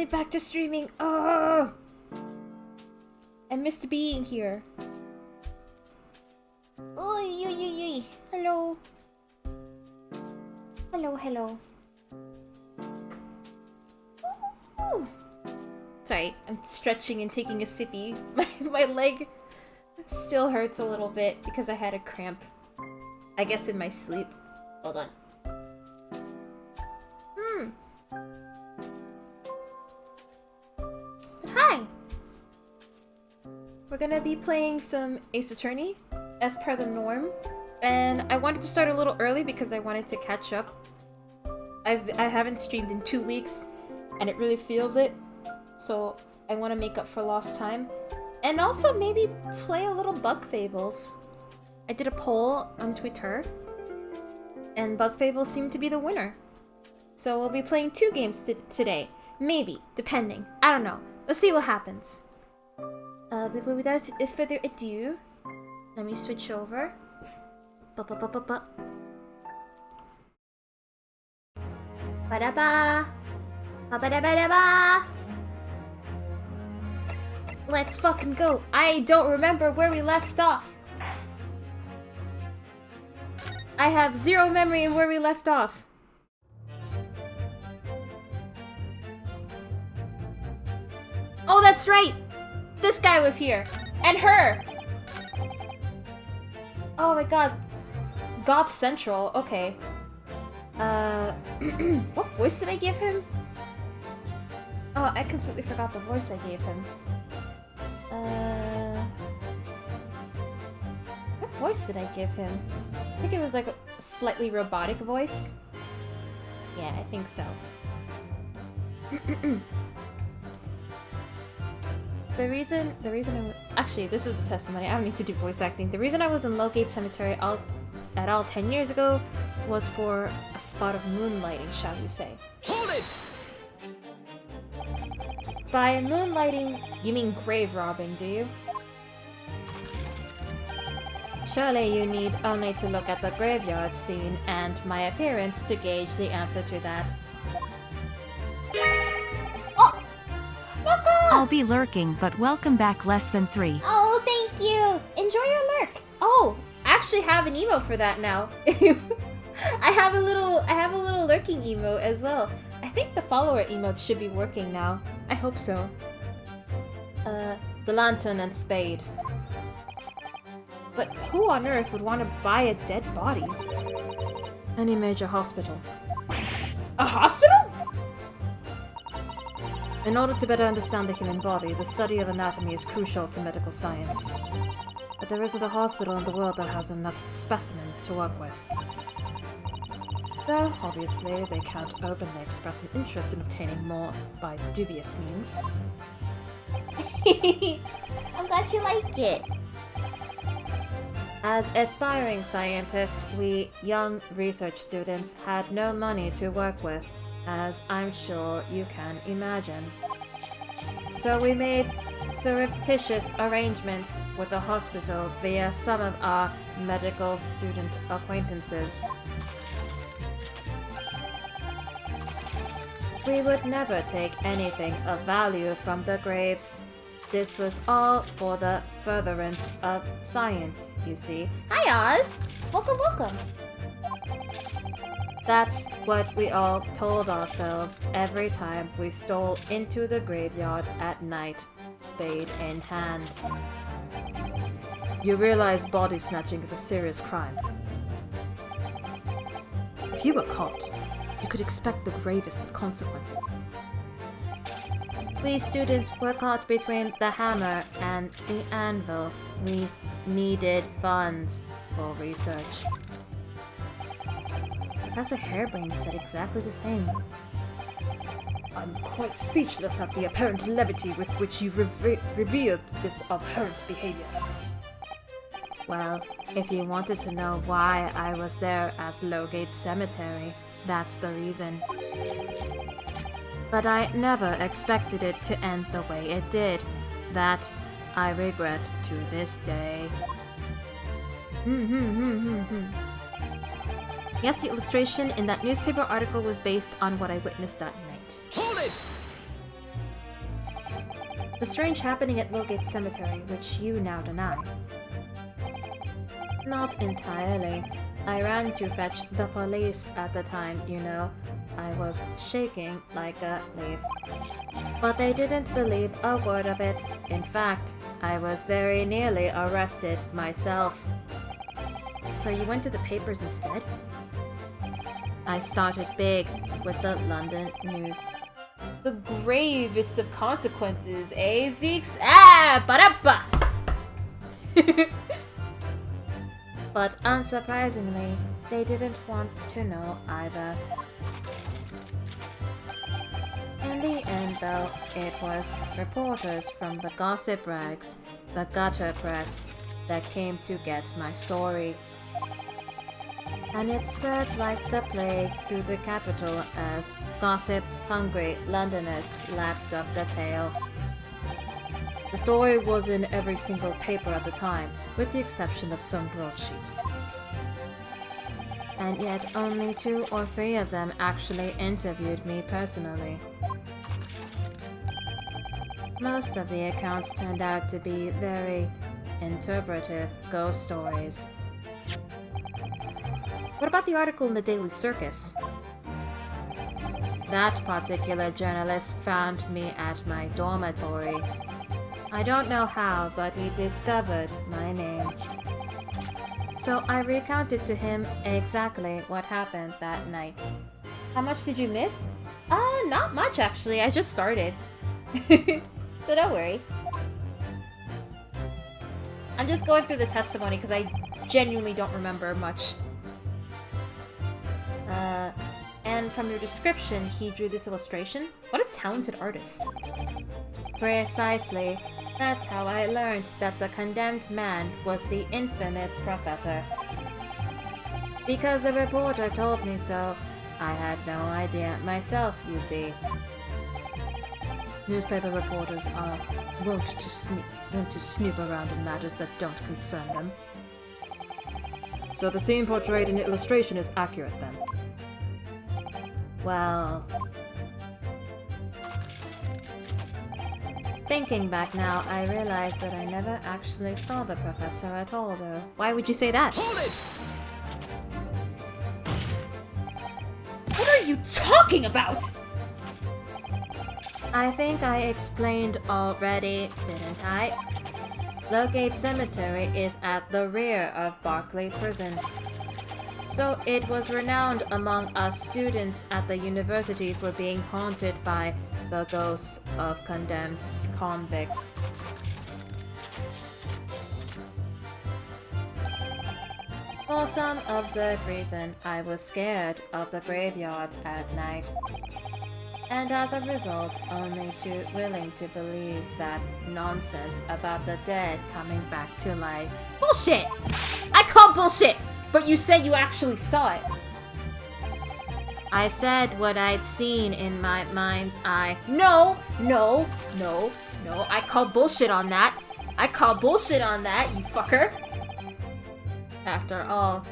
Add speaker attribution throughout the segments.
Speaker 1: finally back to streaming. Oh, I missed being here. Oy, oy, oy, oy. Hello. Hello, hello. Ooh. Sorry, I'm stretching and taking a sippy. My leg still hurts a little bit because I had a cramp. I guess in my sleep. Hold on. Hi! We're gonna be playing some Ace Attorney, as per the norm. And I wanted to start a little early because I wanted to catch up. I haven't streamed in 2 weeks, and it really feels it. So I want to make up for lost time. And also maybe play a little Bug Fables. I did a poll on Twitter, and Bug Fables seemed to be the winner. So we'll be playing 2 games today. Maybe, depending. I don't know. Let's see what happens. But without further ado, let me switch over. Ba-ba-ba-ba-ba. Ba-da-ba. Ba-ba-da-ba-da-ba. Let's fucking go. I don't remember where we left off. I have 0 memory in where we left off. Oh, that's right! This guy was here. And her! Oh my god. Goth Central, okay. What voice did I give him? Oh, I completely forgot the voice I gave him. What voice did I give him? I think it was like a slightly robotic voice. Yeah, I think so. The reason actually, this is the testimony. I don't need to do voice acting. The reason I was in Lowgate Cemetery at all 10 years ago was for a spot of moonlighting, shall we say.
Speaker 2: Hold it!
Speaker 1: By moonlighting, you mean grave robbing, do you? Surely you need only to look at the graveyard scene and my appearance to gauge the answer to that. Oh! Welcome!
Speaker 3: I'll be lurking, but welcome back less than 3.
Speaker 1: Oh, thank you! Enjoy your lurk! Oh, I actually have an emo for that now. I have a little lurking emo as well. I think the follower emote should be working now. I hope so. The lantern and spade. But who on earth would want to buy a dead body? Any major hospital. A hospital? In order to better understand the human body, the study of anatomy is crucial to medical science. But there isn't a hospital in the world that has enough specimens to work with. Though, obviously, they can't openly express an interest in obtaining more by dubious means. I'm glad you like it. As aspiring scientists, we young research students had no money to work with, as I'm sure you can imagine. So we made surreptitious arrangements with the hospital via some of our medical student acquaintances. We would never take anything of value from the graves. This was all for the furtherance of science, you see. Hi, Oz! Welcome, welcome! That's what we all told ourselves every time we stole into the graveyard at night, spade in hand. You realize body snatching is a serious crime. If you were caught, you could expect the gravest of consequences. We students were caught between the hammer and the anvil. We needed funds for research. Professor Harebrained said exactly the same. I'm quite speechless at the apparent levity with which you revealed this abhorrent behavior. Well, if you wanted to know why I was there at Lowgate Cemetery, that's the reason. But I never expected it to end the way it did. That I regret to this day. Yes, the illustration in that newspaper article was based on what I witnessed that night.
Speaker 2: Hold it!
Speaker 1: The strange happening at Logate Cemetery, which you now deny. Not entirely. I ran to fetch the police at the time, you know. I was shaking like a leaf. But they didn't believe a word of it. In fact, I was very nearly arrested myself. So you went to the papers instead? I started big with the London News. The gravest of consequences, eh, Zeeks? Ah, ba-da-ba! But unsurprisingly, they didn't want to know either. In the end, though, it was reporters from the gossip rags, the gutter press, that came to get my story. And it spread like the plague through the capital as gossip-hungry Londoners lapped up the tale. The story was in every single paper at the time, with the exception of some broadsheets. And yet only 2 or 3 of them actually interviewed me personally. Most of the accounts turned out to be very interpretive ghost stories. What about the article in the Daily Circus? That particular journalist found me at my dormitory. I don't know how, but he discovered my name. So I recounted to him exactly what happened that night. How much did you miss? Not much actually. I just started. So don't worry. I'm just going through the testimony because I genuinely don't remember much. And from your description, he drew this illustration. What a talented artist. Precisely. That's how I learned that the condemned man was the infamous professor. Because the reporter told me so. I had no idea myself, you see. Newspaper reporters are wont to snoop around in matters that don't concern them. So the scene portrayed in the illustration is accurate, then? Well... Thinking back now, I realized that I never actually saw the professor at all, though. Why would you say that?
Speaker 2: Hold it!
Speaker 1: What are you talking about? I think I explained already, didn't I? Logate Cemetery is at the rear of Barclay Prison. So it was renowned among us students at the university for being haunted by the ghosts of condemned convicts. For some absurd reason, I was scared of the graveyard at night. And as a result, only too willing to believe that nonsense about the dead coming back to life. Bullshit! I call bullshit! But you said you actually saw it. I said what I'd seen in my mind's eye. No! I call bullshit on that. I call bullshit on that, you fucker. After all,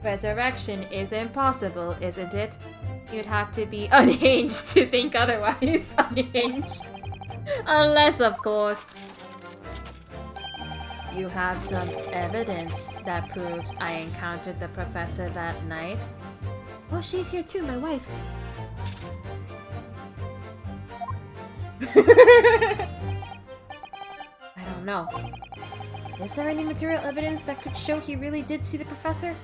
Speaker 1: resurrection is impossible, isn't it? You'd have to be unhinged to think otherwise. Unhinged. Unless, of course, you have some evidence that proves I encountered the professor that night. Oh, she's here too, my wife. I don't know. Is there any material evidence that could show he really did see the professor?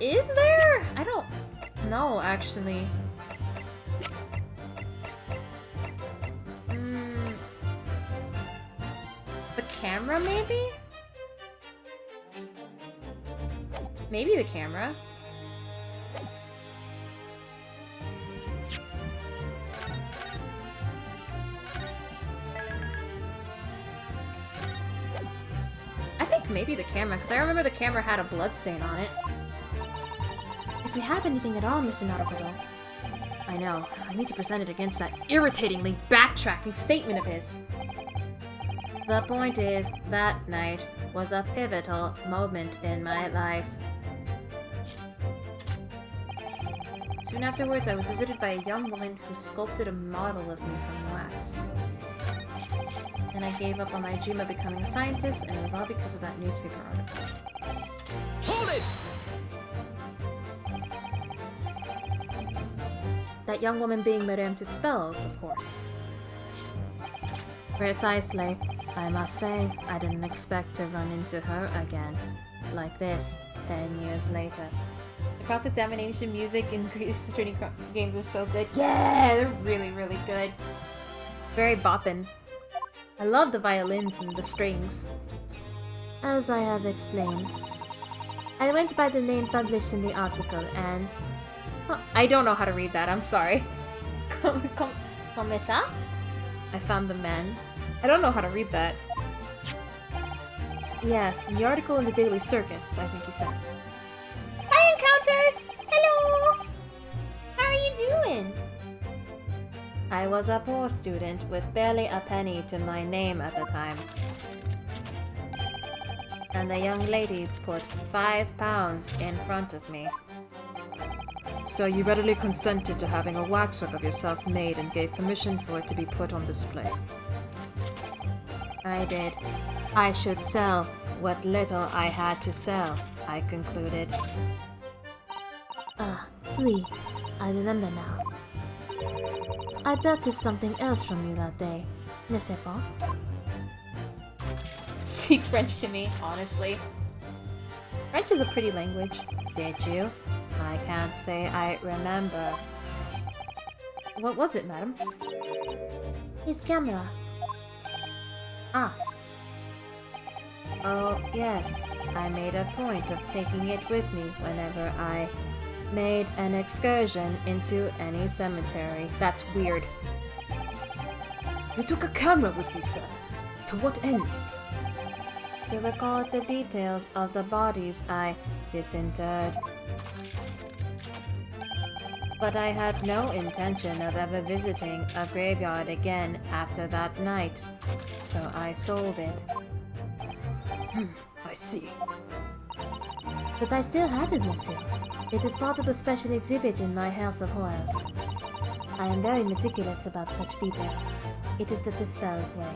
Speaker 1: Is there? I don't know, actually. The camera, maybe? Maybe the camera. I think maybe the camera, because I remember the camera had a blood stain on it. If we have anything at all, Mr. Naruto. I know. I need to present it against that irritatingly backtracking statement of his. The point is, that night was a pivotal moment in my life. Soon afterwards, I was visited by a young woman who sculpted a model of me from wax. and I gave up on my dream of becoming a scientist, and it was all because of that newspaper article.
Speaker 2: Hold it!
Speaker 1: That young woman being Madame to spells, of course. Precisely. I must say, I didn't expect to run into her again. Like this, 10 years later. The cross-examination music in Ace Attorney games are so good. Yeah, they're really, really good. Very boppin'. I love the violins and the strings. As I have explained, I went by the name published in the article and... Oh, I don't know how to read that, I'm sorry. Mishap? I found the man. I don't know how to read that. Yes, the article in the Daily Circus, I think you said. Hi, Encounters! Hello! How are you doing? I was a poor student with barely a penny to my name at the time. And the young lady put £5 in front of me. So you readily consented to having a waxwork of yourself made and gave permission for it to be put on display. I did. I should sell what little I had to sell, I concluded. Lee, I remember now. I purchased something else from you that day, ne sais pas? Speak French to me, honestly. French is a pretty language. Did you? I can't say I remember. What was it, madam? His camera. Ah. Oh, yes. I made a point of taking it with me whenever I made an excursion into any cemetery. That's weird.
Speaker 2: You took a camera with you, sir. To what end?
Speaker 1: To record the details of the bodies I disinterred. But I had no intention of ever visiting a graveyard again after that night, so I sold it.
Speaker 2: I see.
Speaker 1: But I still have it, monsieur. It is part of the special exhibit in my House of Horrors. I am very meticulous about such details. It is the Dispel's way.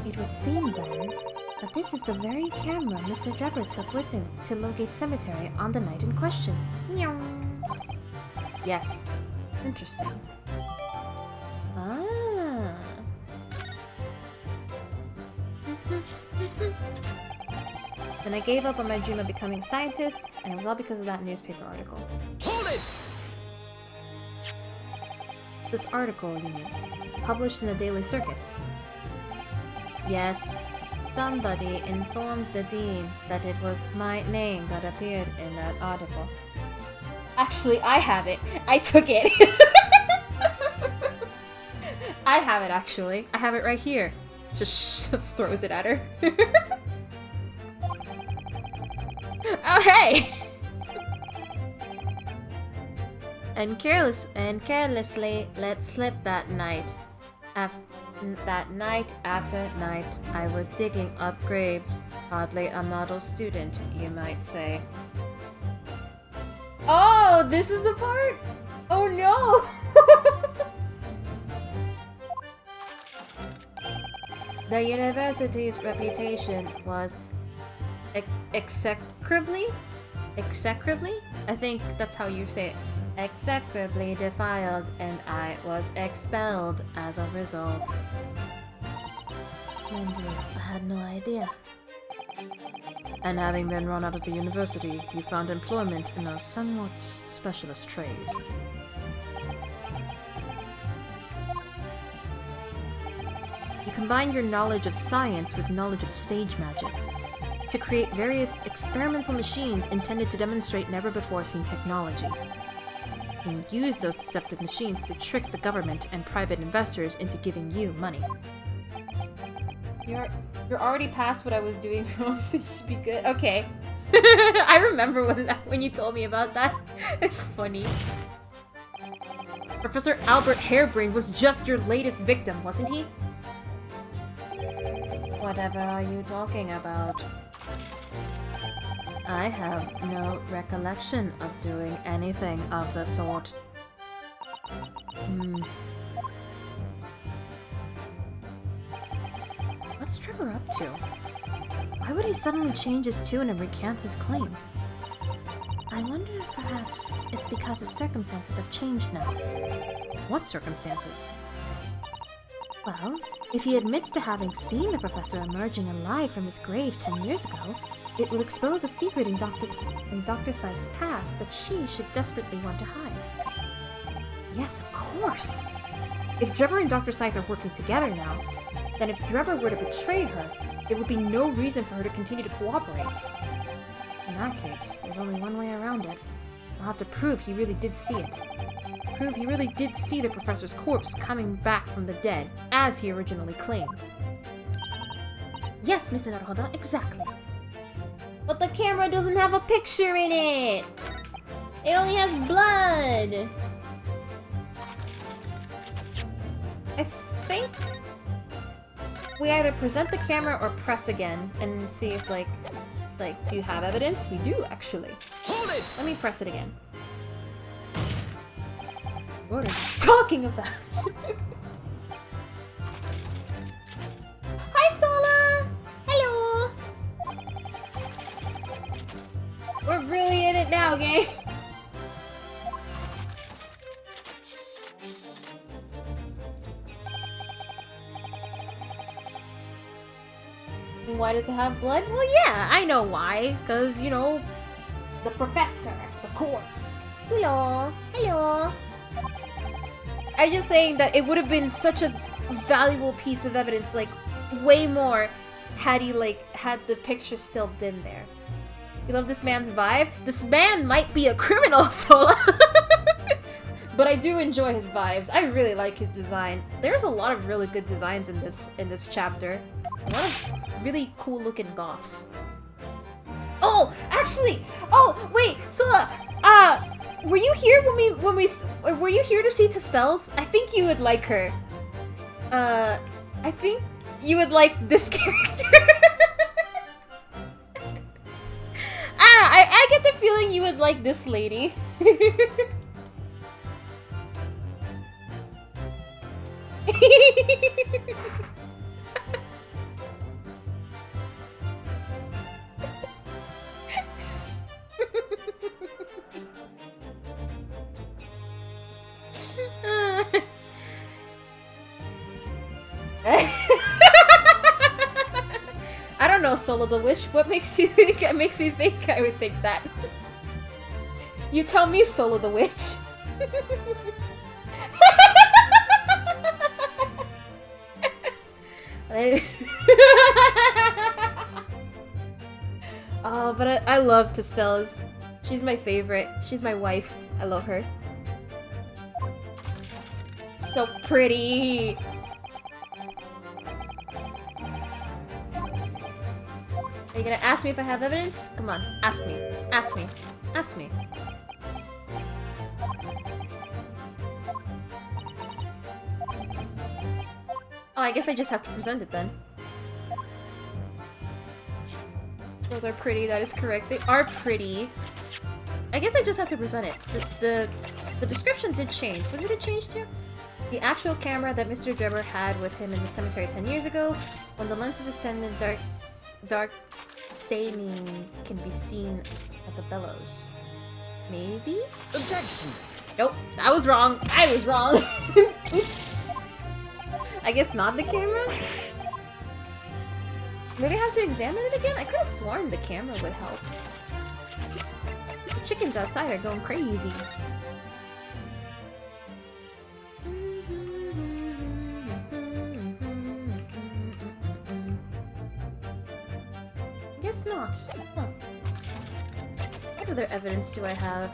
Speaker 1: It would seem, then, that this is the very camera Mr. Drebber took with him to Logate Cemetery on the night in question. Meow. Yes. Interesting. Ah. Then I gave up on my dream of becoming a scientist, and it was all because of that newspaper article.
Speaker 2: Hold it!
Speaker 1: This article, you mean, published in the Daily Circus. Yes, somebody informed the dean that it was my name that appeared in that article. Actually, I have it. I took it. I have it, actually. I have it right here. Just throws it at her. Oh, hey! and carelessly let slip that night. After night, I was digging up graves. Hardly a model student, you might say. Oh, this is the part? Oh no! The university's reputation was execrably? I think that's how you say it. Execrably defiled, and I was expelled as a result. Indeed, I had no idea.
Speaker 2: And having been run out of the university, you found employment in a somewhat specialist trade. You combine your knowledge of science with knowledge of stage magic to create various experimental machines intended to demonstrate never-before-seen technology. And you use those deceptive machines to trick the government and private investors into giving you money.
Speaker 1: You're already past what I was doing wrong, so you should be good. Okay. I remember when you told me about that. It's funny.
Speaker 2: Professor Albert Harebrained was just your latest victim, wasn't he?
Speaker 1: Whatever are you talking about? I have no recollection of doing anything of the sort.
Speaker 2: What's Trevor up to? Why would he suddenly change his tune and recant his claim? I wonder if perhaps it's because his circumstances have changed now. What circumstances? Well, if he admits to having seen the professor emerging alive from his grave 10 years ago, it will expose a secret in Dr. Sykes' past that she should desperately want to hide. Yes, of course! If Drebber and Dr. Scythe are working together now, then if Drebber were to betray her, there would be no reason for her to continue to cooperate. In that case, there's only one way around it. I'll have to prove he really did see it. Prove he really did see the professor's corpse coming back from the dead, as he originally claimed. Yes, Mr. Naruhodo, exactly.
Speaker 1: But the camera doesn't have a picture in it! It only has blood! I think we either present the camera or press again and see if, like, do you have evidence? We do, actually.
Speaker 4: Hold it!
Speaker 1: Let me press it again. What are you talking about? Hi, Sola! Hello! We're really in it now, gang. And why does it have blood? Well, yeah, I know why. Because, you know, the professor, the corpse. Hello. Hello. I'm just saying that it would have been such a valuable piece of evidence, like, way more, had he, like, had the picture still been there. You love this man's vibe? This man might be a criminal, Sola! But I do enjoy his vibes. I really like his design. There's a lot of really good designs in this chapter. A lot of really cool looking goths. Oh, actually! Oh, wait, Sola! Were you here were you here to see Spells? I think you would like her. I think you would like this character. I get the feeling you would like this lady. I don't know, Sola the Witch. What makes you think I would think that? You tell me, Sola the Witch. Oh, but I love Spells. She's my favorite. She's my wife. I love her. So pretty. Are you gonna ask me if I have evidence? Come on, ask me. Ask me. Ask me. Oh, I guess I just have to present it then. Those are pretty, that is correct. They are pretty. I guess I just have to present it. The description did change. What did it change to? The actual camera that Mr. Drebber had with him in the cemetery 10 years ago, when the lens is extended, dark staining can be seen at the bellows. Maybe?
Speaker 4: Objection!
Speaker 1: Nope, I was wrong. I was wrong. Oops. I guess not the camera? Maybe I have to examine it again? I could have sworn the camera would help. The chickens outside are going crazy. Guess not. Huh. What other evidence do I have?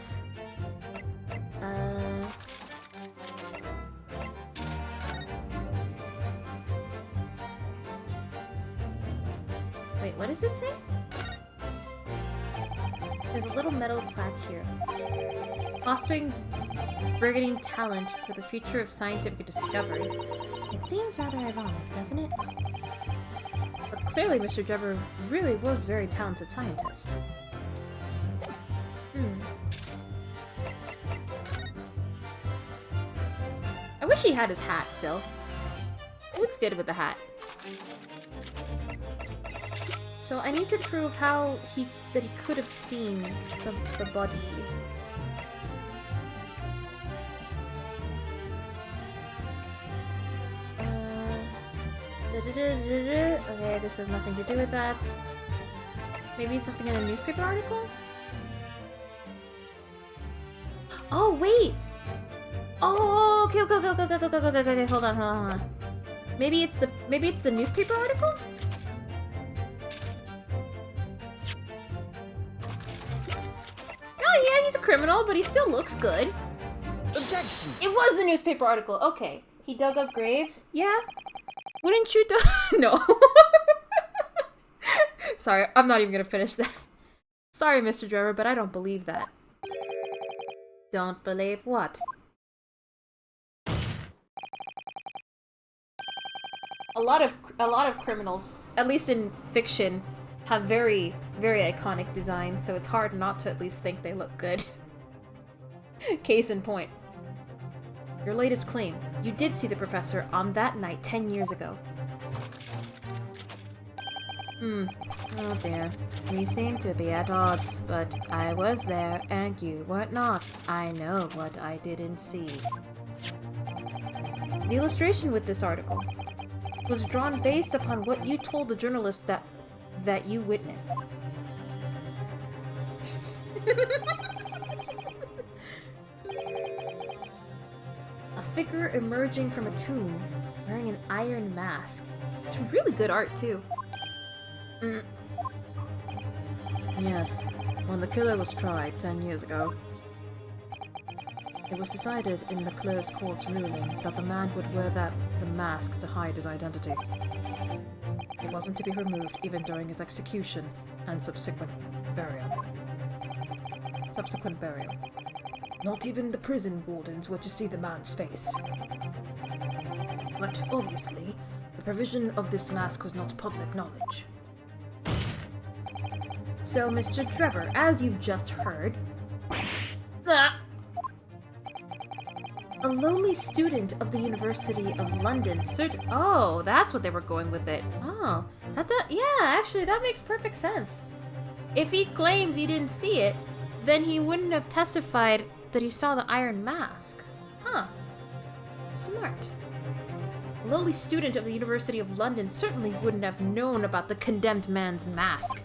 Speaker 1: Wait, what does it say? There's a little metal plaque here. Fostering brigading talent for the future of scientific discovery. It seems rather ironic, doesn't it? But clearly Mr. Drebber really was a very talented scientist. I wish he had his hat still. It looks good with the hat.
Speaker 2: So I need to prove how that he could have seen the body. Okay, this has nothing to do with that. Maybe something in a newspaper article? Oh, wait! Oh, okay, hold on. Maybe it's the newspaper article? Oh yeah, he's a criminal, but he still looks good.
Speaker 4: Objection!
Speaker 2: It was the newspaper article. Okay. He dug up graves? Yeah? Wouldn't you No. Sorry, I'm not even gonna finish that. Sorry, Mr. Driver, but I don't believe that. Don't believe what? A lot of criminals, at least in fiction, have very, very iconic designs, so it's hard not to at least think they look good. Case in point. Your latest claim. You did see the professor on that night 10 years ago. Oh dear. We seem to be at odds, but I was there and you were not. I know what I didn't see. The illustration with this article was drawn based upon what you told the journalist that you witnessed. A figure emerging from a tomb, wearing an iron mask. It's really good art, too. Yes, when the killer was tried 10 years ago, it was decided in the closed court's ruling that the man would wear the mask to hide his identity. It wasn't to be removed even during his execution and subsequent burial. Not even the prison wardens were to see the man's face. But obviously, the provision of this mask was not public knowledge. So, Mr. Trevor, as you've just heard, a lowly student of the University of London Oh, that's what they were going with it. Oh, yeah, actually, that makes perfect sense. If he claims he didn't see it, then he wouldn't have testified that he saw the iron mask. Huh. Smart. A lowly student of the University of London certainly wouldn't have known about the condemned man's mask.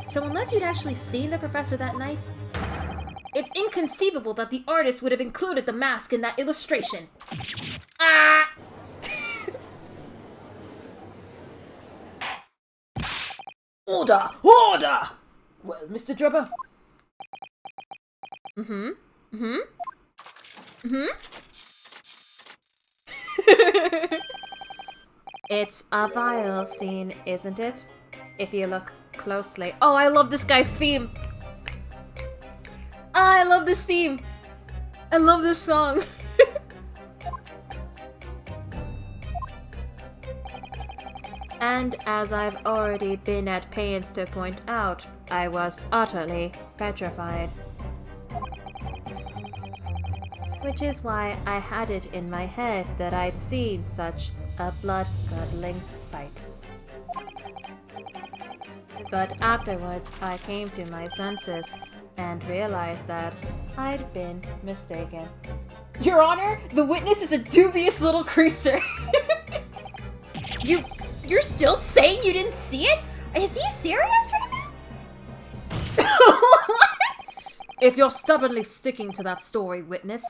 Speaker 2: So unless you'd actually seen the professor that night, it's inconceivable that the artist would have included the mask in that illustration. Ah! Order! Order! Well, Mr. Drebber. It's a vile scene, isn't it? If you look closely. Oh, I love this guy's theme! I love this theme! I love this song! And as I've already been at pains to point out, I was utterly petrified. Which is why I had it in my head that I'd seen such a blood-curdling sight. But afterwards, I came to my senses and realized that I'd been mistaken. Your Honor, the witness is a dubious little creature. You're still saying you didn't see it? Is he serious right now? What? If you're stubbornly sticking to that story, witness,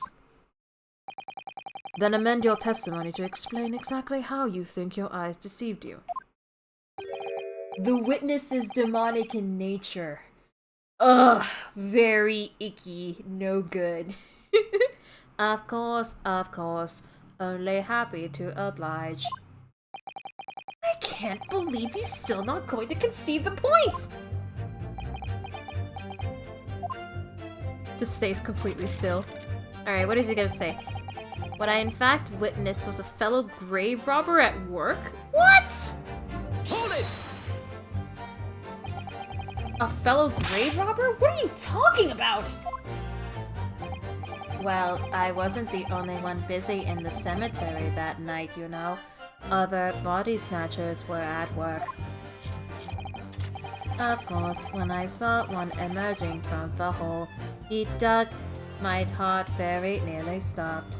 Speaker 2: then amend your testimony to explain exactly how you think your eyes deceived you. The witness is demonic in nature. Ugh, very icky, no good. Of course, only happy to oblige. I can't believe he's still not going to concede the point! Just stays completely still. Alright, what is he gonna say? What I in fact witnessed was a fellow grave robber at work? What?!
Speaker 4: Hold it!
Speaker 2: A fellow grave robber? What are you talking about? Well, I wasn't the only one busy in the cemetery that night, you know. Other body snatchers were at work. Of course, when I saw one emerging from the hole he dug, my heart very nearly stopped.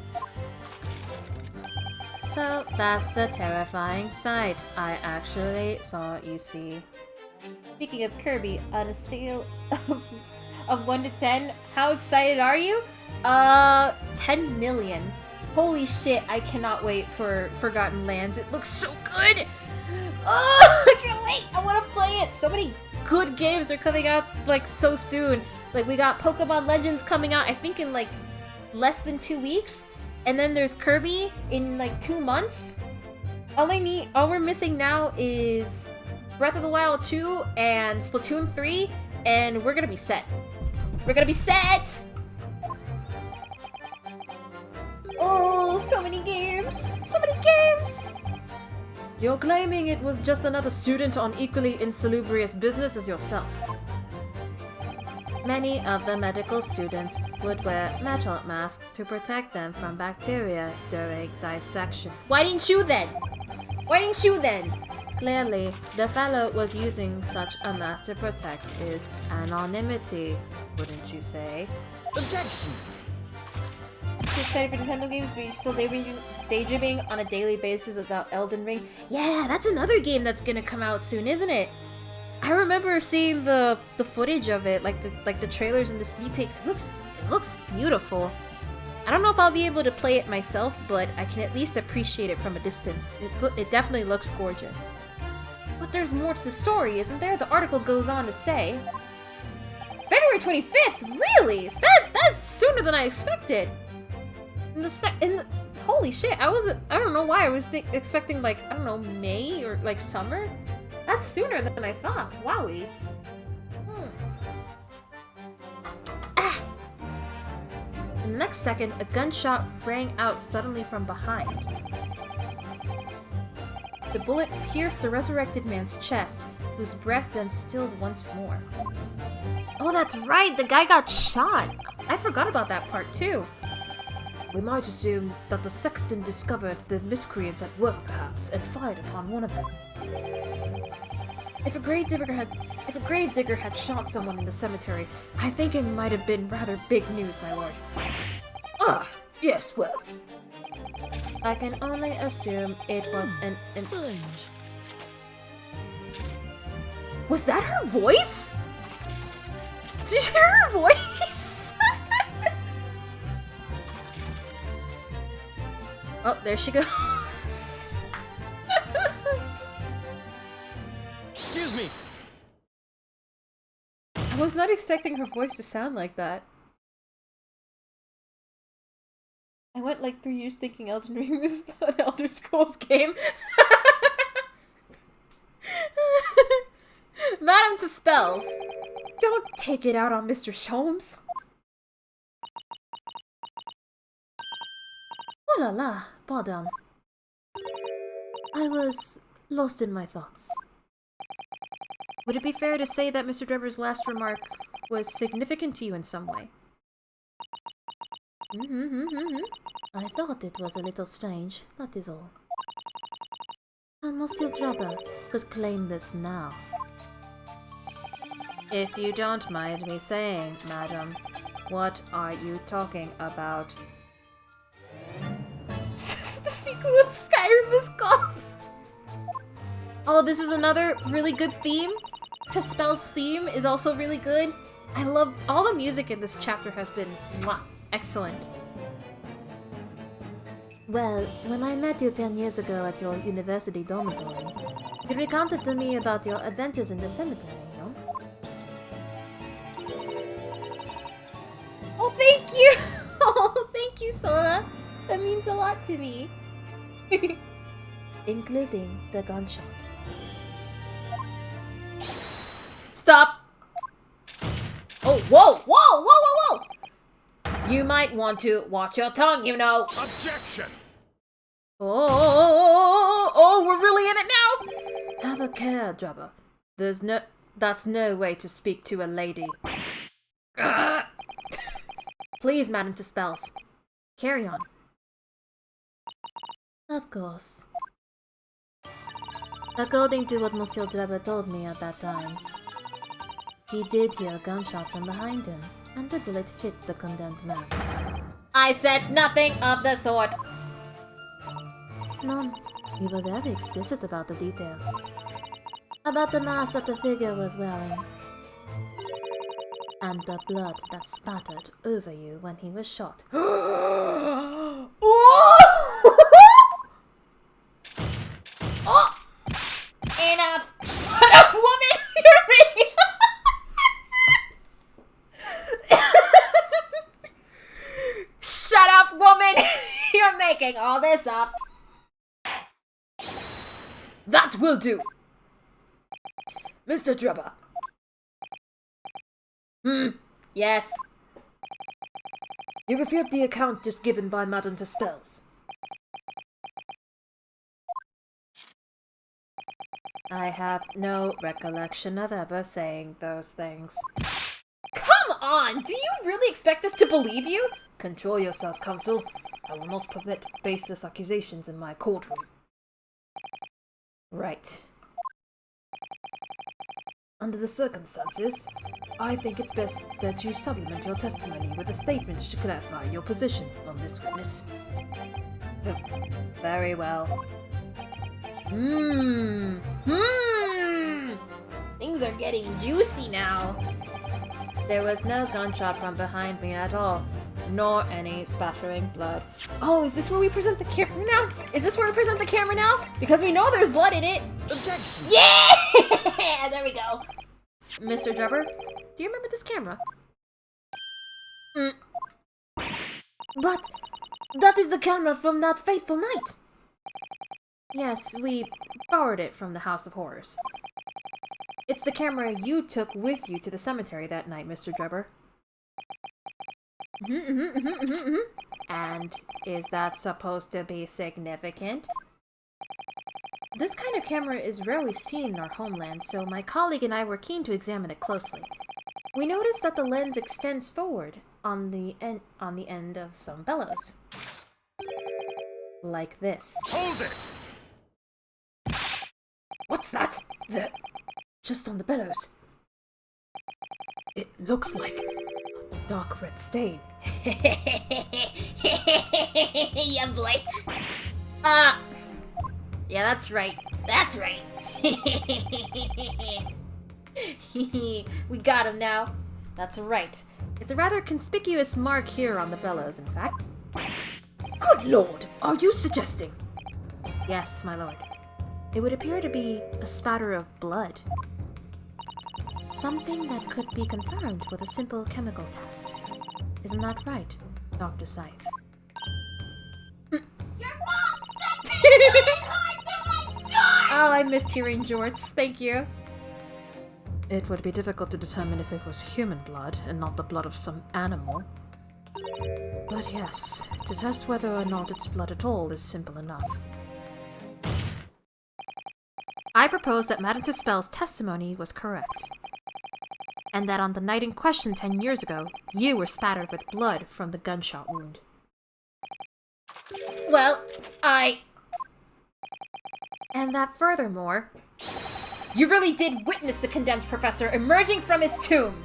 Speaker 2: So that's the terrifying sight I actually saw, you see.
Speaker 1: Speaking of Kirby, on a scale of 1 to 10, how excited are you? 10 million. Holy shit, I cannot wait for Forgotten Lands. It looks so good! Oh, I can't wait! I want to play it! So many good games are coming out, like, so soon. Like, we got Pokemon Legends coming out, I think, in, like, less than 2 weeks. And then there's Kirby in, like, 2 months. All we're missing now is Breath of the Wild 2 and Splatoon 3, and we're gonna be set. We're gonna be set! Oh, so many games! So many games!
Speaker 2: You're claiming it was just another student on equally insalubrious business as yourself. Many of the medical students would wear metal masks to protect them from bacteria during dissections.
Speaker 1: Why didn't you then? Why didn't you then?
Speaker 2: Clearly, the fellow was using such a mask to protect his anonymity, wouldn't you say?
Speaker 4: Objection!
Speaker 1: So excited for Nintendo games, but you're still daydreaming on a daily basis about Elden Ring. Yeah, that's another game that's gonna come out soon, isn't it? I remember seeing the footage of it, like the trailers and the sneak peeks. It looks beautiful. I don't know if I'll be able to play it myself, but I can at least appreciate it from a distance. It definitely looks gorgeous. But there's more to the story, isn't there? The article goes on to say, February 25th. Really? That's sooner than I expected. Holy shit! I don't know why I was expecting, like, I don't know, May or like summer. That's sooner than I thought. Wowie.
Speaker 2: In the next second, a gunshot rang out suddenly from behind. The bullet pierced the resurrected man's chest, whose breath then stilled once more.
Speaker 1: Oh, that's right! The guy got shot! I forgot about that part too.
Speaker 2: We might assume that the sexton discovered the miscreants at work, perhaps, and fired upon one of them. If a gravedigger had shot someone in the cemetery, I think it might have been rather big news, my lord.
Speaker 4: Ah, yes, well.
Speaker 2: I can only assume it was an
Speaker 4: Strange.
Speaker 1: Was that her voice? Did you hear her voice?
Speaker 2: Oh, there she goes.
Speaker 4: Excuse me.
Speaker 1: I was not expecting her voice to sound like that. I went like 3 years thinking Elden Ring was an Elder Scrolls game. Madam to spells. Don't take it out on Mr. Sholmes.
Speaker 2: Oh la la, pardon. I was lost in my thoughts. Would it be fair to say that Mr. Drever's last remark was significant to you in some way? I thought it was a little strange, that is all. And Monsieur Drever could claim this now. If you don't mind me saying, madam, what are you talking about?
Speaker 1: The sequel of Skyrim is called. Oh, this is another really good theme. To Spell's theme is also really good. I love all the music in this chapter has been excellent.
Speaker 2: Well, when I met you 10 years ago at your university dormitory, you recounted to me about your adventures in the cemetery, no?
Speaker 1: Oh, thank you! Oh, thank you, Sola. That means a lot to me.
Speaker 2: Including the gunshot.
Speaker 1: Stop! Oh, whoa, whoa, whoa, whoa, whoa! You might want to watch your tongue, you know.
Speaker 4: Objection!
Speaker 1: Oh, we're really in it now?
Speaker 2: Have a care, Drebber. That's no way to speak to a lady.
Speaker 1: Please, Madam to Spells. Carry on.
Speaker 2: Of course. According to what Monsieur Drebber told me at that time, he did hear a gunshot from behind him, and the bullet hit the condemned man.
Speaker 1: I said nothing of the sort.
Speaker 2: None. We were very explicit about the details. About the mask that the figure was wearing. And the blood that spattered over you when he was shot.
Speaker 1: Oh! Enough! Shut up, woman! You're making... Shut up, woman! You're making all this up.
Speaker 4: That will do! Mr. Drebber.
Speaker 1: Yes.
Speaker 2: You refute the account just given by Madame Spells. I have no recollection of ever saying those things.
Speaker 1: Come on! Do you really expect us to believe you?
Speaker 2: Control yourself, Counsel. I will not permit baseless accusations in my courtroom. Right. Under the circumstances, I think it's best that you supplement your testimony with a statement to clarify your position on this witness. Very well.
Speaker 1: Things are getting juicy now.
Speaker 2: There was no gunshot from behind me at all, nor any spattering blood.
Speaker 1: Oh, is this where we present the camera now? Is this where we present the camera now? Because we know there's blood in it.
Speaker 4: Objection!
Speaker 1: Yeah! There we go.
Speaker 2: Mr. Drebber, do you remember this camera? But that is the camera from that fateful night. Yes, we borrowed it from the House of Horrors. It's the camera you took with you to the cemetery that night, Mr. Drebber. And is that supposed to be significant? This kind of camera is rarely seen in our homeland, so my colleague and I were keen to examine it closely. We noticed that the lens extends forward on the end of some bellows. Like this.
Speaker 4: Hold it!
Speaker 2: What's that? Just on the bellows. It looks like a dark red stain.
Speaker 1: Yeah, boy. Yeah, that's right. That's right. We got him now.
Speaker 2: That's right. It's a rather conspicuous mark here on the bellows, in fact.
Speaker 4: Good lord, are you suggesting?
Speaker 2: Yes, my lord. It would appear to be a spatter of blood. Something that could be confirmed with a simple chemical test. Isn't that right, Dr. Scythe?
Speaker 1: Your mom said to
Speaker 2: Oh, I missed hearing jorts. Thank you. It would be difficult to determine if it was human blood and not the blood of some animal. But yes, to test whether or not it's blood at all is simple enough. I propose that Madame Spell's testimony was correct, and that on the night in question 10 years ago, you were spattered with blood from the gunshot wound.
Speaker 1: Well,
Speaker 2: And that furthermore,
Speaker 1: you really did witness the condemned professor emerging from his tomb.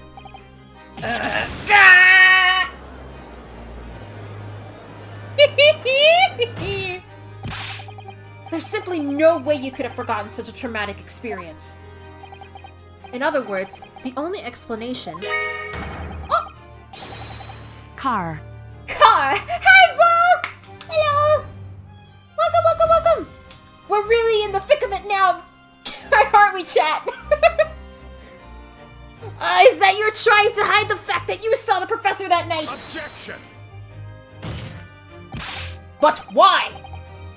Speaker 1: There's simply no way you could have forgotten such a traumatic experience.
Speaker 2: in other words, the only explanation...
Speaker 1: Oh!
Speaker 3: Car.
Speaker 1: Car! Hi, Bo! Hello! Welcome! We're really in the thick of it now, aren't we, chat? Is that you're trying to hide the fact that you saw the professor that night?
Speaker 4: Objection!
Speaker 1: But why?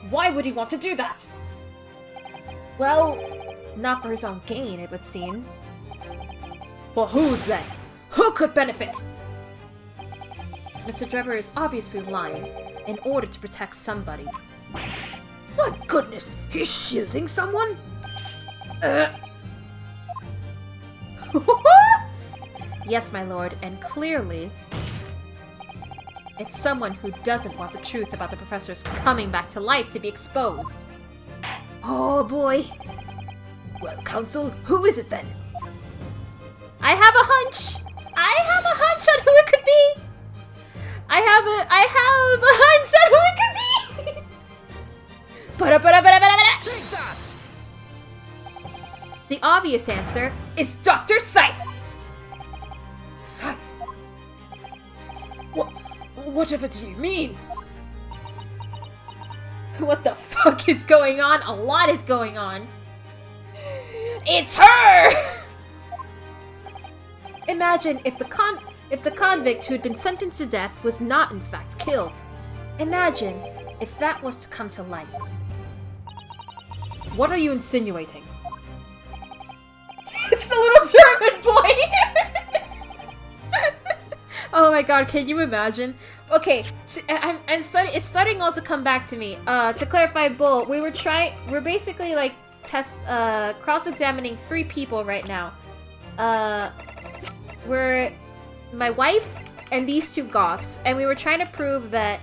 Speaker 1: Why would he want to do that?
Speaker 2: Well, not for his own gain, it would seem.
Speaker 1: Well, whose then? Who could benefit?
Speaker 2: Mr. Drebber is obviously lying in order to protect somebody.
Speaker 4: My goodness, he's shielding someone?
Speaker 2: Yes, my lord, and clearly, it's someone who doesn't want the truth about the professor's coming back to life to be exposed.
Speaker 1: Oh boy.
Speaker 4: Well, Council, who is it then?
Speaker 1: I have a hunch! I have a hunch on who it could be! I have a hunch on who it could be! Ba-da-ba-da-ba-da-ba-da-ba-da!
Speaker 4: Take that!
Speaker 1: The obvious answer is Dr. Scythe!
Speaker 4: Scythe? Whatever do you mean?
Speaker 1: What the fuck is going on? A lot is going on. It's her! Imagine if the convict who had been sentenced to death was not in fact killed. Imagine if that was to come to light.
Speaker 2: What are you insinuating?
Speaker 1: It's the little German boy! Oh my god, can you imagine? Okay, it's starting all to come back to me. To clarify, Bull, we're basically like cross-examining 3 people right now. We're my wife and these 2 goths, and we were trying to prove that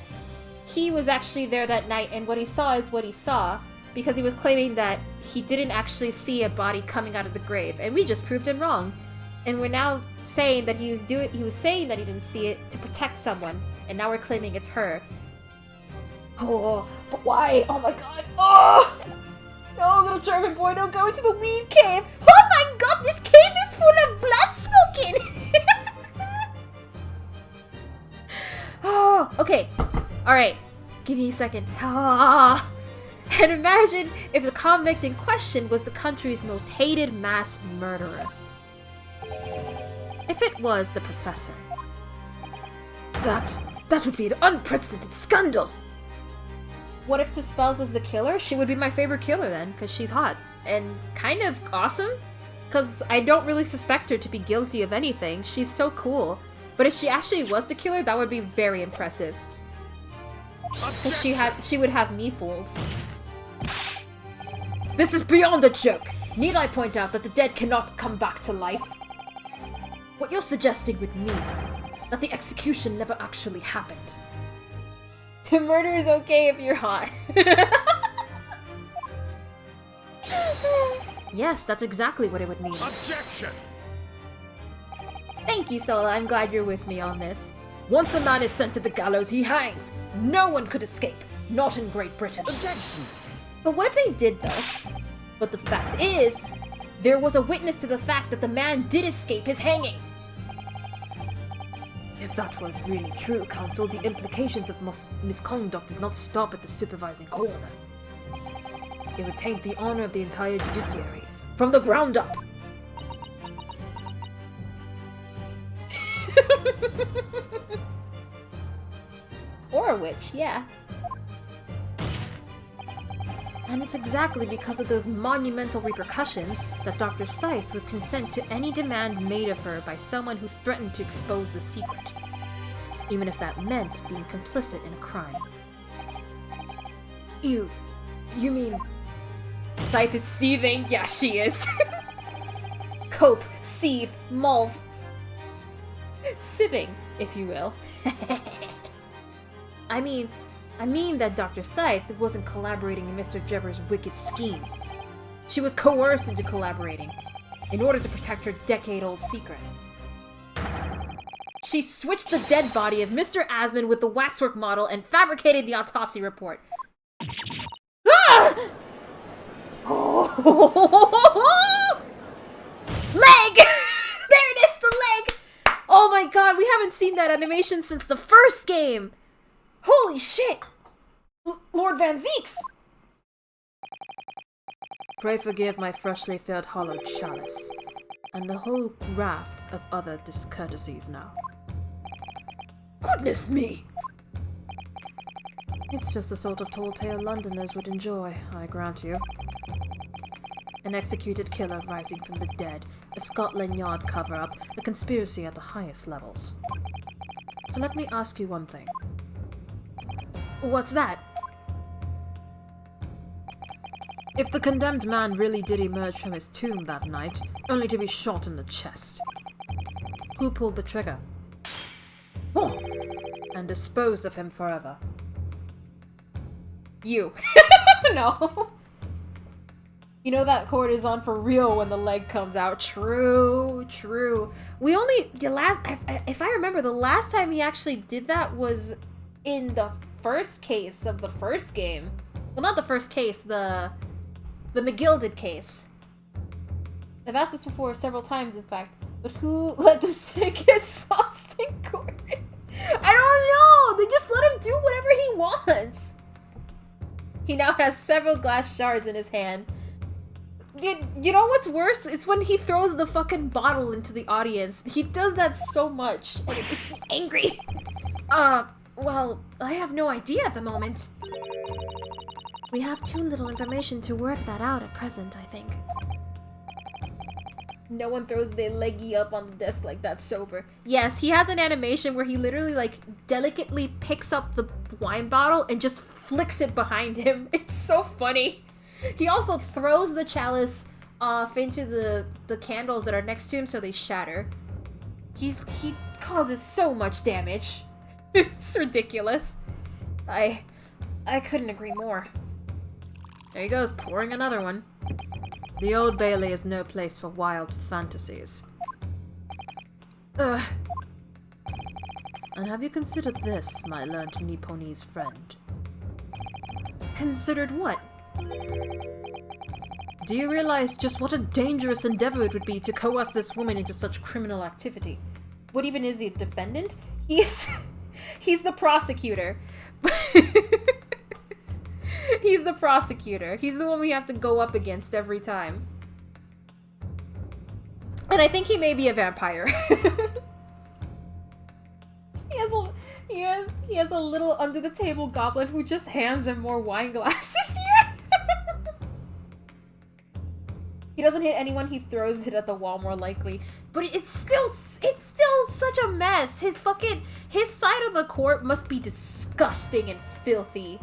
Speaker 1: he was actually there that night, and what he saw is what he saw, because he was claiming that he didn't actually see a body coming out of the grave, and we just proved him wrong. And we're now saying that he was saying that he didn't see it to protect someone, and now we're claiming it's her. Oh, but why? Oh my god. Oh! No, little German boy, don't go into the weed cave! Oh my god, this cave is full of blood smoking! Oh, okay. Alright. Give me a second. Ah. And imagine if the convict in question was the country's most hated mass murderer. If it was the professor.
Speaker 4: That would be an unprecedented scandal!
Speaker 1: What if Tispels is the killer? She would be my favorite killer then, because she's hot. And kind of awesome, because I don't really suspect her to be guilty of anything. She's so cool. But if she actually was the killer, that would be very impressive. Because she would have me fooled.
Speaker 4: This is beyond a joke! Need I point out that the dead cannot come back to life? What you're suggesting would mean that the execution never actually happened.
Speaker 1: Murder is okay if you're hot.
Speaker 2: Yes, that's exactly what it would mean.
Speaker 5: Objection!
Speaker 1: Thank you, Sola. I'm glad you're with me on this.
Speaker 4: Once a man is sent to the gallows, he hangs. No one could escape. Not in Great Britain.
Speaker 5: Objection!
Speaker 1: But what if they did, though? But the fact is, there was a witness to the fact that the man did escape his hanging.
Speaker 4: If that was really true, Council, the implications of misconduct did not stop at the supervising coroner. It would taint the honor of the entire judiciary, from the ground up.
Speaker 1: Or a witch, yeah.
Speaker 2: And it's exactly because of those monumental repercussions that Dr. Scythe would consent to any demand made of her by someone who threatened to expose the secret, even if that meant being complicit in a crime.
Speaker 4: You mean...
Speaker 1: Scythe is seething. Yeah, she is. Cope, seethe, malt. Sieving, if you will.
Speaker 2: I mean that Dr. Scythe wasn't collaborating in Mr. Jebber's wicked scheme. She was coerced into collaborating, in order to protect her decade-old secret.
Speaker 1: She switched the dead body of Mr. Asmund with the waxwork model and fabricated the autopsy report. Ah! Leg! There it is, the leg! Oh my god, we haven't seen that animation since the first game! Holy shit! Lord Van Zeeks!
Speaker 2: Pray forgive my freshly filled hollow chalice, and the whole raft of other discourtesies now.
Speaker 4: Goodness me!
Speaker 2: It's just the sort of tall tale Londoners would enjoy, I grant you. An executed killer rising from the dead, a Scotland Yard cover-up, a conspiracy at the highest levels. So let me ask you one thing.
Speaker 1: What's that?
Speaker 2: If the condemned man really did emerge from his tomb that night, only to be shot in the chest, who pulled the trigger?
Speaker 1: Oh.
Speaker 2: And disposed of him forever?
Speaker 1: You. No. You know that cord is on for real when the leg comes out. True, true. We only if I remember, the last time he actually did that was in the first case of the first game. Well, not the first case, the McGilded case. I've asked this before several times, in fact. But who let this man get sauced in court? I don't know! They just let him do whatever he wants! He now has several glass shards in his hand. You know what's worse? It's when he throws the fucking bottle into the audience. He does that so much, and it makes me angry. Well, I have no idea at the moment.
Speaker 2: We have too little information to work that out at present, I think.
Speaker 1: No one throws their leggy up on the desk like that sober. Yes, he has an animation where he literally, like, delicately picks up the wine bottle and just flicks it behind him. It's so funny. He also throws the chalice off into the candles that are next to him so they shatter. He causes so much damage. It's ridiculous. I couldn't agree more. There he goes, pouring another one.
Speaker 2: The Old Bailey is no place for wild fantasies.
Speaker 1: Ugh.
Speaker 2: And have you considered this, my learned Nipponese friend?
Speaker 1: Considered what?
Speaker 2: Do you realize just what a dangerous endeavor it would be to coerce this woman into such criminal activity?
Speaker 1: What even is he, a defendant? He's the prosecutor. He's the prosecutor. He's the one we have to go up against every time. And I think he may be a vampire. He has a little under the table goblin who just hands him more wine glasses here. He doesn't hit anyone, he throws it at the wall more likely. But it's still such a mess. His side of the court must be disgusting and filthy.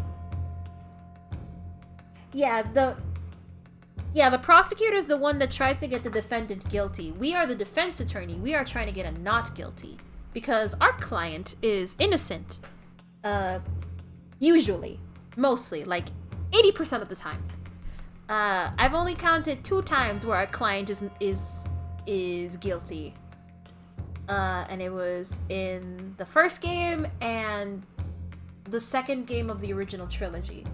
Speaker 1: Yeah, the prosecutor is the one that tries to get the defendant guilty. We are the defense attorney. We are trying to get a not guilty. Because our client is innocent. Usually. Mostly. Like, 80% of the time. I've only counted 2 times where our client is guilty. And it was in the first game and the second game of the original trilogy.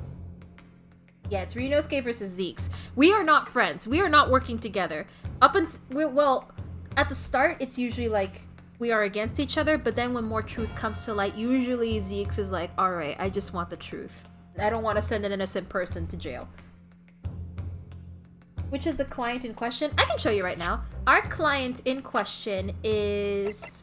Speaker 1: Yeah, it's Renosuke versus Zeeks. We are not friends. We are not working together. Well, at the start, it's usually like we are against each other, but then when more truth comes to light, usually Zeeks is like, alright, I just want the truth. I don't want to send an innocent person to jail. Which is the client in question? I can show you right now. Our client in question is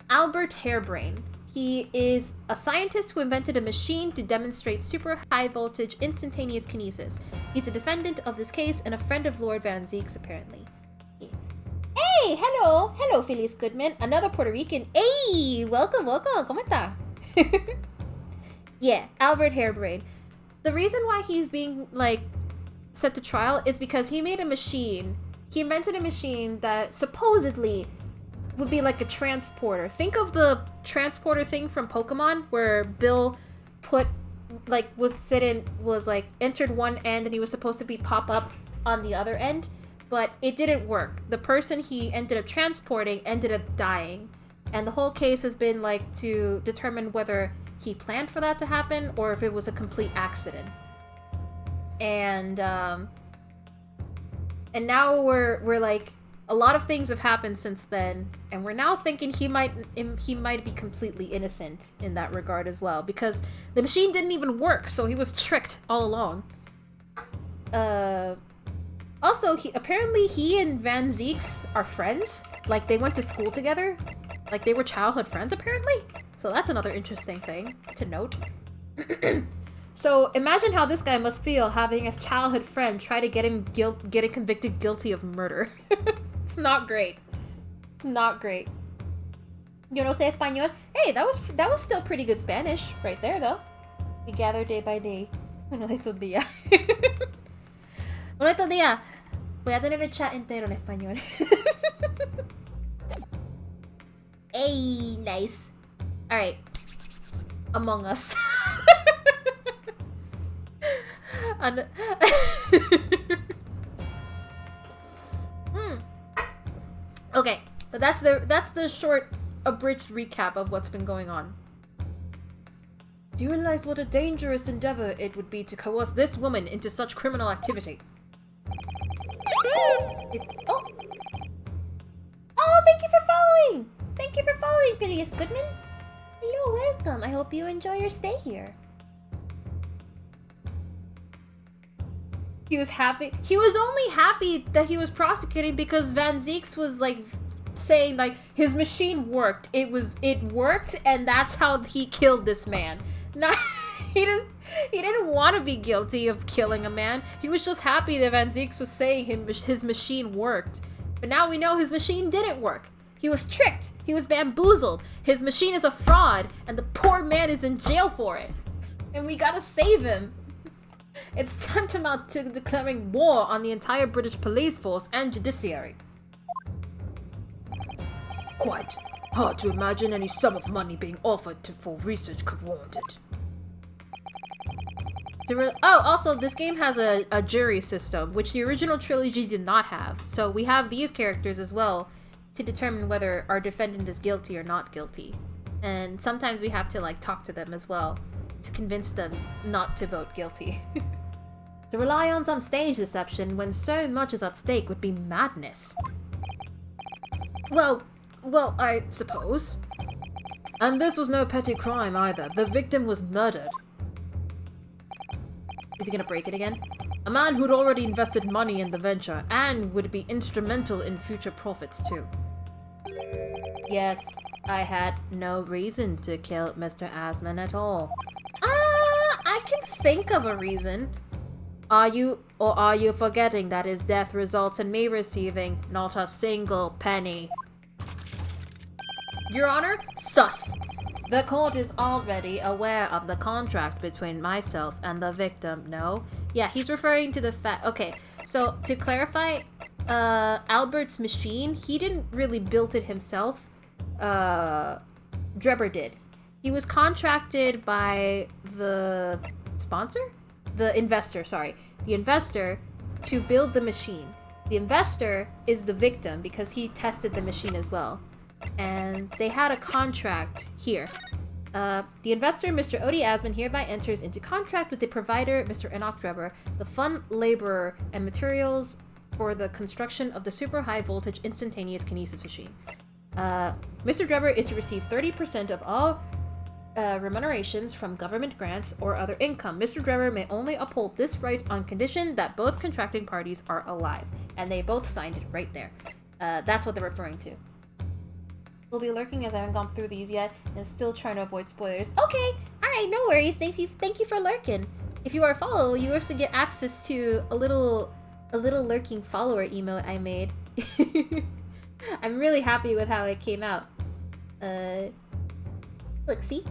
Speaker 1: Albert Harebrain. He is a scientist who invented a machine to demonstrate super high voltage instantaneous kinesis. He's a defendant of this case and a friend of Lord Van Zeeks, apparently. Hey, hello. Hello, Feliz Goodman. Another Puerto Rican. Hey, welcome. ¿Cómo está? Yeah, Albert Harebrain. The reason why he's being, like, set to trial is because he made a machine. He invented a machine that supposedly would be like a transporter. Think of the transporter thing from Pokemon where Bill entered one end and he was supposed to be pop up on the other end, but it didn't work. The person he ended up transporting ended up dying. And the whole case has been like to determine whether he planned for that to happen or if it was a complete accident. And now we're like, a lot of things have happened since then, and we're now thinking he might be completely innocent in that regard as well, because the machine didn't even work, so he was tricked all along. Also, he and Van Zeeks are friends. Like, they went to school together. Like, they were childhood friends, apparently. So that's another interesting thing to note. So imagine how this guy must feel having his childhood friend try to get him convicted guilty of murder. It's not great. It's not great. Yo no sé español. Hey, that was still pretty good Spanish right there, though. We gather day by day. Uno de estos días. Uno de estos días. Voy a tener el chat entero en español. Hey, nice. All right. Among Us. But that's the short, abridged recap of what's been going on. Do you realize what a dangerous endeavor it would be to coerce this woman into such criminal activity? Oh! Oh, thank you for following! Thank you for following, Phileas Goodman! Hello, welcome. I hope you enjoy your stay here. He was happy. He was only happy that he was prosecuting because Van Zieks was like saying like his machine worked. It worked, and that's how he killed this man. Not he didn't want to be guilty of killing a man. He was just happy that Van Zieks was saying his machine worked. But now we know his machine didn't work. He was tricked. He was bamboozled. His machine is a fraud, and the poor man is in jail for it. And we gotta save him. It's tantamount to declaring war on the entire British police force and judiciary.
Speaker 4: Quite hard to imagine any sum of money being offered for research could warrant it.
Speaker 1: Also, this game has a jury system, which the original trilogy did not have. So we have these characters as well to determine whether our defendant is guilty or not guilty. And sometimes we have to, like, talk to them as well to convince them not to vote guilty. To rely on some stage deception when so much is at stake would be madness.
Speaker 4: Well, I suppose. And this was no petty crime either. The victim was murdered.
Speaker 1: Is he gonna break it again?
Speaker 4: A man who'd already invested money in the venture and would be instrumental in future profits too.
Speaker 1: Yes, I had no reason to kill Mr. Asman at all. I can think of a reason. Are you forgetting that his death results in me receiving not a single penny? Your Honor, sus! The court is already aware of the contract between myself and the victim, no? Yeah, he's referring to the fact... Okay, so to clarify, Albert's machine, he didn't really build it himself. Drebber did. He was contracted by the sponsor? The investor, sorry. The investor to build the machine. The investor is the victim because he tested the machine as well. And they had a contract here. The investor, Mr. Odie Asman, hereby enters into contract with the provider, Mr. Enoch Drebber, the fund laborer and materials for the construction of the super high voltage instantaneous kinesis machine. Mr. Drebber is to receive 30% of all remunerations from government grants or other income. Mr. Drebber may only uphold this right on condition that both contracting parties are alive. And they both signed it right there. That's what they're referring to. We'll be lurking as I haven't gone through these yet and still trying to avoid spoilers. Okay, alright, no worries. Thank you for lurking. If you are a follower, you also get access to a little lurking follower emote I made. I'm really happy with how it came out. Look, see?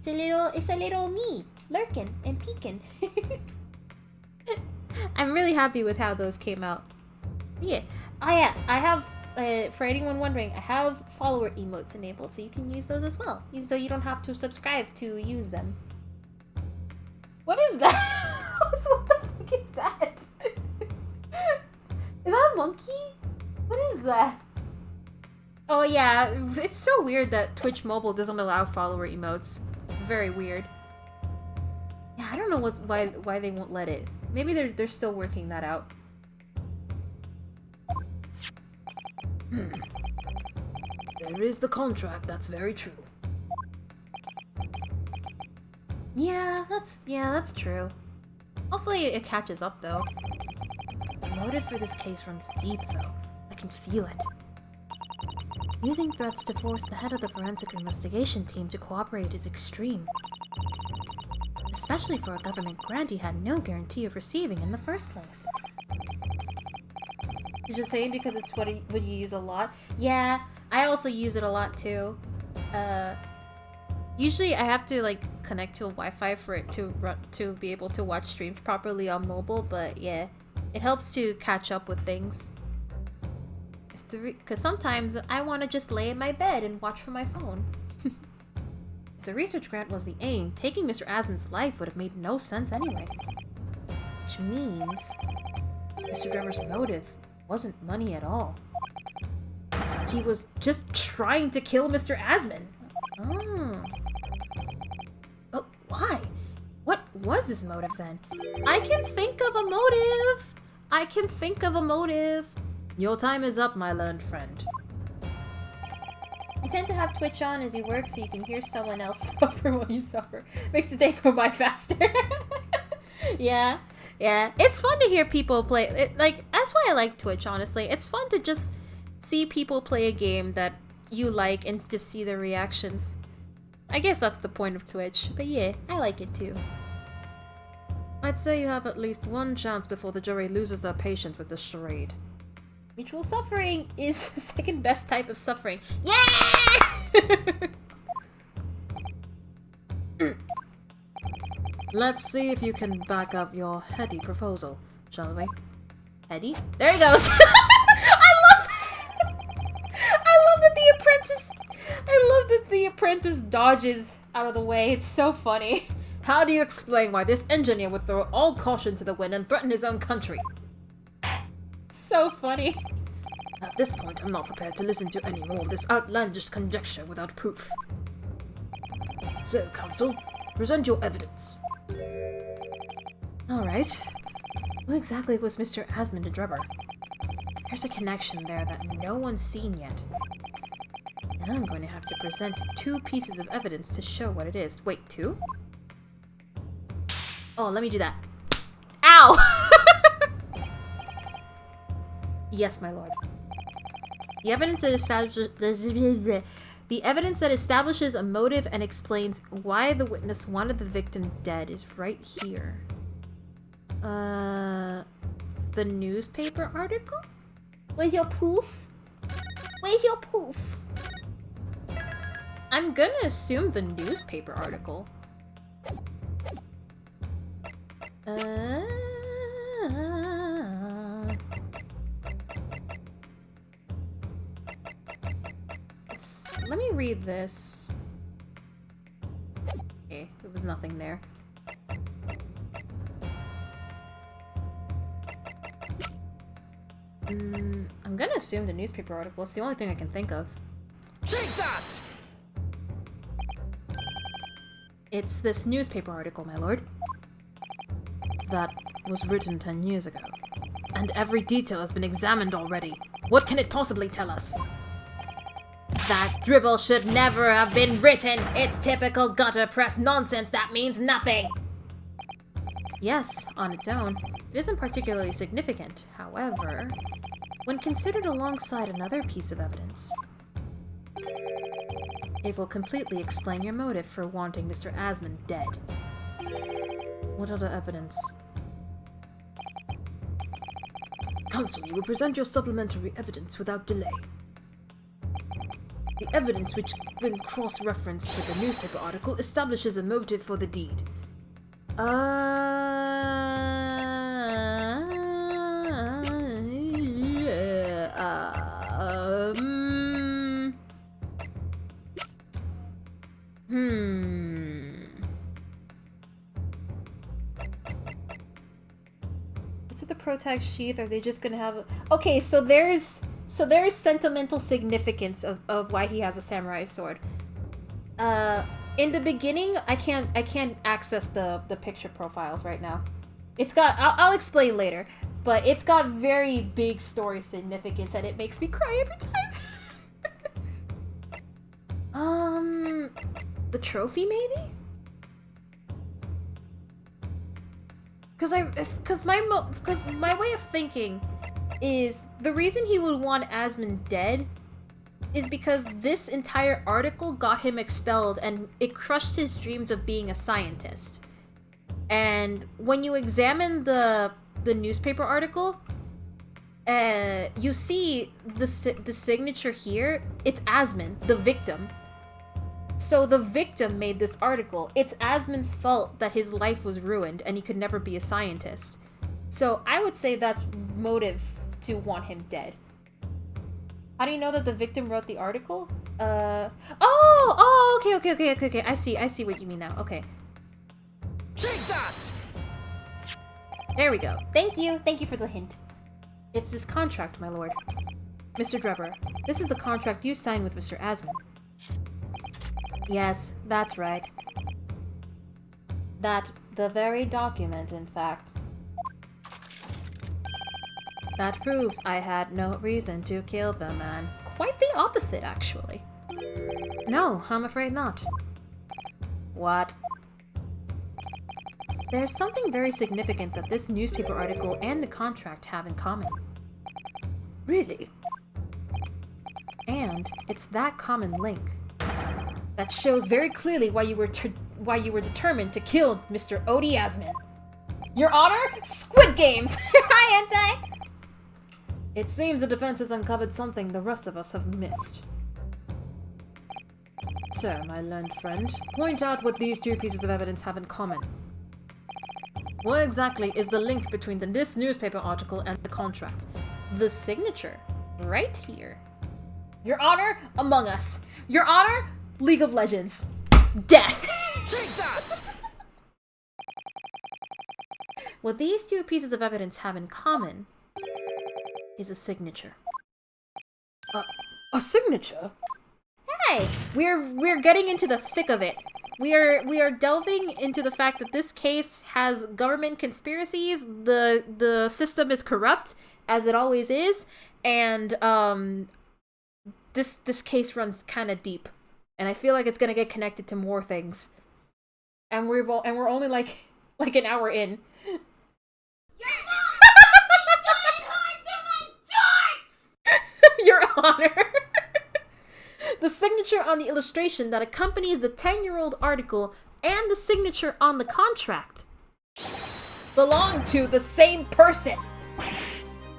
Speaker 1: It's a little me lurking and peeking. I'm really happy with how those came out. Yeah. Oh yeah, I have for anyone wondering, I have follower emotes enabled, so you can use those as well. So you don't have to subscribe to use them. What is that? What the fuck is that? Is that a monkey? What is that? Oh yeah, it's so weird that Twitch Mobile doesn't allow follower emotes. Very weird. Yeah, I don't know why they won't let it. Maybe they're still working that out.
Speaker 4: There is the contract, that's very true.
Speaker 1: Yeah, that's true. Hopefully it catches up though.
Speaker 2: The motive for this case runs deep though. I can feel it. Using threats to force the head of the forensic investigation team to cooperate is extreme. Especially for a government grant he had no guarantee of receiving in the first place.
Speaker 1: You're just saying because it's what you use a lot? Yeah, I also use it a lot too. Usually I have to like connect to a Wi-Fi for it to be able to watch streams properly on mobile, but yeah, it helps to catch up with things. Because sometimes I want to just lay in my bed and watch from my phone.
Speaker 2: If the research grant was the aim, taking Mr. Asman's life would have made no sense anyway. Which means Mr. Drebber's motive wasn't money at all. like he was just trying to kill Mr. Asman. Oh. But why? What was his motive then? I can think of a motive! I can think of a motive! Your time is up, my learned friend.
Speaker 1: I tend to have Twitch on as you work so you can hear someone else suffer while you suffer. Makes the day go by faster. Yeah. It's fun to hear people play. That's why I like Twitch, honestly. It's fun to just see people play a game that you like and just see their reactions. I guess that's the point of Twitch. But yeah, I like it too.
Speaker 2: I'd say you have at least one chance before the jury loses their patience with this charade.
Speaker 1: Mutual suffering is the second best type of suffering. Yeah!
Speaker 2: Let's see if you can back up your heady proposal, shall we?
Speaker 1: Eddie? There he goes! I love that the apprentice dodges out of the way. It's so funny.
Speaker 2: How do you explain why this engineer would throw all caution to the wind and threaten his own country?
Speaker 1: So funny.
Speaker 2: At this point, I'm not prepared to listen to any more of this outlandish conjecture without proof. So, counsel, present your evidence.
Speaker 1: Alright. Who exactly was Mr. Asmund de Drebber? There's a connection there that no one's seen yet. And I'm going to have to present 2 pieces of evidence to show what it is. Wait, 2? Oh, let me do that. Ow! Yes, my lord. The evidence that establishes a motive and explains why the witness wanted the victim dead is right here. The newspaper article? Where's your proof? Where's your proof? I'm gonna assume the newspaper article. Let me read this. Okay, there was nothing there. I'm gonna assume the newspaper article. It's the only thing I can think of.
Speaker 5: Take that!
Speaker 2: It's this newspaper article, my lord. That was written 10 years ago. And every detail has been examined already. What can it possibly tell us?
Speaker 1: That dribble should never have been written! It's typical gutter press nonsense that means nothing!
Speaker 2: Yes, on its own, it isn't particularly significant. However, when considered alongside another piece of evidence, it will completely explain your motive for wanting Mr. Asmund dead. What other evidence? Counsel, you will present your supplementary evidence without delay. The evidence, which, when cross-referenced with the newspaper article, establishes a motive for the deed.
Speaker 1: What's with the protag sheath? Are they just gonna have Okay, so there's sentimental significance of why he has a samurai sword. In the beginning, I can't access the picture profiles right now. It's got I'll explain later, but it's got very big story significance and it makes me cry every time. The trophy maybe? Cause my way of thinking is the reason he would want Asmund dead is because this entire article got him expelled and it crushed his dreams of being a scientist. And when you examine the newspaper article, you see the signature here. It's Asmund, the victim. So the victim made this article. It's Asmund's fault that his life was ruined and he could never be a scientist. So I would say that's motive to want him dead. How do you know that the victim wrote the article? Okay. I see what you mean now. Okay.
Speaker 5: Take that!
Speaker 1: There we go. Thank you for the hint.
Speaker 2: It's this contract, my lord. Mr. Drebber, this is the contract you signed with Mr. Asman. Yes, that's right. The very document, in fact. That proves I had no reason to kill the man.
Speaker 1: Quite the opposite, actually.
Speaker 2: No, I'm afraid not.
Speaker 1: What?
Speaker 2: There's something very significant that this newspaper article and the contract have in common.
Speaker 1: Really?
Speaker 2: And it's that common link.
Speaker 1: That shows very clearly why you were determined to kill Mr. Odie Asman. Your Honor, Squid Games! Hi, Entei!
Speaker 2: It seems the defense has uncovered something the rest of us have missed. So, my learned friend, point out what these two pieces of evidence have in common. What exactly is the link between this newspaper article and the contract?
Speaker 1: The signature. Right here. Your Honor, Among Us. Your Honor, League of Legends. Death!
Speaker 5: Take that!
Speaker 2: What these two pieces of evidence have in common is a signature.
Speaker 4: A signature?
Speaker 1: Hey, we're getting into the thick of it. We are delving into the fact that this case has government conspiracies. The system is corrupt, as it always is, and this case runs kind of deep, and I feel like it's gonna get connected to more things. And we're only like an hour in. Your Honor! The signature on the illustration that accompanies the 10-year-old article and the signature on the contract belong to the same person.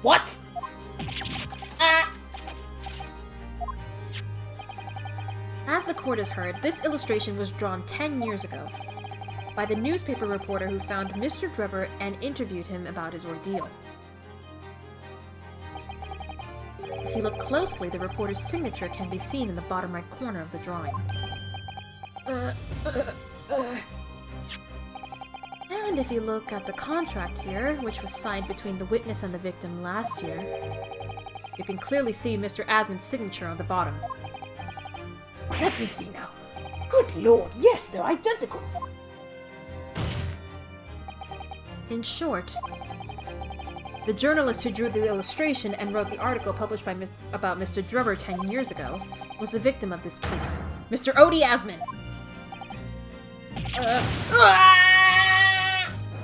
Speaker 1: What?
Speaker 2: As the court has heard, this illustration was drawn 10 years ago by the newspaper reporter who found Mr. Drebber and interviewed him about his ordeal. If you look closely, the reporter's signature can be seen in the bottom right corner of the drawing. And if you look at the contract here, which was signed between the witness and the victim last year, you can clearly see Mr. Asman's signature on the bottom.
Speaker 4: Let me see now. Good lord, yes, they're identical.
Speaker 2: In short, the journalist who drew the illustration and wrote the article published by about Mr. Drebber 10 years ago was the victim of this case,
Speaker 1: Mr. Odie Asman.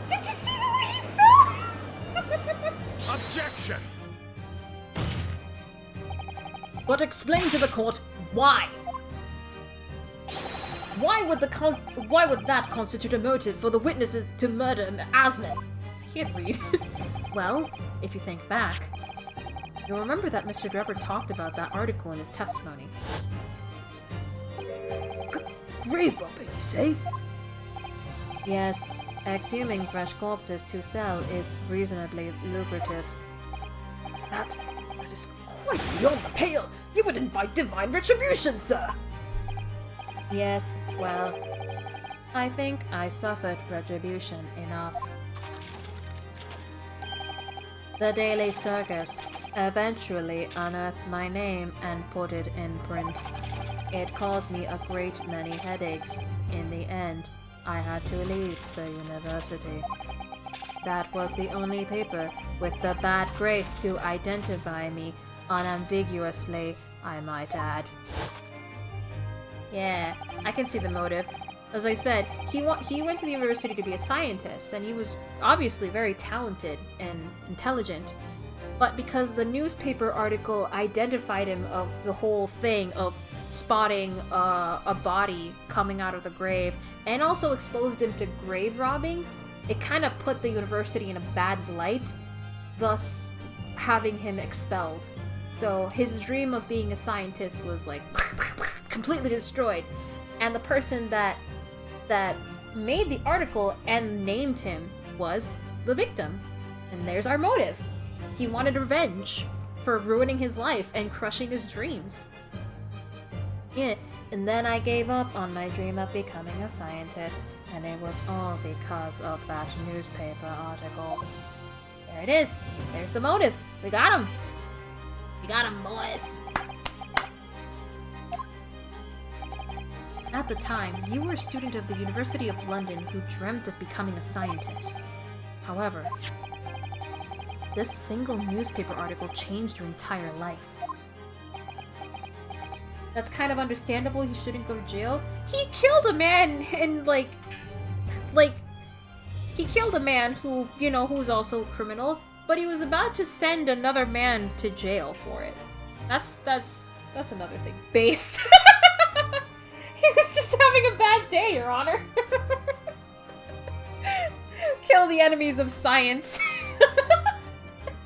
Speaker 1: Did you see the way he fell?
Speaker 5: Objection!
Speaker 1: But explain to the court why. Why would that constitute a motive for the witnesses to murder Asman? I can't read.
Speaker 2: Well, if you think back, you'll remember that Mr. Drebber talked about that article in his testimony.
Speaker 4: Grave robbing, you say?
Speaker 2: Yes, exhuming fresh corpses to sell is reasonably lucrative.
Speaker 4: That is quite beyond the pale. You would invite divine retribution, sir.
Speaker 2: Yes, well, I think I suffered retribution enough. The Daily Circus eventually unearthed my name and put it in print. It caused me a great many headaches. In the end, I had to leave the university. That was the only paper with the bad grace to identify me unambiguously, I might add.
Speaker 1: Yeah, I can see the motive. As I said, he went to the university to be a scientist, and he was obviously very talented and intelligent. But because the newspaper article identified him of the whole thing of spotting a body coming out of the grave, and also exposed him to grave robbing, it kind of put the university in a bad light, thus having him expelled. So his dream of being a scientist was like completely destroyed. And the person that made the article and named him was the victim. And there's our motive. He wanted revenge for ruining his life and crushing his dreams.
Speaker 2: Yeah, and then I gave up on my dream of becoming a scientist, and it was all because of that newspaper article.
Speaker 1: There it is. There's the motive. We got him.
Speaker 2: You got him, boys! At the time, you were a student of the University of London who dreamt of becoming a scientist. However, this single newspaper article changed your entire life.
Speaker 1: That's kind of understandable. He shouldn't go to jail. He killed a man and like he killed a man who, you know, who's also a criminal, but he was about to send another man to jail for it. That's another thing. Based. He was just having a bad day, Your Honor. Kill the enemies of science.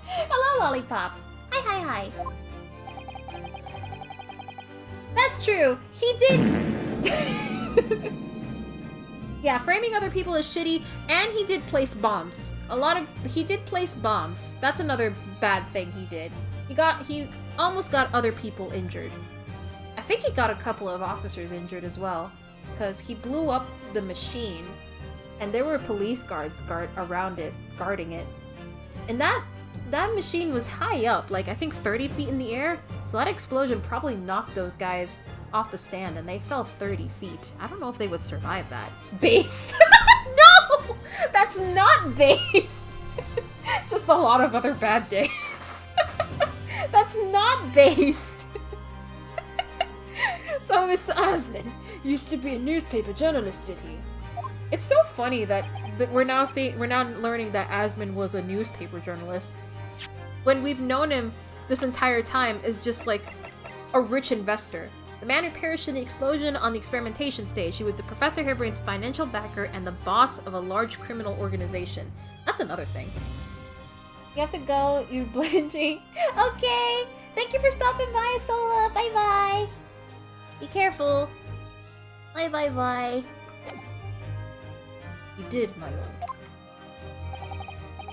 Speaker 2: Hello, Lollipop. Hi.
Speaker 1: That's true. He did. Yeah, framing other people is shitty, and he did place bombs. He did place bombs. That's another bad thing he did. He almost got other people injured. I think he got a couple of officers injured as well, because he blew up the machine, and there were police guards around it, guarding it. And that machine was high up, like I think 30 feet in the air, so that explosion probably knocked those guys off the stand, and they fell 30 feet. I don't know if they would survive that. Based? No! That's not based! Just a lot of other bad days. That's not based! So Mr. Osmond used to be a newspaper journalist, did he? It's so funny that we're now learning that Asmund was a newspaper journalist, when we've known him this entire time as just like a rich investor. The man who perished in the explosion on the experimentation stage. He was the Professor Harebrain's financial backer and the boss of a large criminal organization. That's another thing. You have to go, you're blingy. Okay, thank you for stopping by, Sola. Bye-bye. Be careful. Bye.
Speaker 2: You did, my lord.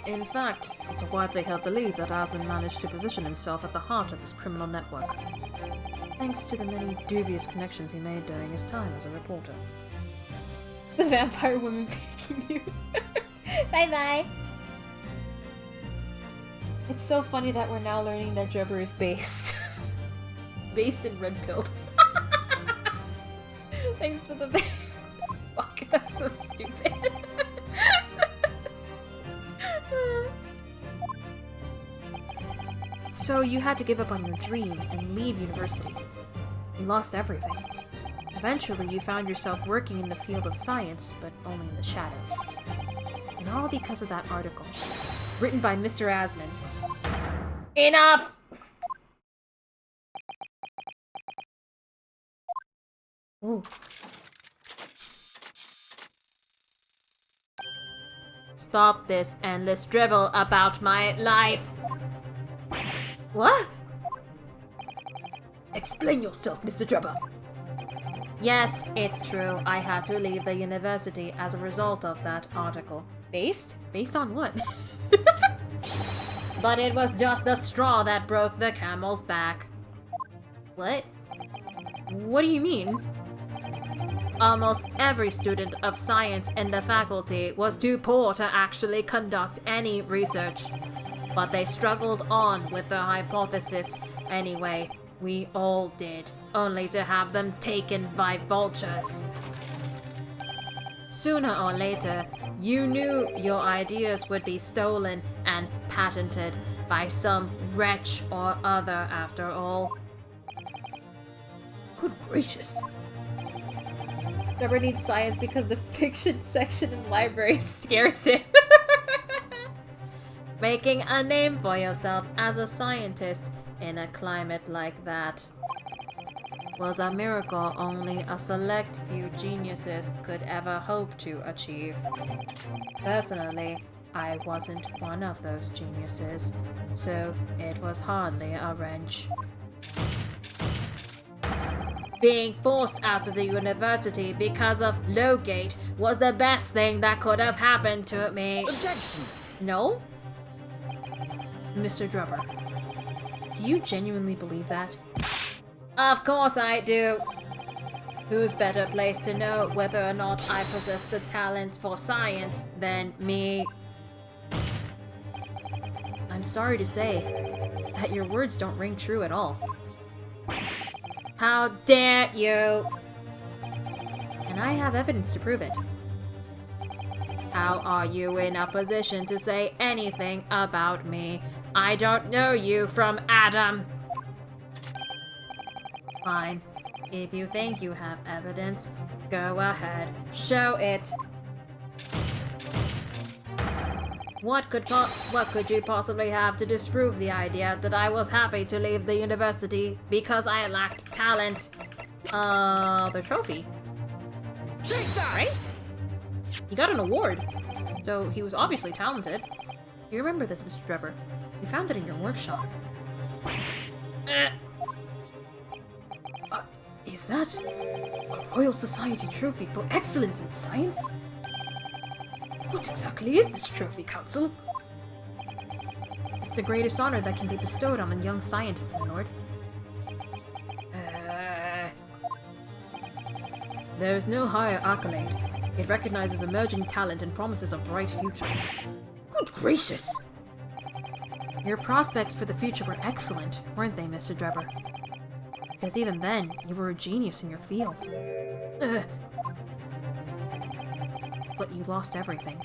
Speaker 2: In fact, it's a widely held belief that Asmund managed to position himself at the heart of his criminal network, thanks to the many dubious connections he made during his time as a reporter.
Speaker 1: The vampire woman picking you. Bye-bye. It's so funny that we're now learning that Drebber is based. Based in Red Pilled. Thanks to the... Fuck, that's so stupid.
Speaker 2: So you had to give up on your dream and leave university. You lost everything. Eventually, you found yourself working in the field of science, but only in the shadows. And all because of that article, written by Mr. Asmund.
Speaker 1: Enough!
Speaker 2: Ooh.
Speaker 1: Stop this endless drivel about my life. What?
Speaker 4: Explain yourself, Mr. Drebber.
Speaker 1: Yes, it's true. I had to leave the university as a result of that article.
Speaker 2: Based? Based on what?
Speaker 1: But it was just the straw that broke the camel's back.
Speaker 2: What? What do you mean?
Speaker 1: Almost every student of science in the faculty was too poor to actually conduct any research. But they struggled on with their hypothesis anyway. We all did, only to have them taken by vultures. Sooner or later, you knew your ideas would be stolen and patented by some wretch or other after all.
Speaker 4: Good gracious.
Speaker 1: Never needs science because the fiction section in library scares him. Making a name for yourself as a scientist in a climate like that was a miracle only a select few geniuses could ever hope to achieve. Personally, I wasn't one of those geniuses, so it was hardly a wrench. Being forced out of the university because of Lowgate was the best thing that could have happened to me.
Speaker 5: Objection!
Speaker 1: No?
Speaker 2: Mr. Drebber, do you genuinely believe that?
Speaker 1: Of course I do. Who's better placed to know whether or not I possess the talent for science than me?
Speaker 2: I'm sorry to say, that your words don't ring true at all. How dare you! And I have evidence to prove it. How are you in a position to say anything about me? I don't know you from Adam. Fine. If you think you have evidence, go ahead. Show it. What could you possibly have to disprove the idea that I was happy to leave the university because I lacked talent? The trophy.
Speaker 5: Take that!
Speaker 2: Right? He got an award, so he was obviously talented. You remember this, Mr. Drebber. We found it in your workshop. Is that a Royal Society trophy for excellence in science? What exactly is this trophy, Council? It's the greatest honor that can be bestowed on a young scientist, my lord. There is no higher accolade. It recognizes emerging talent and promises a bright future. Good gracious! Your prospects for the future were excellent, weren't they, Mr. Drebber? Because even then, you were a genius in your field. But you lost everything.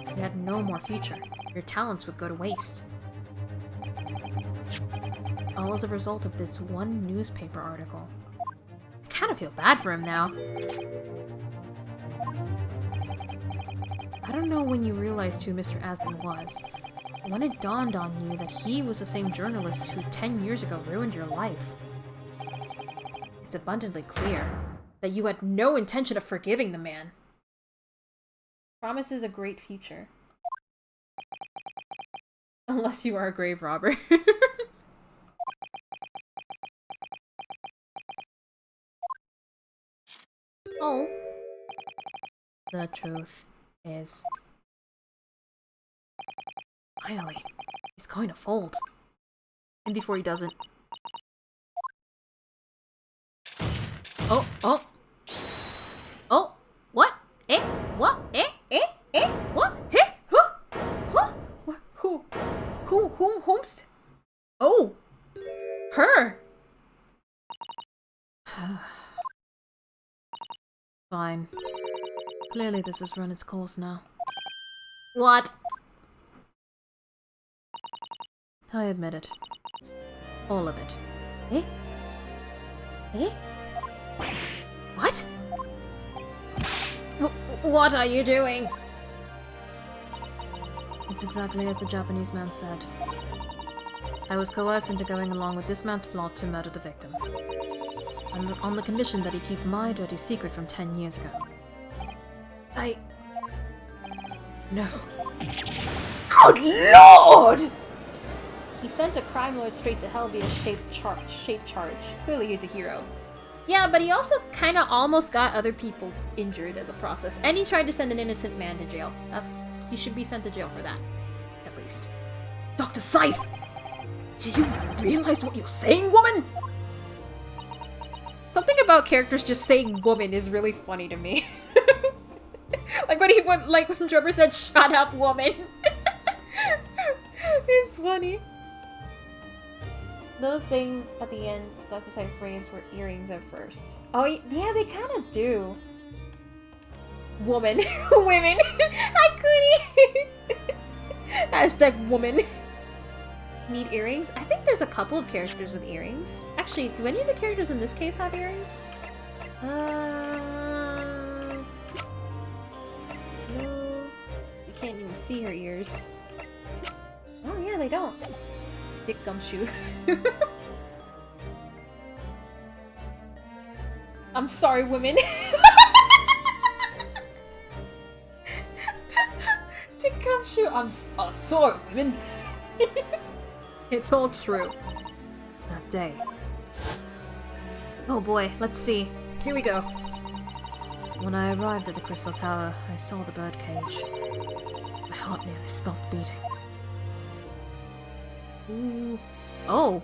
Speaker 2: You had no more future. Your talents would go to waste. All as a result of this one newspaper article. I kind of feel bad for him now. I don't know when you realized who Mr. Aspen was, when it dawned on you that he was the same journalist who 10 years ago ruined your life. It's abundantly clear that you had no intention of forgiving the man. Promises a great future. Unless you are a grave robber. Oh. The truth is... Finally, he's going to fold. And before he doesn't... Oh, oh! Oh! What? Eh? What? Eh? Eh? Eh? What? Eh? Huh? Huh? Whomst? Oh! Her! Fine. Clearly this has run its course now. What? I admit it. All of it. Eh? Eh? What? What are you doing? It's exactly as the Japanese man said. I was coerced into going along with this man's plot to murder the victim. And on the condition that he keep my dirty secret from 10 years ago. No.
Speaker 1: Good lord! He sent a crime lord straight to hell via shape charge. Clearly he's a hero. Yeah, but he also kind of almost got other people injured as a process. And he tried to send an innocent man to jail. He should be sent to jail for that. At least.
Speaker 4: Dr. Scythe! Do you realize what you're saying, woman?
Speaker 1: Something about characters just saying woman is really funny to me. Like when Drebber said, "Shut up, woman." It's funny. Those things at the end, Dr. Scythe's braids were earrings at first. Oh, yeah, they kind of do. Woman. Women. I couldn't. Hashtag woman. Need earrings? I think there's a couple of characters with earrings. Actually, do any of the characters in this case have earrings? No. You can't even see her ears. Oh yeah, they don't. Dick Gumshoe. I'm sorry, women. Dick Gumshoe. I'm sorry, women.
Speaker 2: It's all true. That day. Oh boy, let's see. Here we go. When I arrived at the Crystal Tower, I saw the birdcage. My heart nearly stopped beating. Ooh. Oh!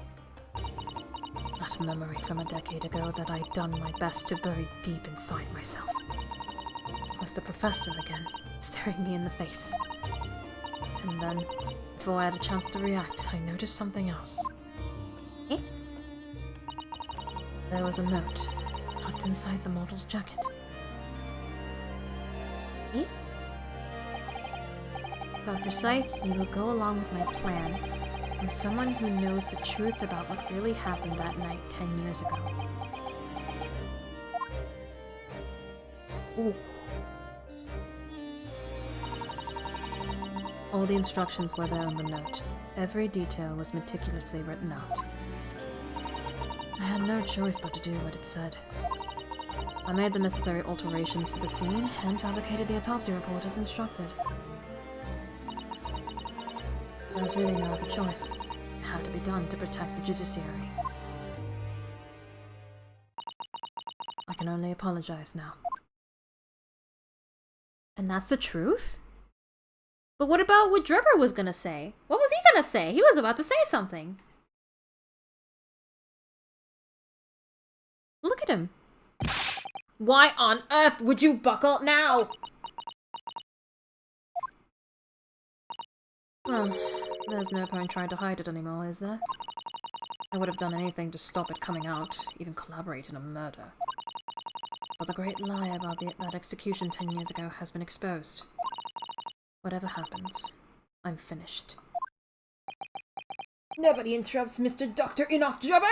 Speaker 2: That memory from a decade ago that I'd done my best to bury deep inside myself. It was the professor again, staring me in the face. And then, before I had a chance to react, I noticed something else. There was a note tucked inside the model's jacket.
Speaker 1: Eh?
Speaker 2: Dr. Scythe, you will go along with my plan from someone who knows the truth about what really happened that night 10 years ago.
Speaker 1: Ooh.
Speaker 2: All the instructions were there on the note. Every detail was meticulously written out. I had no choice but to do what it said. I made the necessary alterations to the scene and fabricated the autopsy report as instructed. There was really no other choice. It had to be done to protect the judiciary. I can only apologize now.
Speaker 1: And that's the truth? But what about what Drebber was gonna say? What was he gonna say? He was about to say something. Look at him. Why on earth would you buckle now?
Speaker 2: Well, there's no point trying to hide it anymore, is there? I would have done anything to stop it coming out, even collaborate in a murder. But the great lie about that execution 10 years ago has been exposed. Whatever happens, I'm finished.
Speaker 1: Nobody interrupts Mr. Dr. Enoch Drebber!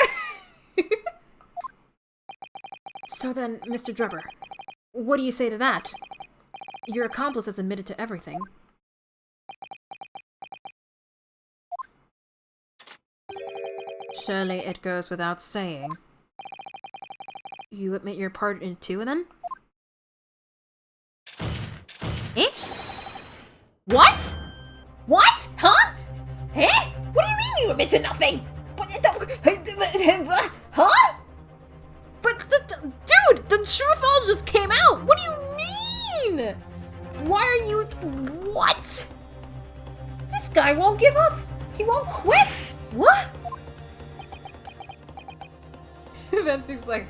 Speaker 2: So then, Mr. Drebber, what do you say to that? Your accomplice has admitted to everything. Surely it goes without saying. You admit your part in it too, then?
Speaker 1: Eh? What? What? Huh? Eh? What do you mean you admit to nothing? Huh? But, dude, the truth all just came out! What do you mean? Why are you... What? This guy won't give up! He won't quit! What? Vincent's like,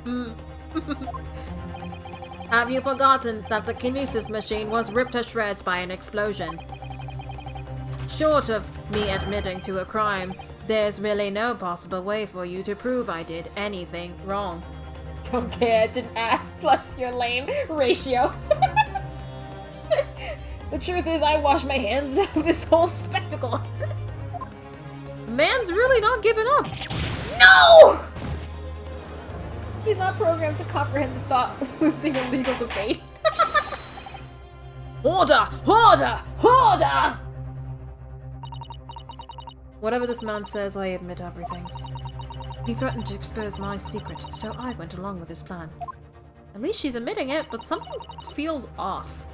Speaker 2: Have you forgotten that the kinesis machine was ripped to shreds by an explosion? Short of me admitting to a crime, there's really no possible way for you to prove I did anything wrong.
Speaker 1: Okay, I didn't ask, plus your lame ratio. The truth is, I wash my hands of this whole spectacle.
Speaker 2: Man's really not giving up.
Speaker 1: No! He's not programmed to comprehend the thought of losing a legal debate.
Speaker 2: Order! Order! Order! Whatever this man says, I admit everything. He threatened to expose my secret, so I went along with his plan.
Speaker 1: At least she's admitting it, but something feels off.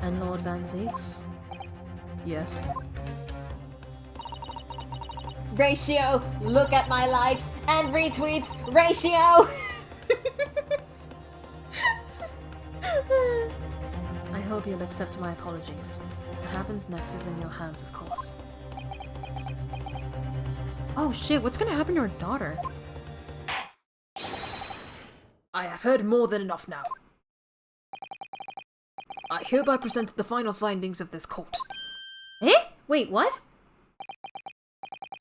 Speaker 2: And Lord Van Zeeks? Yes.
Speaker 1: Ratio, look at my likes and retweets. Ratio!
Speaker 2: I hope you'll accept my apologies. What happens next is in your hands, of course. Oh shit, what's gonna happen to her daughter?
Speaker 4: I have heard more than enough now. I hereby present the final findings of this court.
Speaker 1: Eh? Wait, what?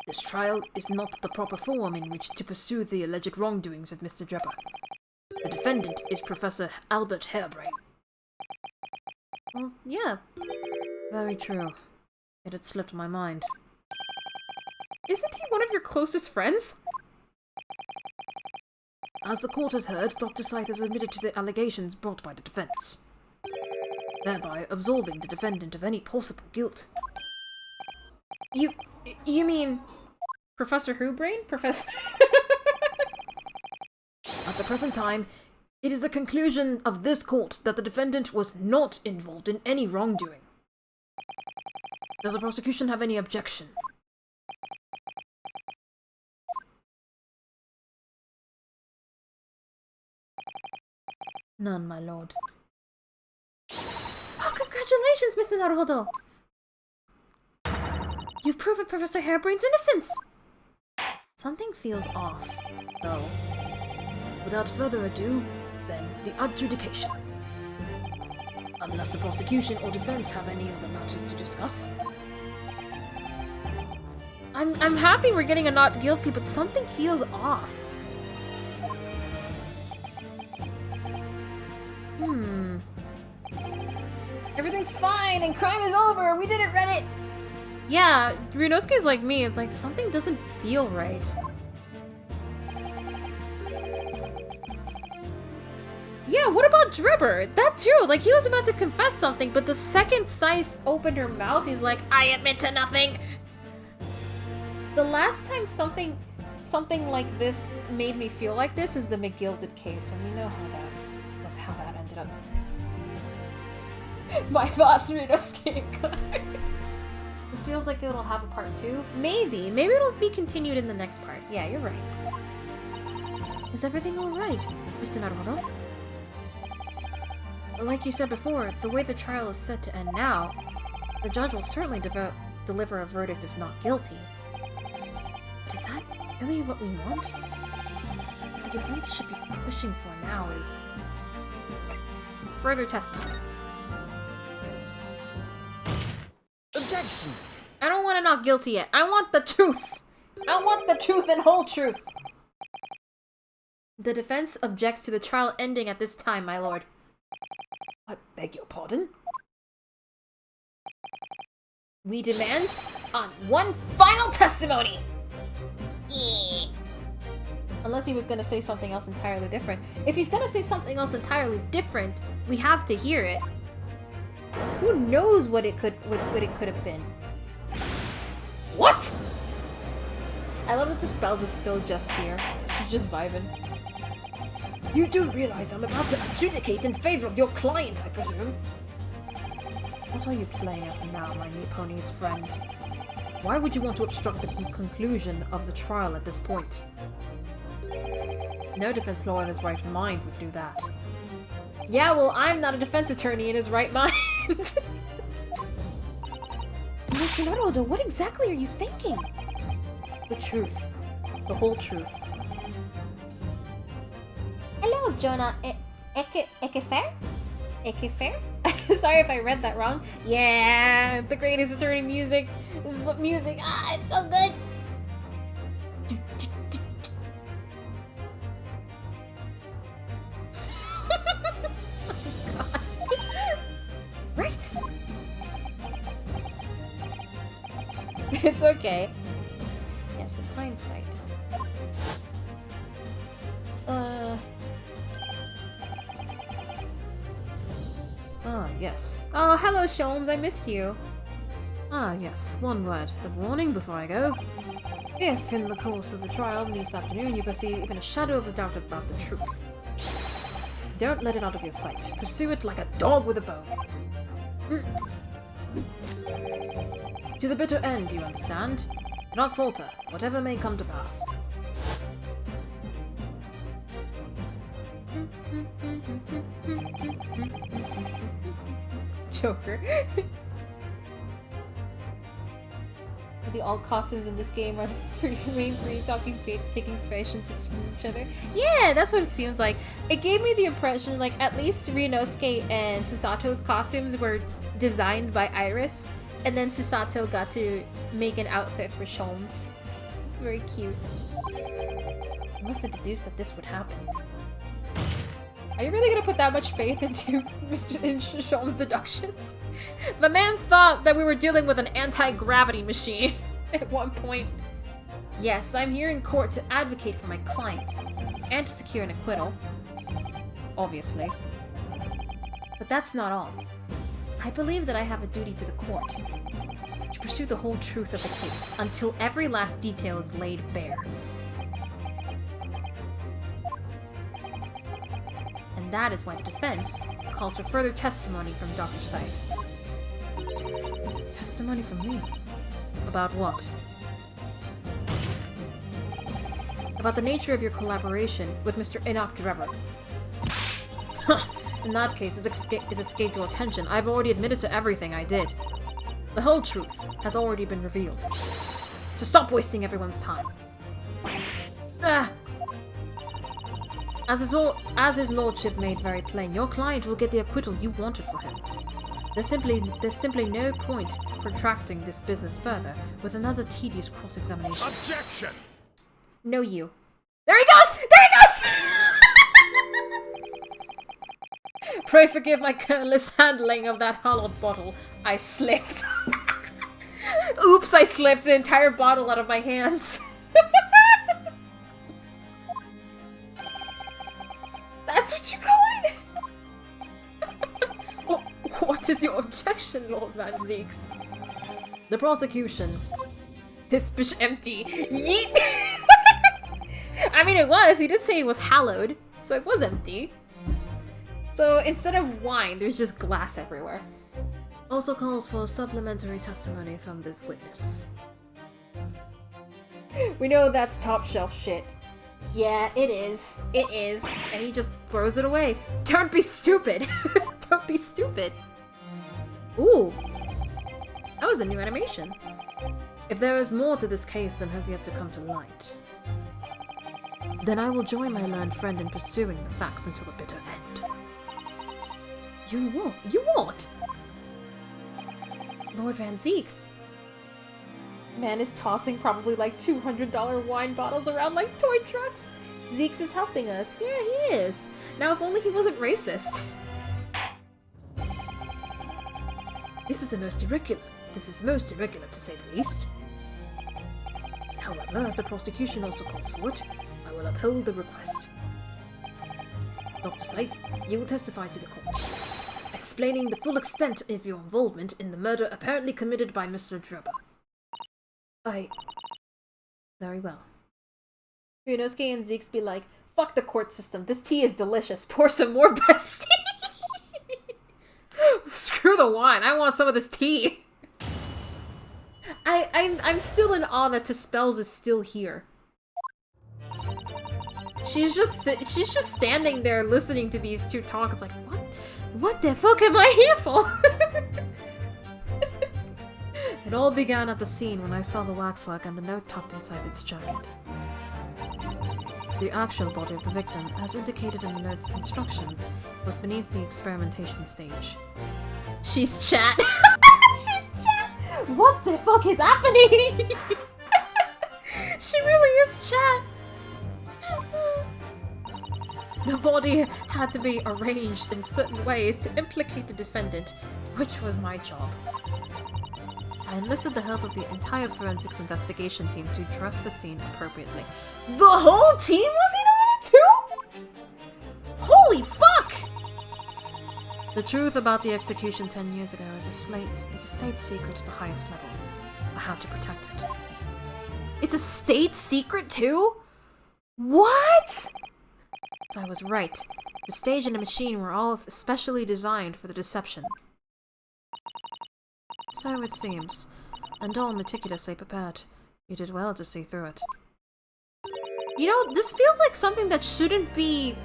Speaker 4: This trial is not the proper forum in which to pursue the alleged wrongdoings of Mr. Drebber. The defendant is Professor Albert Harebrain.
Speaker 2: Well, yeah. Very true. It had slipped my mind.
Speaker 1: Isn't he one of your closest friends?
Speaker 4: As the court has heard, Dr. Scythe has admitted to the allegations brought by the defense, thereby absolving the defendant of any possible guilt.
Speaker 1: You mean... Professor Whobrain? Professor...
Speaker 4: At the present time, it is the conclusion of this court that the defendant was not involved in any wrongdoing. Does the prosecution have any objection?
Speaker 2: None, my lord.
Speaker 1: Oh, congratulations, Mr. Naruhodo! You've proven Professor Harebrain's innocence!
Speaker 2: Something feels off, though.
Speaker 4: Without further ado, then the adjudication. Unless the prosecution or defense have any other matters to discuss.
Speaker 1: I'm happy we're getting a not guilty, but something feels off. It's fine, and crime is over. We did it, Reddit.
Speaker 2: Yeah, Ryunosuke's like me. It's like something doesn't feel right. Yeah, what about Dribber? That too, like he was about to confess something, but the second Scythe opened her mouth, he's like, I admit to nothing. The last time something like this made me feel like this is the McGilded case, and we know how that ended up. My thoughts, Ryunosuke. This feels like it'll have a part 2. Maybe it'll be continued in the next part. Yeah, you're right. Is everything alright, Mr. Naruhodo? Like you said before, the way the trial is set to end now, the judge will certainly deliver a verdict if not guilty. But is that really what we want? What the defense should be pushing for now is further testimony.
Speaker 5: Objection!
Speaker 2: I don't want to not guilty yet. I want the truth! I want the truth and whole truth! The defense objects to the trial ending at this time, my lord.
Speaker 4: I beg your pardon?
Speaker 1: We demand on one final testimony! Yeah. Unless he was gonna say something else entirely different. If he's gonna say something else entirely different, we have to hear it. 'Cause who knows what it could have been. What? I love that the spells is still just here. She's just vibing.
Speaker 4: You do realize I'm about to adjudicate in favor of your client, I presume?
Speaker 2: What are you playing at now, my Nipponi's friend? Why would you want to obstruct the conclusion of the trial at this point? No defense lawyer in his right mind would do that.
Speaker 1: Yeah, well, I'm not a defense attorney in his right mind.
Speaker 2: Mr. Naruhodo, what exactly are you thinking?
Speaker 1: The truth.
Speaker 2: The whole truth.
Speaker 1: Hello, Jonah. Ekefair? Ekefair? Sorry if I read that wrong. Yeah, the greatest attorney music. This is music. Ah, it's so good. Oh, God. Right. It's okay. Yes, in hindsight.
Speaker 2: Ah, yes.
Speaker 1: Oh, hello, Sholmes. I missed you.
Speaker 2: Ah, yes. One word of warning before I go. If, in the course of the trial this afternoon, you perceive even a shadow of a doubt about the truth, don't let it out of your sight. Pursue it like a dog with a bone. To the bitter end, you understand? Do not falter, whatever may come to pass.
Speaker 1: Joker. The all costumes in this game are the main three taking fish and tips from each other. Yeah, that's what it seems like. It gave me the impression, like, at least Ryunosuke and Susato's costumes were designed by Iris, and then Susato got to make an outfit for Sholmes. It's very cute.
Speaker 2: I must have deduced that this would happen.
Speaker 1: Are you really gonna put that much faith into Mr. Sholmes' deductions? The man thought that we were dealing with an anti-gravity machine at one point. Yes, I'm here in court to advocate for my client and to secure an acquittal. Obviously. But that's not all. I believe that I have a duty to the court to pursue the whole truth of the case until every last detail is laid bare. And that is why the defense calls for further testimony from Dr. Scythe.
Speaker 2: Testimony from me? About what?
Speaker 1: About the nature of your collaboration with Mr. Enoch Drebber.
Speaker 2: In that case, it's escaped your attention. I've already admitted to everything I did. The whole truth has already been revealed. So stop wasting everyone's time. As his lordship made very plain, your client will get the acquittal you wanted for him. There's simply no point protracting this business further with another tedious cross-examination.
Speaker 5: Objection!
Speaker 1: No, you. There he goes! There he goes!
Speaker 2: Pray forgive my careless handling of that hollowed bottle. I slipped. Oops, I slipped the entire bottle out of my hands. That's what you call it? What is your objection, Lord Van Zeeks? The prosecution. This bitch empty. Yeet! I mean, it was. He did say it was hallowed, so it was empty. So instead of wine, there's just glass everywhere. Also calls for supplementary testimony from this witness.
Speaker 1: We know that's top shelf shit.
Speaker 2: Yeah, it is. It is. And he just throws it away. Don't be stupid. Don't be stupid. Ooh. That was a new animation. If there is more to this case than has yet to come to light, then I will join my learned friend in pursuing the facts until the bitter end. You what? You what?
Speaker 1: Lord Van Zeeks. Man is tossing probably like $200 wine bottles around like toy trucks. Zeeks is helping us.
Speaker 2: Yeah, he is. Now, if only he wasn't racist. This is most irregular to say the least. However, as the prosecution also calls for it, I will uphold the request. Dr. Saif, you will testify to the court, explaining the full extent of your involvement in the murder apparently committed by Mr. Droba. Very well.
Speaker 1: Ryunosuke and Zeeks be like, fuck the court system, this tea is delicious, pour some more best tea!
Speaker 2: Screw the wine, I want some of this tea! I'm still in awe that Spells is still here. She's just standing there listening to these two talk. It's like, what the fuck am I here for? It all began at the scene when I saw the waxwork and the note tucked inside its jacket. The actual body of the victim, as indicated in the note's instructions, was beneath the experimentation stage. She's chat. She's chat. What the fuck is happening? She really is chat. The body had to be arranged in certain ways to implicate the defendant, which was my job. I enlisted the help of the entire forensics investigation team to dress the scene appropriately. The whole team was in on it too? Holy fuck! The truth about the execution 10 years ago is a state secret at the highest level. I had to protect it. It's a state secret too? What? So I was right. The stage and the machine were all especially designed for the deception. So it seems, and all meticulously prepared. You did well to see through it. You know, this feels like something that shouldn't be,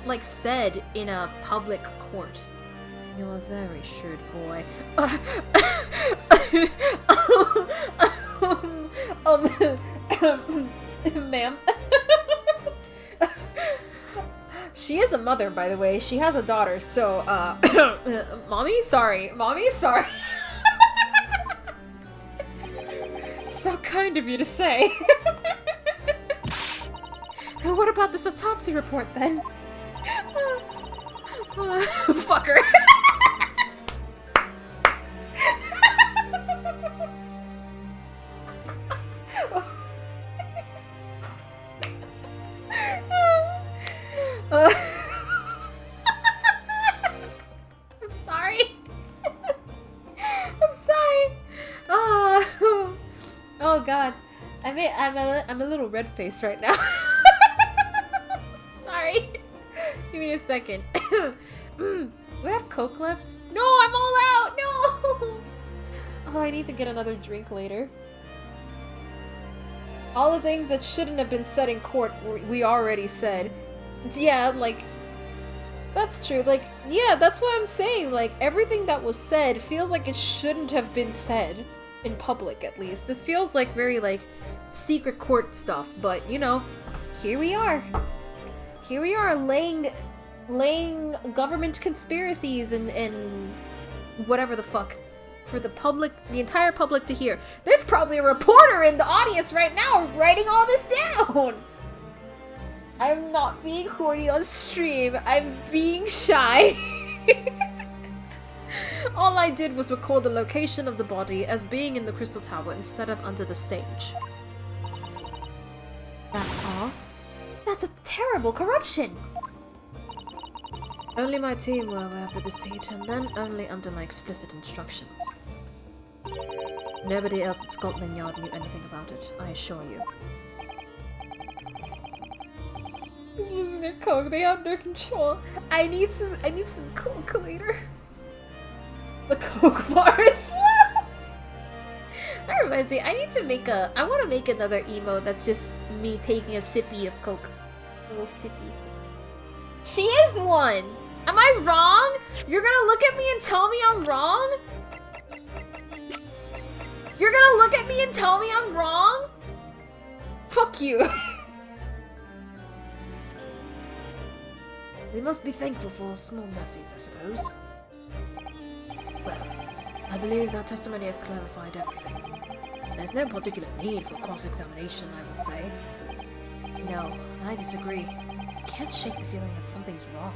Speaker 2: like, said in a public court. You're a very shrewd boy. Ma'am. She is a mother, by the way. She has a daughter, so, Mommy? Sorry. Mommy? Sorry. So kind of you to say. What about this autopsy report, then? Fucker. I'm sorry. I'm sorry. Oh god. I'm a little red-faced right now. Sorry. Give me a second. Do I have Coke left? No, I'm all out! No! Oh, I need to get another drink later. All the things that shouldn't have been said in court, we already said. Yeah, like, that's true. Like, yeah, that's what I'm saying. Like, everything that was said feels like it shouldn't have been said. In public, at least. This feels like very, like, secret court stuff, but, you know, here we are. Here we are, laying government conspiracies and whatever the fuck for the public, the entire public to hear. There's probably a reporter in the audience right now writing all this down! I'm not being horny on stream, I'm being shy. All I did was record the location of the body as being in the Crystal Tower instead of under the stage.
Speaker 1: That's all? That's a terrible corruption!
Speaker 2: Only my team were aware of the deceit, and then only under my explicit instructions. Nobody else at Scotland Yard knew anything about it, I assure you.
Speaker 1: Just losing their coke, they have no control. I need some coke later. The coke bar is low! That reminds me, I want to make another emo that's just me taking a sippy of coke. A little sippy. She is one! Am I wrong? You're gonna look at me and tell me I'm wrong? You're gonna look at me and tell me I'm wrong? Fuck you.
Speaker 2: We must be thankful for small mercies, I suppose. Well, I believe that testimony has clarified everything. There's no particular need for cross-examination, I would say. No, I disagree. I can't shake the feeling that something's wrong.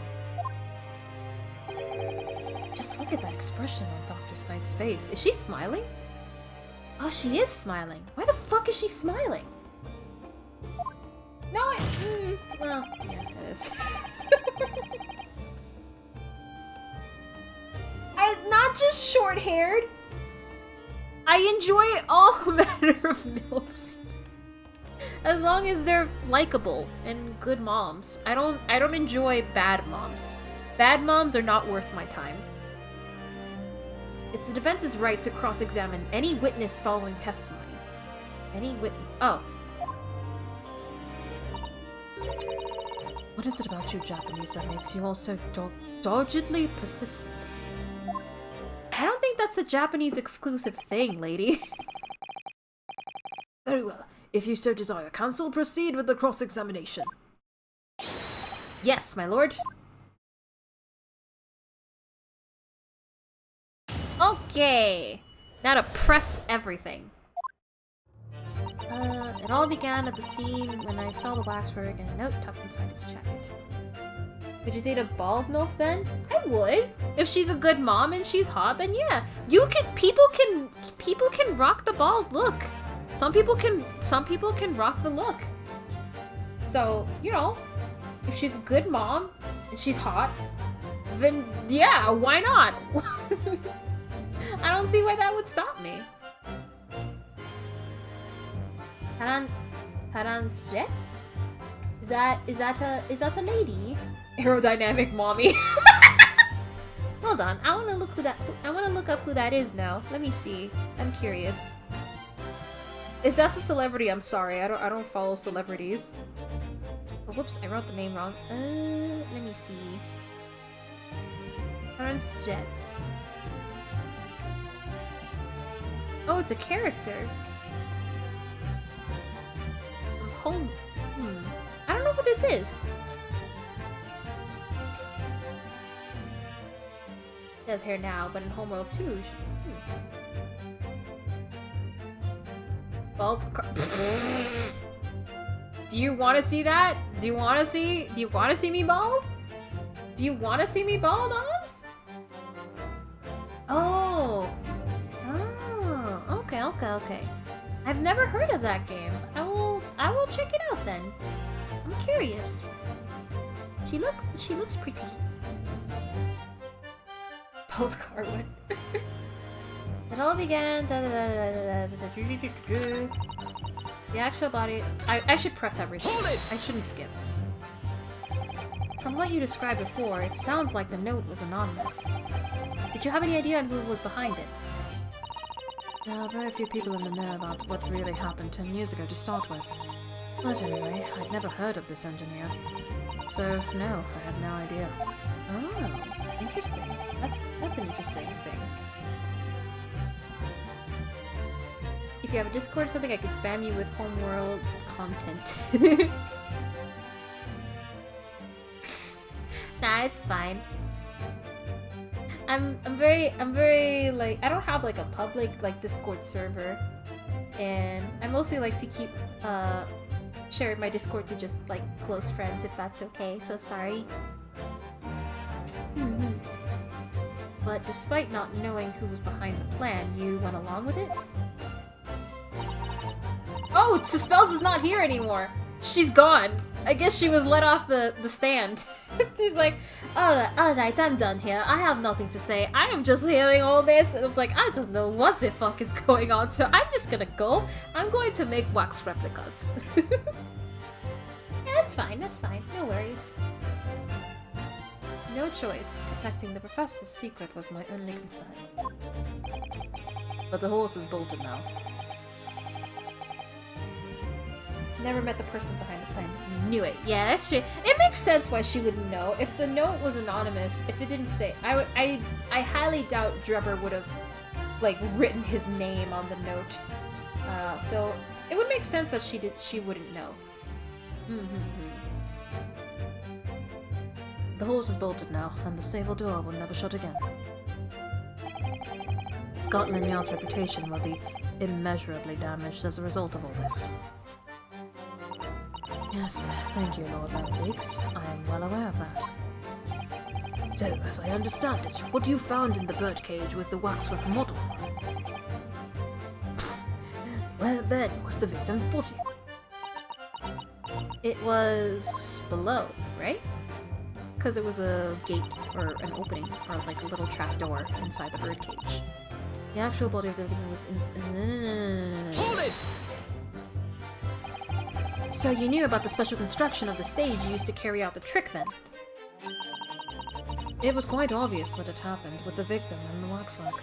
Speaker 1: Just look at that expression on Dr. Scythe's face. Is she smiling? Oh, she is smiling. Why the fuck is she smiling? No, well, yeah, it is. I'm not just short-haired. I enjoy all manner of MILFs. As long as they're likable and good moms. I don't enjoy bad moms. Bad moms are not worth my time. It's the defense's right to cross-examine any witness following testimony. Any witness. Oh.
Speaker 2: What is it about you Japanese that makes you all so doggedly persistent?
Speaker 1: I don't think that's a Japanese exclusive thing, lady.
Speaker 2: Very well. If you so desire, counsel, proceed with the cross-examination.
Speaker 1: Yes, my lord. Okay. Now to press everything. It all began at the scene when I saw the waxwork and a note tucked inside his jacket. Would you date a bald MILF then? I would. If she's a good mom and she's hot, then yeah. People can rock the bald look. Some people can rock the look. So, you know, if she's a good mom and she's hot, then yeah, why not? I don't see why that would stop me. Taran's jets? Is that a lady? Aerodynamic mommy. Hold on, I wanna look up who that is now. Let me see. I'm curious. Is that a celebrity? I'm sorry, I don't follow celebrities. Oh, whoops, I wrote the name wrong. Let me see. Taran's jets. Oh, it's a character. Home. I don't know who this is. She has hair now, but in Homeworld 2, bald. Do you want to see that? Do you want to see me bald? Do you want to see me bald, Oz? Oh. Okay. I've never heard of that game. I will check it out then. I'm curious. She looks pretty. Both Carwin. It all began. The actual body. I should press everything.
Speaker 5: Hold it!
Speaker 1: I shouldn't skip. From what you described before, it sounds like the note was anonymous. Did you have any idea who was behind it?
Speaker 2: There are very few people in the know about what really happened 10 years ago to start with. But anyway, I'd never heard of this engineer. So, no, I had no idea.
Speaker 1: Oh, interesting. That's an interesting thing. If you have a Discord or something, I could spam you with Homeworld content. Nah, it's fine. I'm very like, I don't have like a public like Discord server, and I mostly like to keep share my Discord to just like close friends if that's okay. So sorry.
Speaker 2: But despite not knowing who was behind the plan, you went along with it? Oh, Suspels is not here anymore! She's gone! I guess she was let off the stand. She's like, alright, I'm done here. I have nothing to say. I am just hearing all this, and I'm like, I don't know what the fuck is going on, so I'm just gonna go. I'm going to make wax replicas. Yeah, that's fine, no worries. No choice. Protecting the professor's secret was my only concern. But the horse is bolted now. Never met the person behind the plan. Knew it. Yeah, that's true. It makes sense why she wouldn't know. If the note was anonymous, if it didn't say, I highly doubt Drebber would have, like, written his name on the note. So it would make sense that she wouldn't know. The horse is bolted now, and the stable door will never shut again. Scotland Yard's reputation will be immeasurably damaged as a result of all this. Yes, thank you, Lord Lanzeeks. I am well aware of that. So, as I understand it, what you found in the birdcage was the waxwork model. Where then was the victim's body? It was below, right? Because it was a gate, or an opening, or like a little trap door inside the birdcage. The actual body of the victim was in...
Speaker 5: Hold it!
Speaker 2: So you knew about the special construction of the stage used to carry out the trick then? It was quite obvious what had happened with the victim and the waxwork.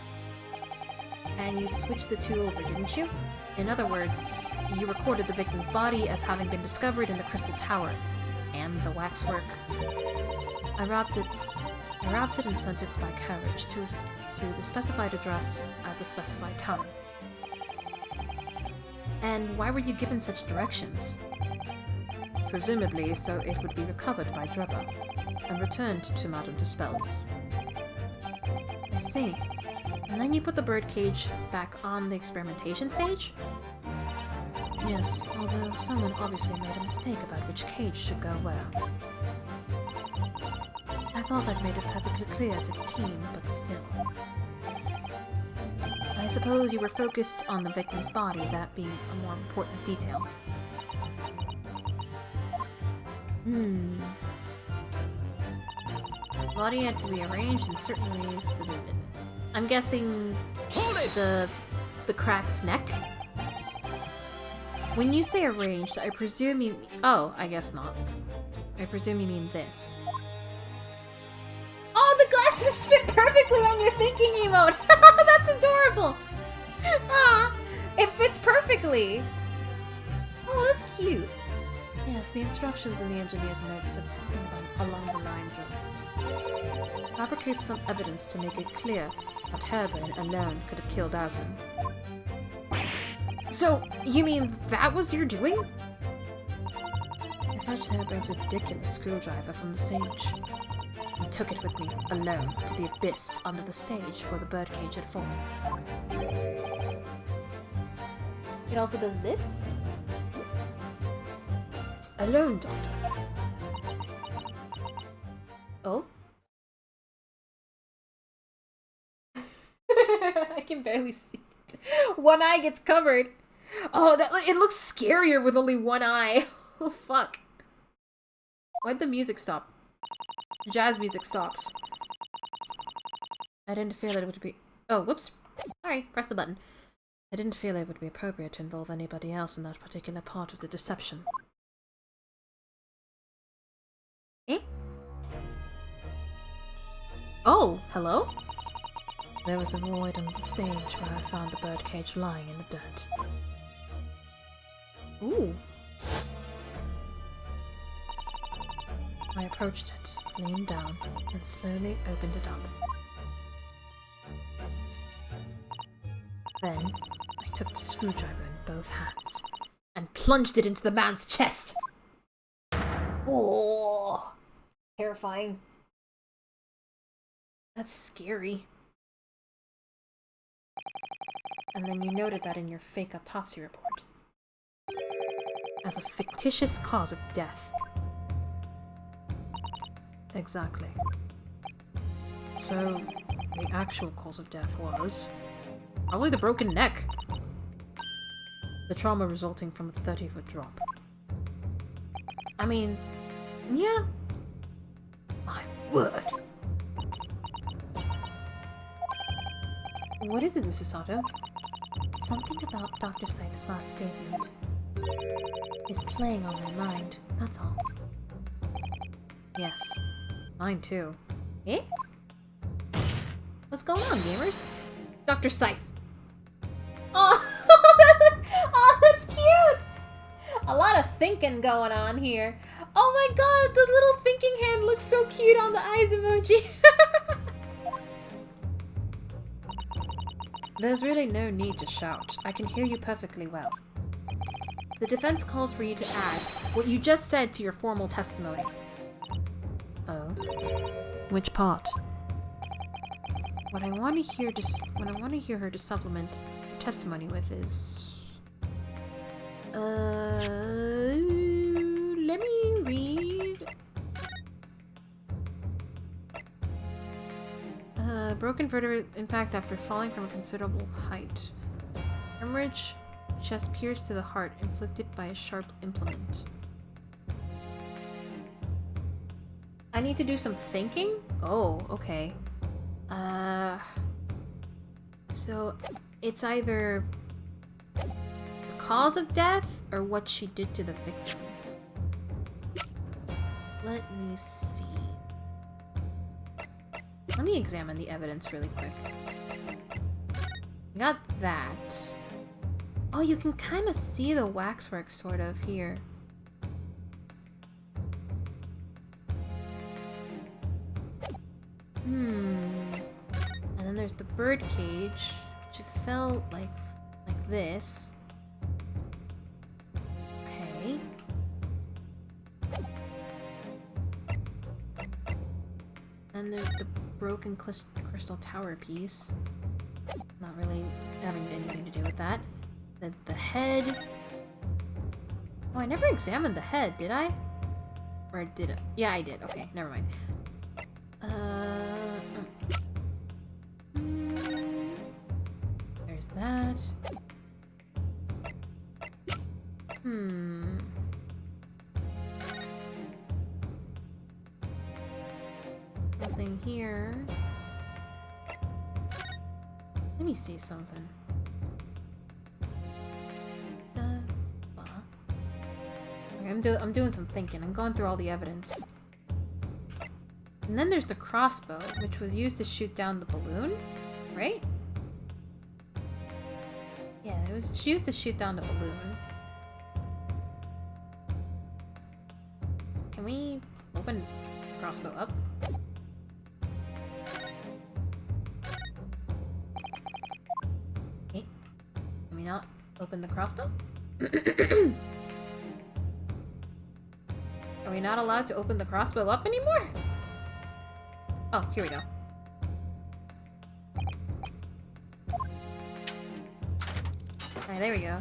Speaker 2: And you switched the two over, didn't you? In other words, you recorded the victim's body as having been discovered in the Crystal Tower, and the waxwork. I wrapped it and sent it by carriage to the specified address at the specified time. And why were you given such directions? Presumably so it would be recovered by Drebber, and returned to Madame Dispels. I see. And then you put the birdcage back on the experimentation stage? Yes, although someone obviously made a mistake about which cage should go where. I thought I'd made it perfectly clear to the team, but still. I suppose you were focused on the victim's body, that being a more important detail. Body had to be arranged in certain ways. I'm guessing the cracked neck? When you say arranged, I presume you... Oh, I guess not. I presume you mean this. Oh, the glasses fit perfectly on your thinking emote! That's adorable! Ah, it fits perfectly! Oh, that's cute. Yes, the instructions in the engineer's notes said something along the lines of... Fabricate some evidence to make it clear that Hairburn alone could have killed Asmund. So, you mean that was your doing? I fetched Hairburn's ridiculous screwdriver from the stage, and took it with me, alone, to the abyss under the stage where the birdcage had fallen. It also does this? Alone, Doctor. Oh? I can barely see it. One eye gets covered. Oh, it looks scarier with only one eye. Oh, fuck. Why'd the music stop? Jazz music stops. I didn't feel it would be... Oh, whoops. Sorry, press the button. I didn't feel it would be appropriate to involve anybody else in that particular part of the deception. Eh? Oh, hello? There was a void under the stage where I found the birdcage lying in the dirt. Ooh. I approached it, leaned down, and slowly opened it up. Then, I took the screwdriver in both hands, and plunged it into the man's chest! Oh! Terrifying. That's scary. And then you noted that in your fake autopsy report. As a fictitious cause of death. Exactly. So, the actual cause of death was. Probably the broken neck. The trauma resulting from a 30-foot drop. I mean, yeah. My word.
Speaker 1: What is it, Mrs. Sato?
Speaker 2: Something about Dr. Scythe's last statement is playing on my mind, that's all. Yes, mine too.
Speaker 1: Eh? What's going on, gamers? Dr. Scythe. Oh, oh, that's cute! A lot of thinking going on here. Oh my god, the little thinking hand looks so cute on the eyes emoji.
Speaker 2: There's really no need to shout. I can hear you perfectly well. The defense calls for you to add what you just said to your formal testimony. Oh? Which part? What I want to hear her to supplement her testimony with is... let me read... broken vertebrae impact after falling from a considerable height. Hemorrhage, chest pierced to the heart, inflicted by a sharp implement.
Speaker 1: I need to do some thinking?
Speaker 2: Oh, okay. So it's either the cause of death or what she did to the victim. Let me see. Let me examine the evidence really quick. Got that. Oh, you can kind of see the waxwork sort of here. And then there's the bird cage, which felt like this. Okay. Then there's the broken crystal tower piece. Not really having anything to do with that. The head. Oh, I never examined the head, did I? Or did I? Yeah, I did. Okay, never mind. There's that. Nothing here. Let me see something. Okay, I'm doing some thinking. I'm going through all the evidence. And then there's the crossbow, which was used to shoot down the balloon, right? Yeah, it was used to shoot down the balloon. Can we open the crossbow up? Okay. Can we not open the crossbow? Are we not allowed to open the crossbow up anymore? Oh, here we go. Alright, there we go.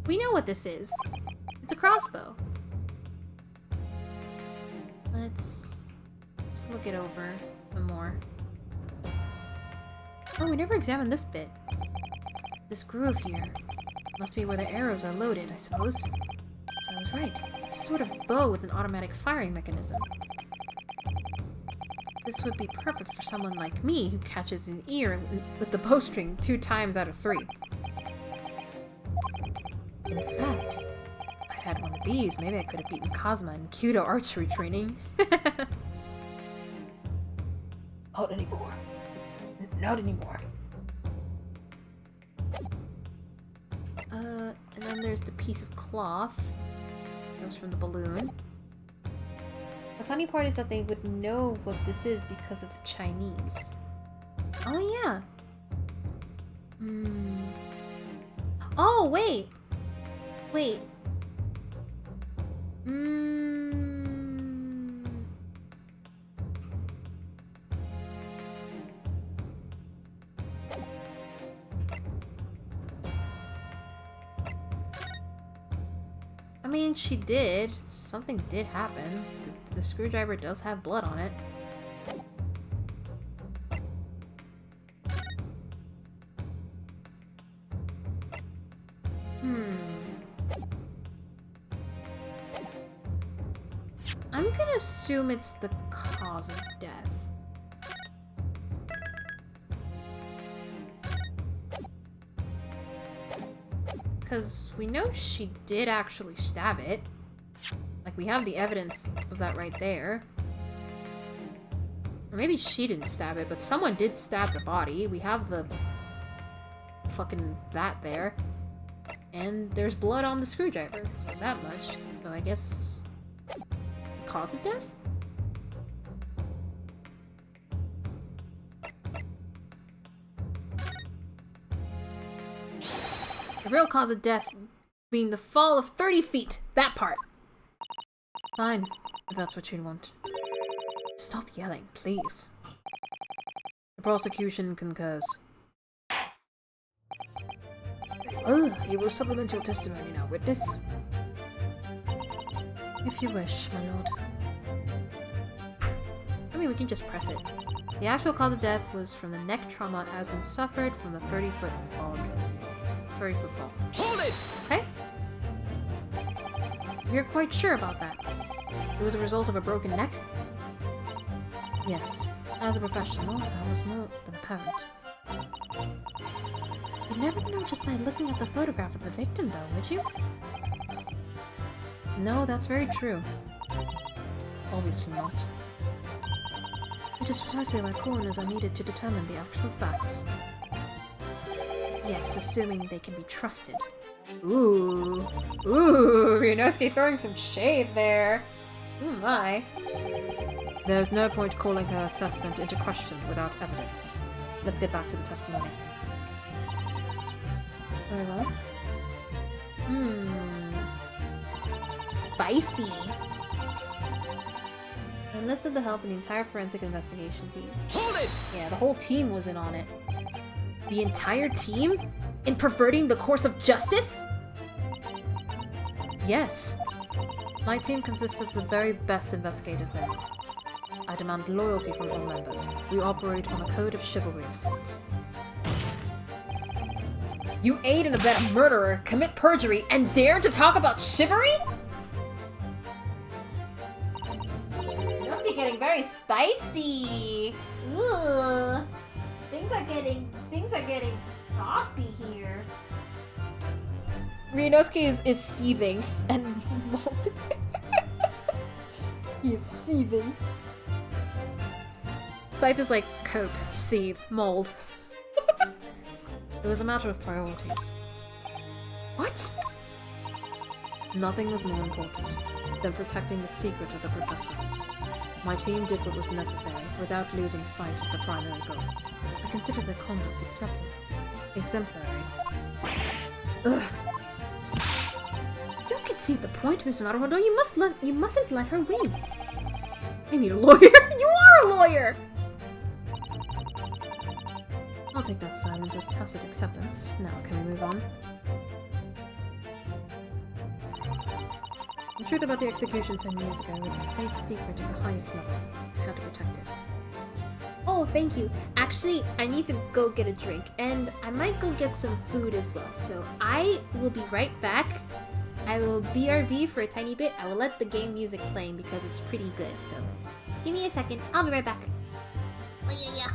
Speaker 2: We know what this is. It's a crossbow. Let's look it over some more. Oh, we never examined this bit. This groove here. Must be where the arrows are loaded, I suppose. So I was right. It's a sort of bow with an automatic firing mechanism. This would be perfect for someone like me who catches his ear with the bowstring 2 times out of 3. In fact, if I had one of these, maybe I could have beaten Cosma in Kyudo archery training.
Speaker 4: Not anymore. Not anymore.
Speaker 2: And then there's the piece of cloth. That was from the balloon. The funny part is that they would know what this is because of the Chinese. Oh, yeah. Oh, wait. Wait. I mean, she did. Something did happen. The The screwdriver does have blood on it. I'm gonna assume it's the cause of death. Because we know she did actually stab it. Like, we have the evidence of that right there. Or maybe she didn't stab it, but someone did stab the body. We have the fucking that there. And there's blood on the screwdriver, so that much. So I guess... cause of death? The real cause of death being the fall of 30 feet. That part. Fine, if that's what you want. Stop yelling, please. The prosecution concurs.
Speaker 4: Oh, you will supplement your testimony now, witness.
Speaker 2: If you wish, my lord. I mean, we can just press it. The actual cause of death was from the neck trauma it has been suffered from the 30-foot fall. 30-foot fall.
Speaker 5: Hold it!
Speaker 2: Okay? You're quite sure about that? It was a result of a broken neck? Yes. As a professional, I was more than a parent. You'd never know just by looking at the photograph of the victim, though, would you? No, that's very true. Obviously not. Which is precisely why coroners are needed to determine the actual facts. Yes, assuming they can be trusted.
Speaker 1: Ooh. Ooh, Ryunosuke throwing some shade there. Oh my.
Speaker 2: There's no point calling her assessment into question without evidence. Let's get back to the testimony. Very well.
Speaker 1: Spicy.
Speaker 2: I enlisted the help of the entire forensic investigation team.
Speaker 5: Hold it!
Speaker 2: Yeah, the whole team was in on it.
Speaker 1: The entire team? In perverting the course of justice?
Speaker 2: Yes. My team consists of the very best investigators there. I demand loyalty from all members. We operate on a code of chivalry of sorts.
Speaker 1: You aid and abet a murderer, commit perjury, and dare to talk about chivalry? It must be getting very spicy. Ooh. Things are getting saucy here. Ryunosuke is seething and molting. He is seething.
Speaker 2: Scythe is like cope, seethe, mold. It was a matter of priorities.
Speaker 1: What?
Speaker 2: Nothing was more important than protecting the secret of the professor. My team did what was necessary without losing sight of the primary goal. I consider their conduct exemplary.
Speaker 1: Ugh. You don't concede the point, Mr. Naruhodo. You mustn't let her win. I need a lawyer. You are a lawyer.
Speaker 2: I'll take that silence as tacit acceptance. Now, can we move on? The truth about the execution 10 years ago was a state secret at the highest level. I had to protect it.
Speaker 1: Oh, thank you. Actually, I need to go get a drink, and I might go get some food as well. So I will be right back. I will BRB for a tiny bit. I will let the game music playing because it's pretty good. So give me a second. I'll be right back. Oh, yeah.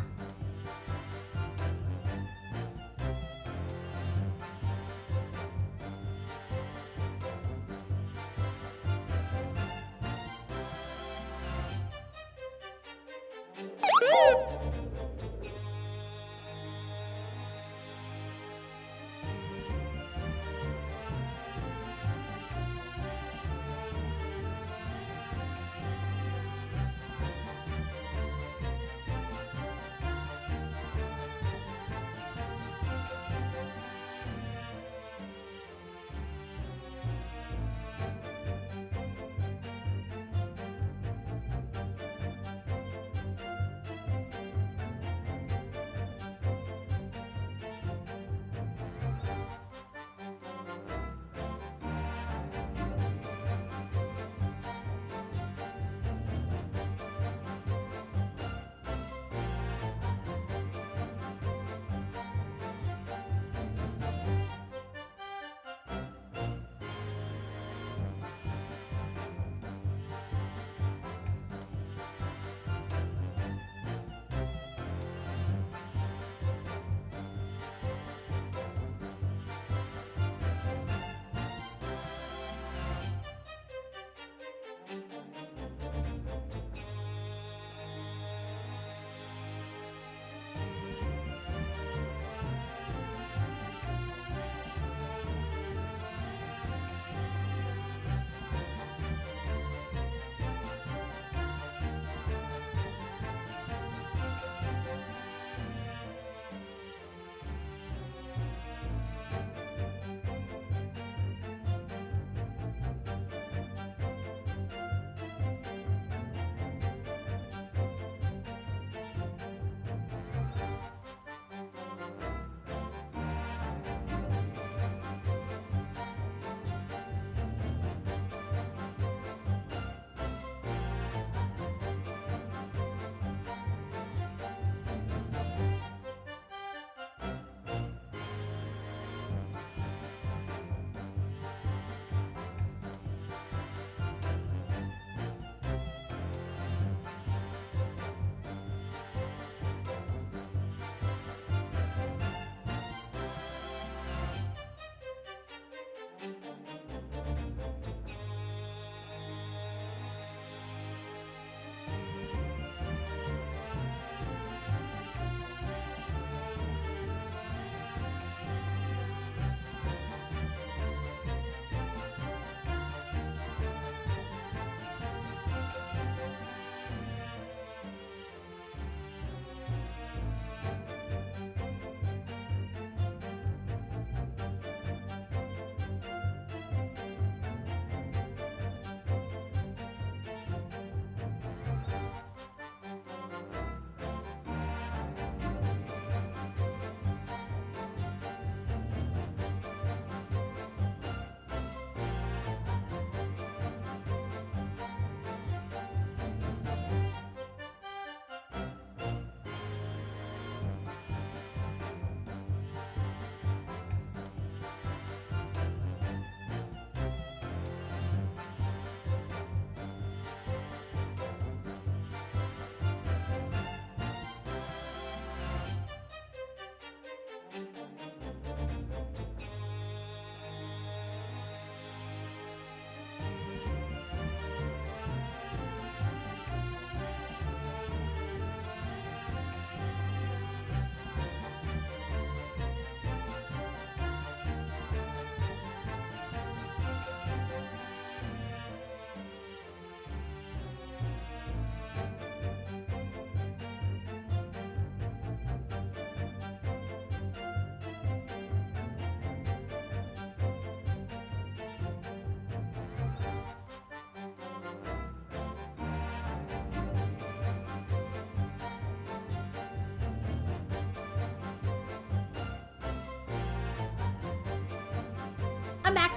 Speaker 1: I'm back.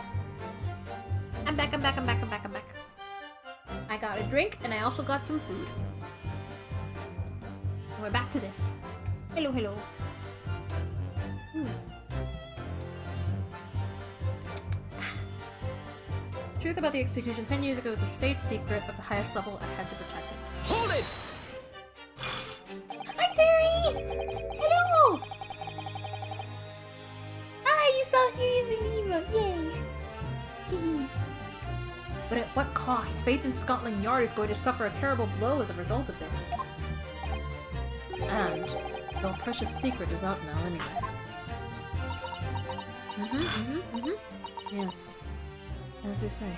Speaker 1: I'm back, I'm back, I'm back, I'm back, I'm back. I got a drink, and I also got some food. And we're back to this. Hello, hello. Truth about the execution 10 years ago was a state secret of the highest level. I had to protect it.
Speaker 5: Hold it!
Speaker 1: Hi, Terry! Hello! Hi, you saw you're using the emote. Yay! Hee. But at what cost? Faith in Scotland Yard is going to suffer a terrible blow as a result of this.
Speaker 2: And your precious secret is out now anyway. Yes. As you say.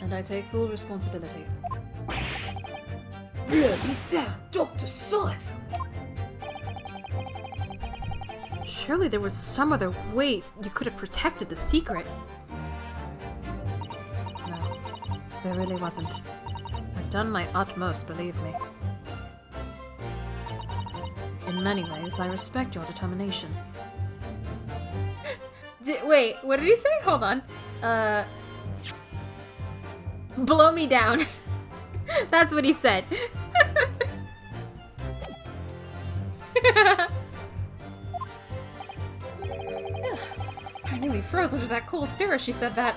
Speaker 2: And I take full responsibility.
Speaker 4: Really damn, Dr. Scythe!
Speaker 2: Surely there was some other way you could have protected the secret. No, there really wasn't. I've done my utmost, believe me. In many ways, I respect your determination.
Speaker 1: Wait, what did he say? Hold on. Blow me down. That's what he said. I nearly froze under that cold stare as she said that.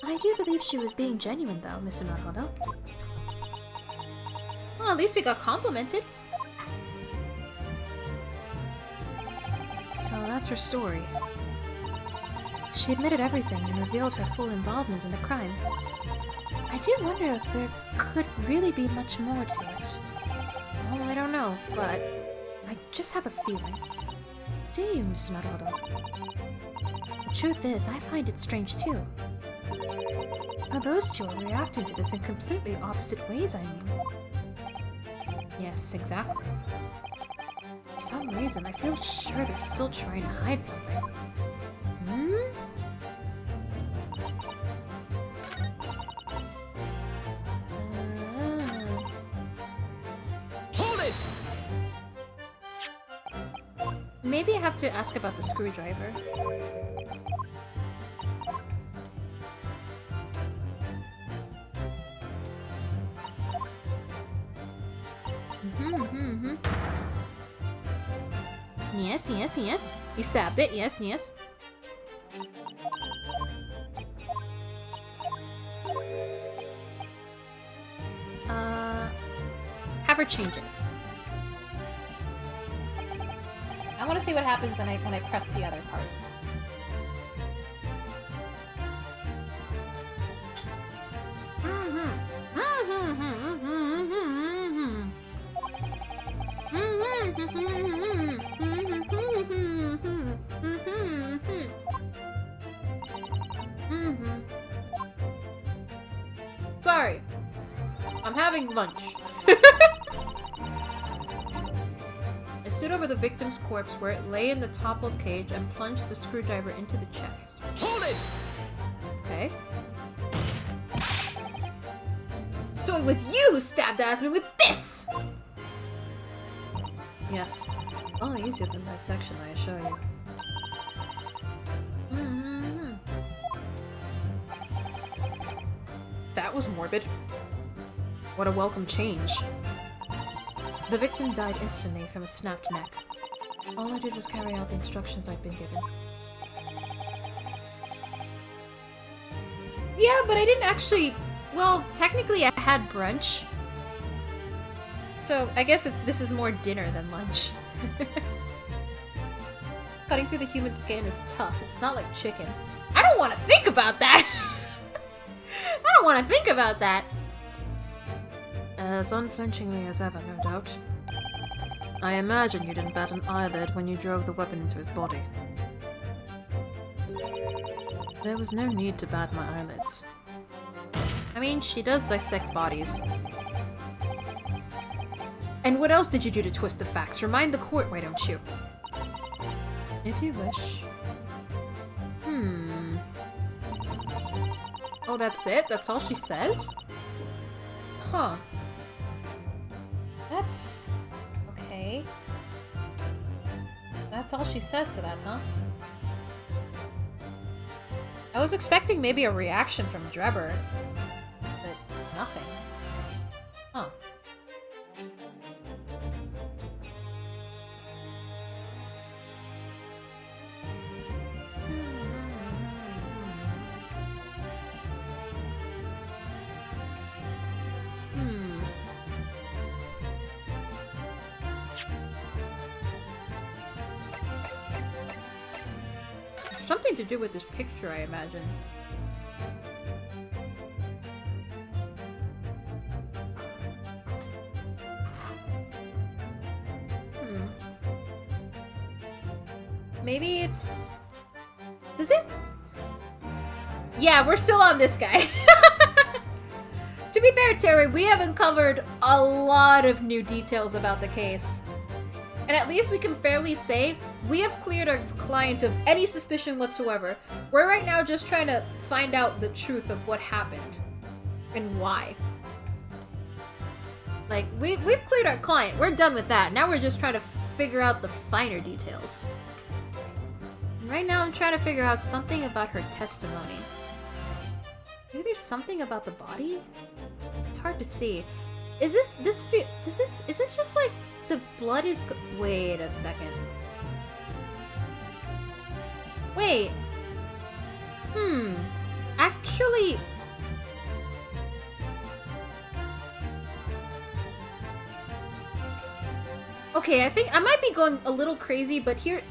Speaker 2: I do believe she was being genuine, though, Mr. Naruhodo.
Speaker 1: Well, at least we got complimented.
Speaker 2: So that's her story. She admitted everything and revealed her full involvement in the crime. I do wonder if there could really be much more to it. Well, I don't know, but I just have a feeling. Do you, Mr. Naruhodo? The truth is, I find it strange too. Now those two are reacting to this in completely opposite ways, I mean.
Speaker 1: Yes, exactly.
Speaker 2: For some reason, I feel sure they're still trying to hide something. Hmm?
Speaker 5: Hold it!
Speaker 1: Maybe I have to ask about the screwdriver. Yes, yes, yes. You stabbed it. Yes, yes. Have her change it. I want to see what happens when I press the other part. Sorry. I'm having lunch. I stood over the victim's corpse where it lay in the toppled cage and plunged the screwdriver into the chest.
Speaker 5: Hold it!
Speaker 1: Okay. So it was you who stabbed Asmund with this!
Speaker 2: Yes. All easier than dissection, I assure you.
Speaker 1: That was morbid. What a welcome change.
Speaker 2: The victim died instantly from a snapped neck. All I did was carry out the instructions I'd been given.
Speaker 1: Yeah, but I didn't actually... Well, technically I had brunch. So I guess this is more dinner than lunch. Cutting through the human skin is tough. It's not like chicken. I don't want to think about that! I don't want to think about that!
Speaker 2: As unflinchingly as ever, no doubt. I imagine you didn't bat an eyelid when you drove the weapon into his body. There was no need to bat my eyelids.
Speaker 1: I mean, she does dissect bodies. And what else did you do to twist the facts? Remind the court, why don't you?
Speaker 2: If you wish.
Speaker 1: Oh, that's it? That's all she says? Huh. That's... okay. That's all she says to that, huh? I was expecting maybe a reaction from Drebber, but nothing. Huh. Something to do with this picture, I imagine. Maybe it's... Does it? Yeah, we're still on this guy. To be fair, Terry, we have uncovered a lot of new details about the case. And at least we can fairly say we have cleared our client of any suspicion whatsoever. We're right now just trying to find out the truth of what happened and why. Like, we've cleared our client. We're done with that. Now we're just trying to figure out the finer details. And right now I'm trying to figure out something about her testimony. Maybe there's something about the body? It's hard to see. Is is it just like the blood is wait a second. Wait. Actually... Okay, I think I might be going a little crazy, but hear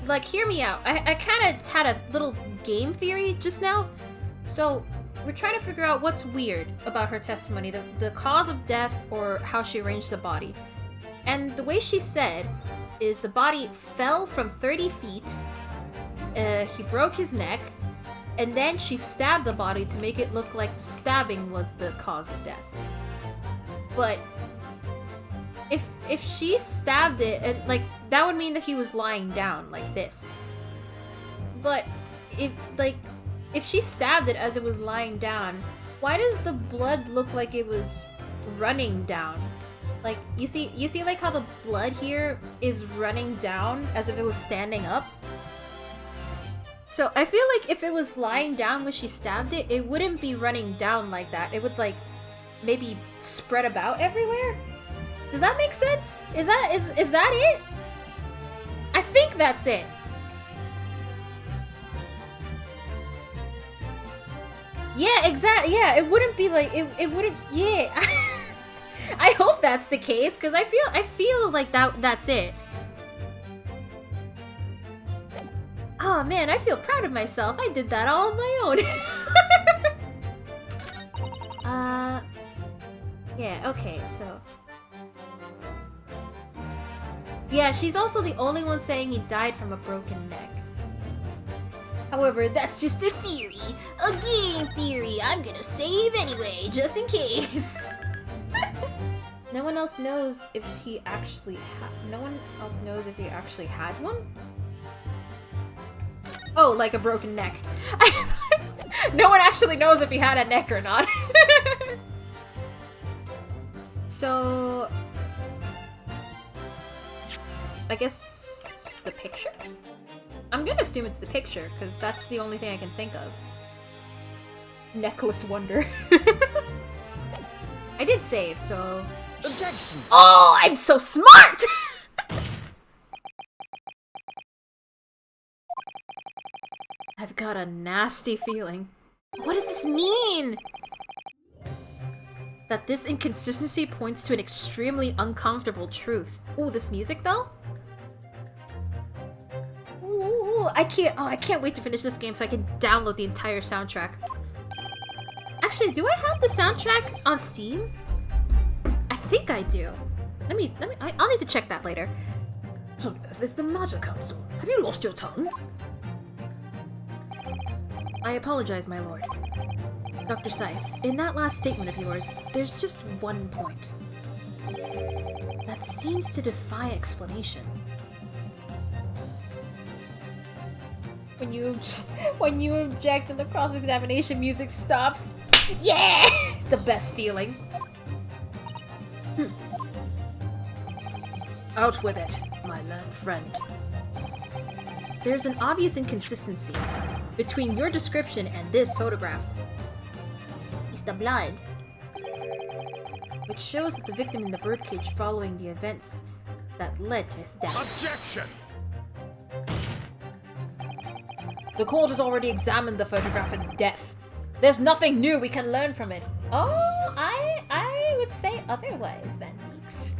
Speaker 1: me out. I kind of had a little game theory just now. So, we're trying to figure out what's weird about her testimony, the cause of death or how she arranged the body. And the way she said is the body fell from 30 feet, he broke his neck, and then she stabbed the body to make it look like the stabbing was the cause of death. But if she stabbed it, and like that would mean that he was lying down like this. But if she stabbed it as it was lying down, why does the blood look like it was running down? Like, you see like how the blood here is running down as if it was standing up? So I feel like if it was lying down when she stabbed it, it wouldn't be running down like that. It would like maybe spread about everywhere? Does that make sense? Is that it? I think that's it. Yeah, exactly. Yeah, it wouldn't be like it wouldn't. Yeah, I hope that's the case because I feel like that's it. Oh man, I feel proud of myself. I did that all on my own. Yeah. Okay. So. Yeah, she's also the only one saying he died from a broken neck. However, that's just a theory. A game theory. I'm gonna save anyway, just in case. No one else knows if he actually had one? Oh, like a broken neck. No one actually knows if he had a neck or not. So... I guess... the picture? I'm gonna assume it's the picture, because that's the only thing I can think of. Necklace wonder. I did save, so...
Speaker 5: Objection!
Speaker 1: Oh, I'm so smart! I've got a nasty feeling. What does this mean? That this inconsistency points to an extremely uncomfortable truth. Ooh, this music though? Ooh, I can't wait to finish this game so I can download the entire soundtrack. Actually, do I have the soundtrack on Steam? I think I do. I'll need to check that later.
Speaker 4: What on earth is the matter, Council? Have you lost your tongue?
Speaker 2: I apologize, my lord. Dr. Scythe, in that last statement of yours, there's just one point that seems to defy explanation.
Speaker 1: When you object and the cross-examination music stops. Yeah! The best feeling.
Speaker 4: Out with it, my learned friend.
Speaker 2: There's an obvious inconsistency. between your description and this photograph is the blood, which shows that the victim in the birdcage following the events that led to his death.
Speaker 5: Objection!
Speaker 4: The court has already examined the photograph in depth. There's nothing new we can learn from it.
Speaker 1: Oh, I would say otherwise, Van Zeeks.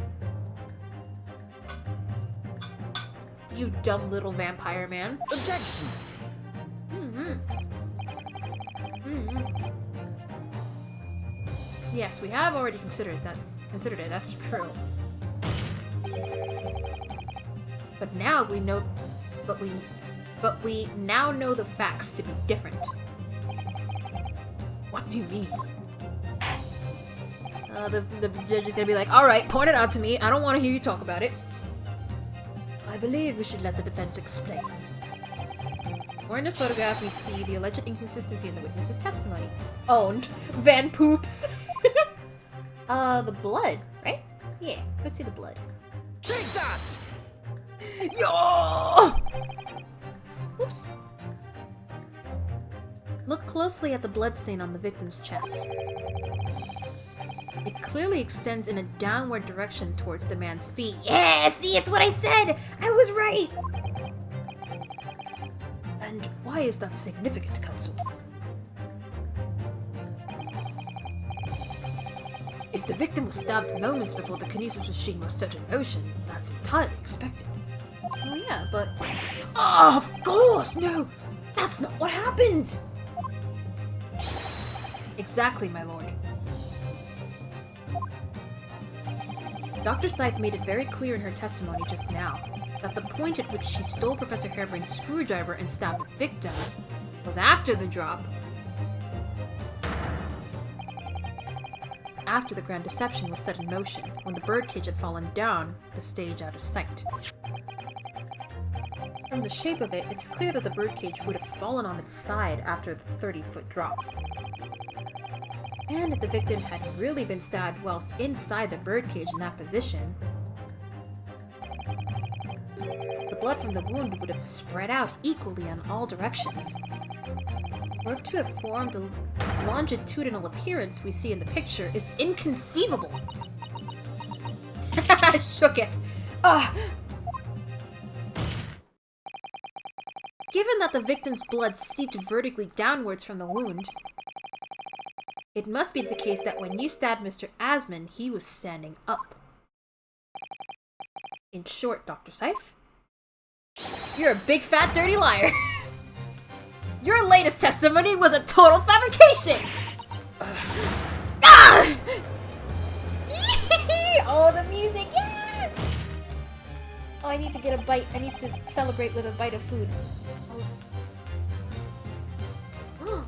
Speaker 2: You dumb little vampire man.
Speaker 5: Objection!
Speaker 2: Yes, we have already considered it, that's true. But now we know but we now know the facts to be different.
Speaker 4: What do you mean?
Speaker 2: The judge is gonna be like, alright, point it out to me. I don't want to hear you talk about it.
Speaker 4: I believe we should let the defense explain.
Speaker 2: Or in this photograph, we see the alleged inconsistency in the witness's testimony. Owned. Van Poops. The blood, right? Yeah, let's see the blood.
Speaker 5: Take that!
Speaker 4: Yo!
Speaker 2: Oops. Look closely at the bloodstain on the victim's chest. It clearly extends in a downward direction towards the man's feet.
Speaker 1: Yeah, see, it's what I said! I was right!
Speaker 4: And why is that significant, Counsel? If the victim was stabbed moments before the kinesis machine was set in motion, that's entirely expected.
Speaker 2: Oh yeah, but
Speaker 4: Ah, of course! No! That's not what happened!
Speaker 2: exactly, my lord. Dr. Scythe made it very clear in her testimony just now that the point at which she stole Professor Harebrain's screwdriver and stabbed the victim was after the drop. It's after the grand deception was set in motion, when the birdcage had fallen down the stage out of sight. From the shape of it, it's clear that the birdcage would have fallen on its side after the 30-foot drop. And if the victim had really been stabbed whilst inside the birdcage in that position, the blood from the wound would have spread out equally in all directions. For it to have formed the longitudinal appearance we see in the picture is inconceivable. Shooketh. Given that the victim's blood seeped vertically downwards from the wound, it must be the case that when you stabbed Mr. Asman, he was standing up. In short, Dr. Scythe, you're a big fat dirty liar. Your latest testimony was a total fabrication! Ah! Oh, the music, yeah! Oh, I need to get a bite. I need to celebrate with a bite of food. Oh.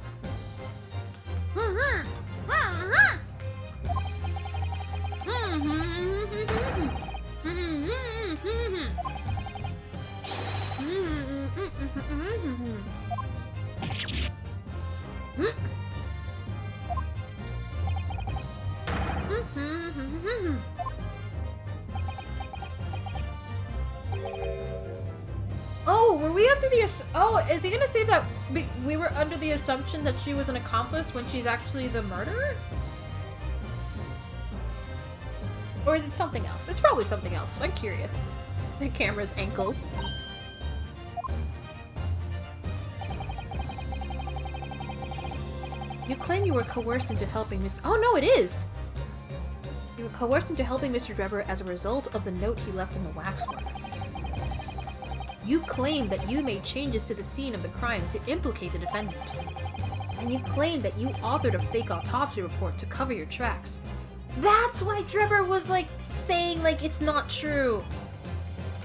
Speaker 2: Oh, were we under the oh, is he gonna say that we were under the assumption that she was an accomplice when she's actually the murderer? Or is it something else? It's probably something else. I'm curious. The camera's ankles. You claim you were coerced into helping Mr. Oh no, it is! You were coerced into helping Mr. Drebber as a result of the note he left in the waxwork. You claim that you made changes to the scene of the crime to implicate the defendant. And you claim that you authored a fake autopsy report to cover your tracks. That's why Drebber was saying it's not true.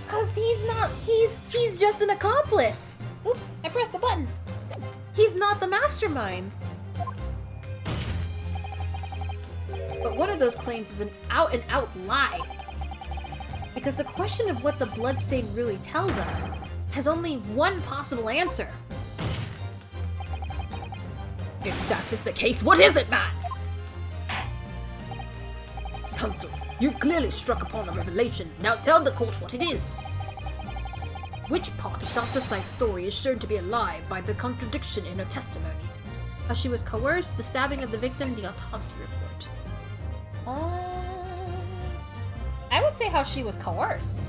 Speaker 2: Cause he's just an accomplice. Oops, I pressed the button. He's not the mastermind. But one of those claims is an out-and-out lie. Because the question of what the bloodstain really tells us has only one possible answer.
Speaker 4: If that is the case, what is it, man? Counsel, you've clearly struck upon a revelation. Now tell the court what it is. Which part of Dr. Scythe's story is shown to be a lie by the contradiction in her testimony?
Speaker 2: How she was coerced, the stabbing of the victim, the autopsy report.
Speaker 1: I would say how she was coerced.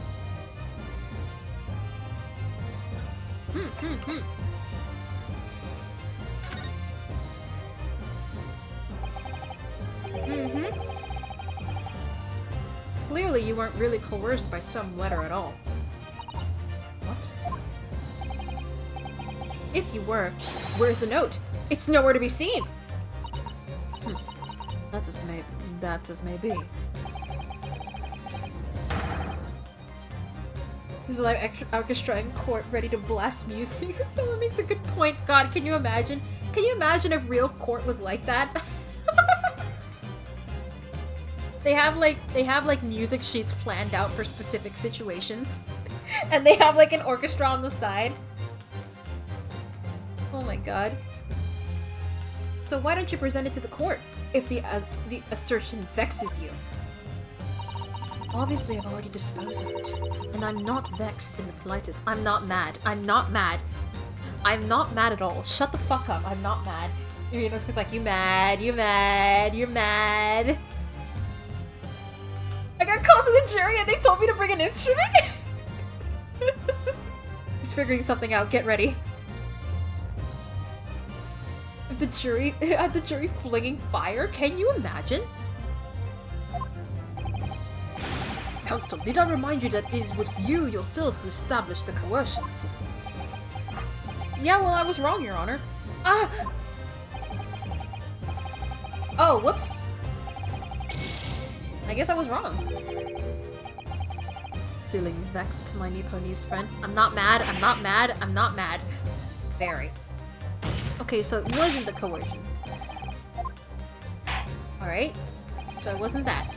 Speaker 2: Clearly, you weren't really coerced by some letter at all.
Speaker 1: What?
Speaker 2: If you were,
Speaker 1: Where's the note? It's nowhere to be seen.
Speaker 2: that's as may be.
Speaker 1: There's a live orchestra in court ready to blast music. Someone makes a good point. God, can you imagine? Can you imagine if real court was like that? They have like music sheets planned out for specific situations. And they have like an orchestra on the side. Oh my god. So why don't you present it to the court if the assertion vexes you?
Speaker 2: Obviously, I've already disposed of it, and I'm not vexed in the slightest. I'm not mad. I'm not mad. I'm not mad at all. Shut the fuck up. I'm not mad.
Speaker 1: You know, it's like, you mad, you mad, you're mad. I got called to the jury and they told me to bring an instrument? He's figuring something out. Get ready. The jury flinging fire? Can you imagine?
Speaker 4: Counsel, did I remind you that it was you yourself who established the coercion?
Speaker 1: Yeah, well, I was wrong, Your Honor. Ah! Oh, whoops. I guess I was wrong.
Speaker 2: Feeling vexed, my Nipponese friend. I'm not mad. I'm not mad. I'm not mad.
Speaker 1: Very.
Speaker 2: Okay, so it wasn't the coercion.
Speaker 1: Alright. So it wasn't that.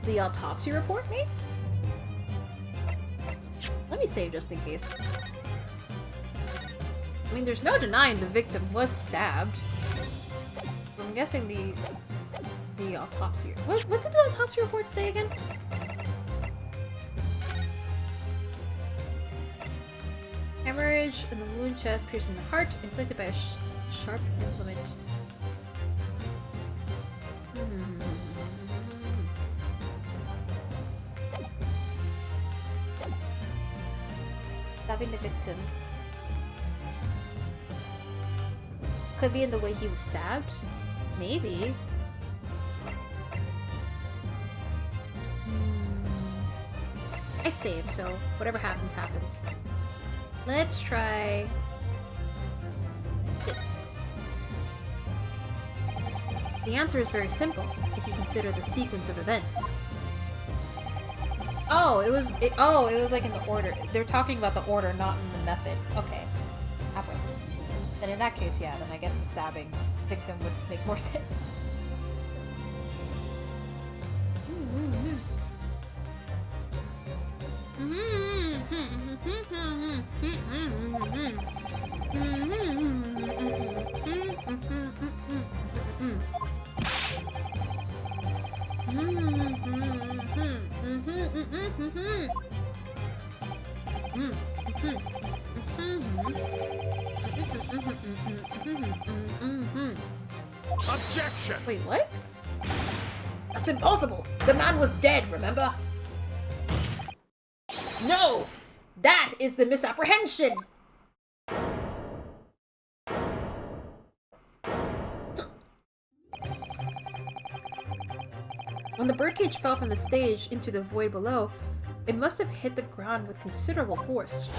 Speaker 1: The autopsy report, maybe? Let me save just in case. I mean, there's no denying the victim was stabbed. I'm guessing the autopsy... What did the autopsy report say again? Hemorrhage in the wound chest, piercing the heart, inflicted by a sharp implement. Stabbing the victim. Could be in the way he was stabbed? Maybe. I saved, so whatever happens, happens. Let's try this. The answer is very simple if you consider the sequence of events. Oh, it was like in the order. They're talking about the order, not in the method. Okay. Halfway. Then in that case, yeah, then I guess the stabbing victim would make more sense.
Speaker 5: Objection!
Speaker 1: Wait, what?
Speaker 4: That's impossible! The man was dead, remember?
Speaker 1: No! That is the misapprehension! When the birdcage fell from the stage into the void below, it must have hit the ground with considerable force.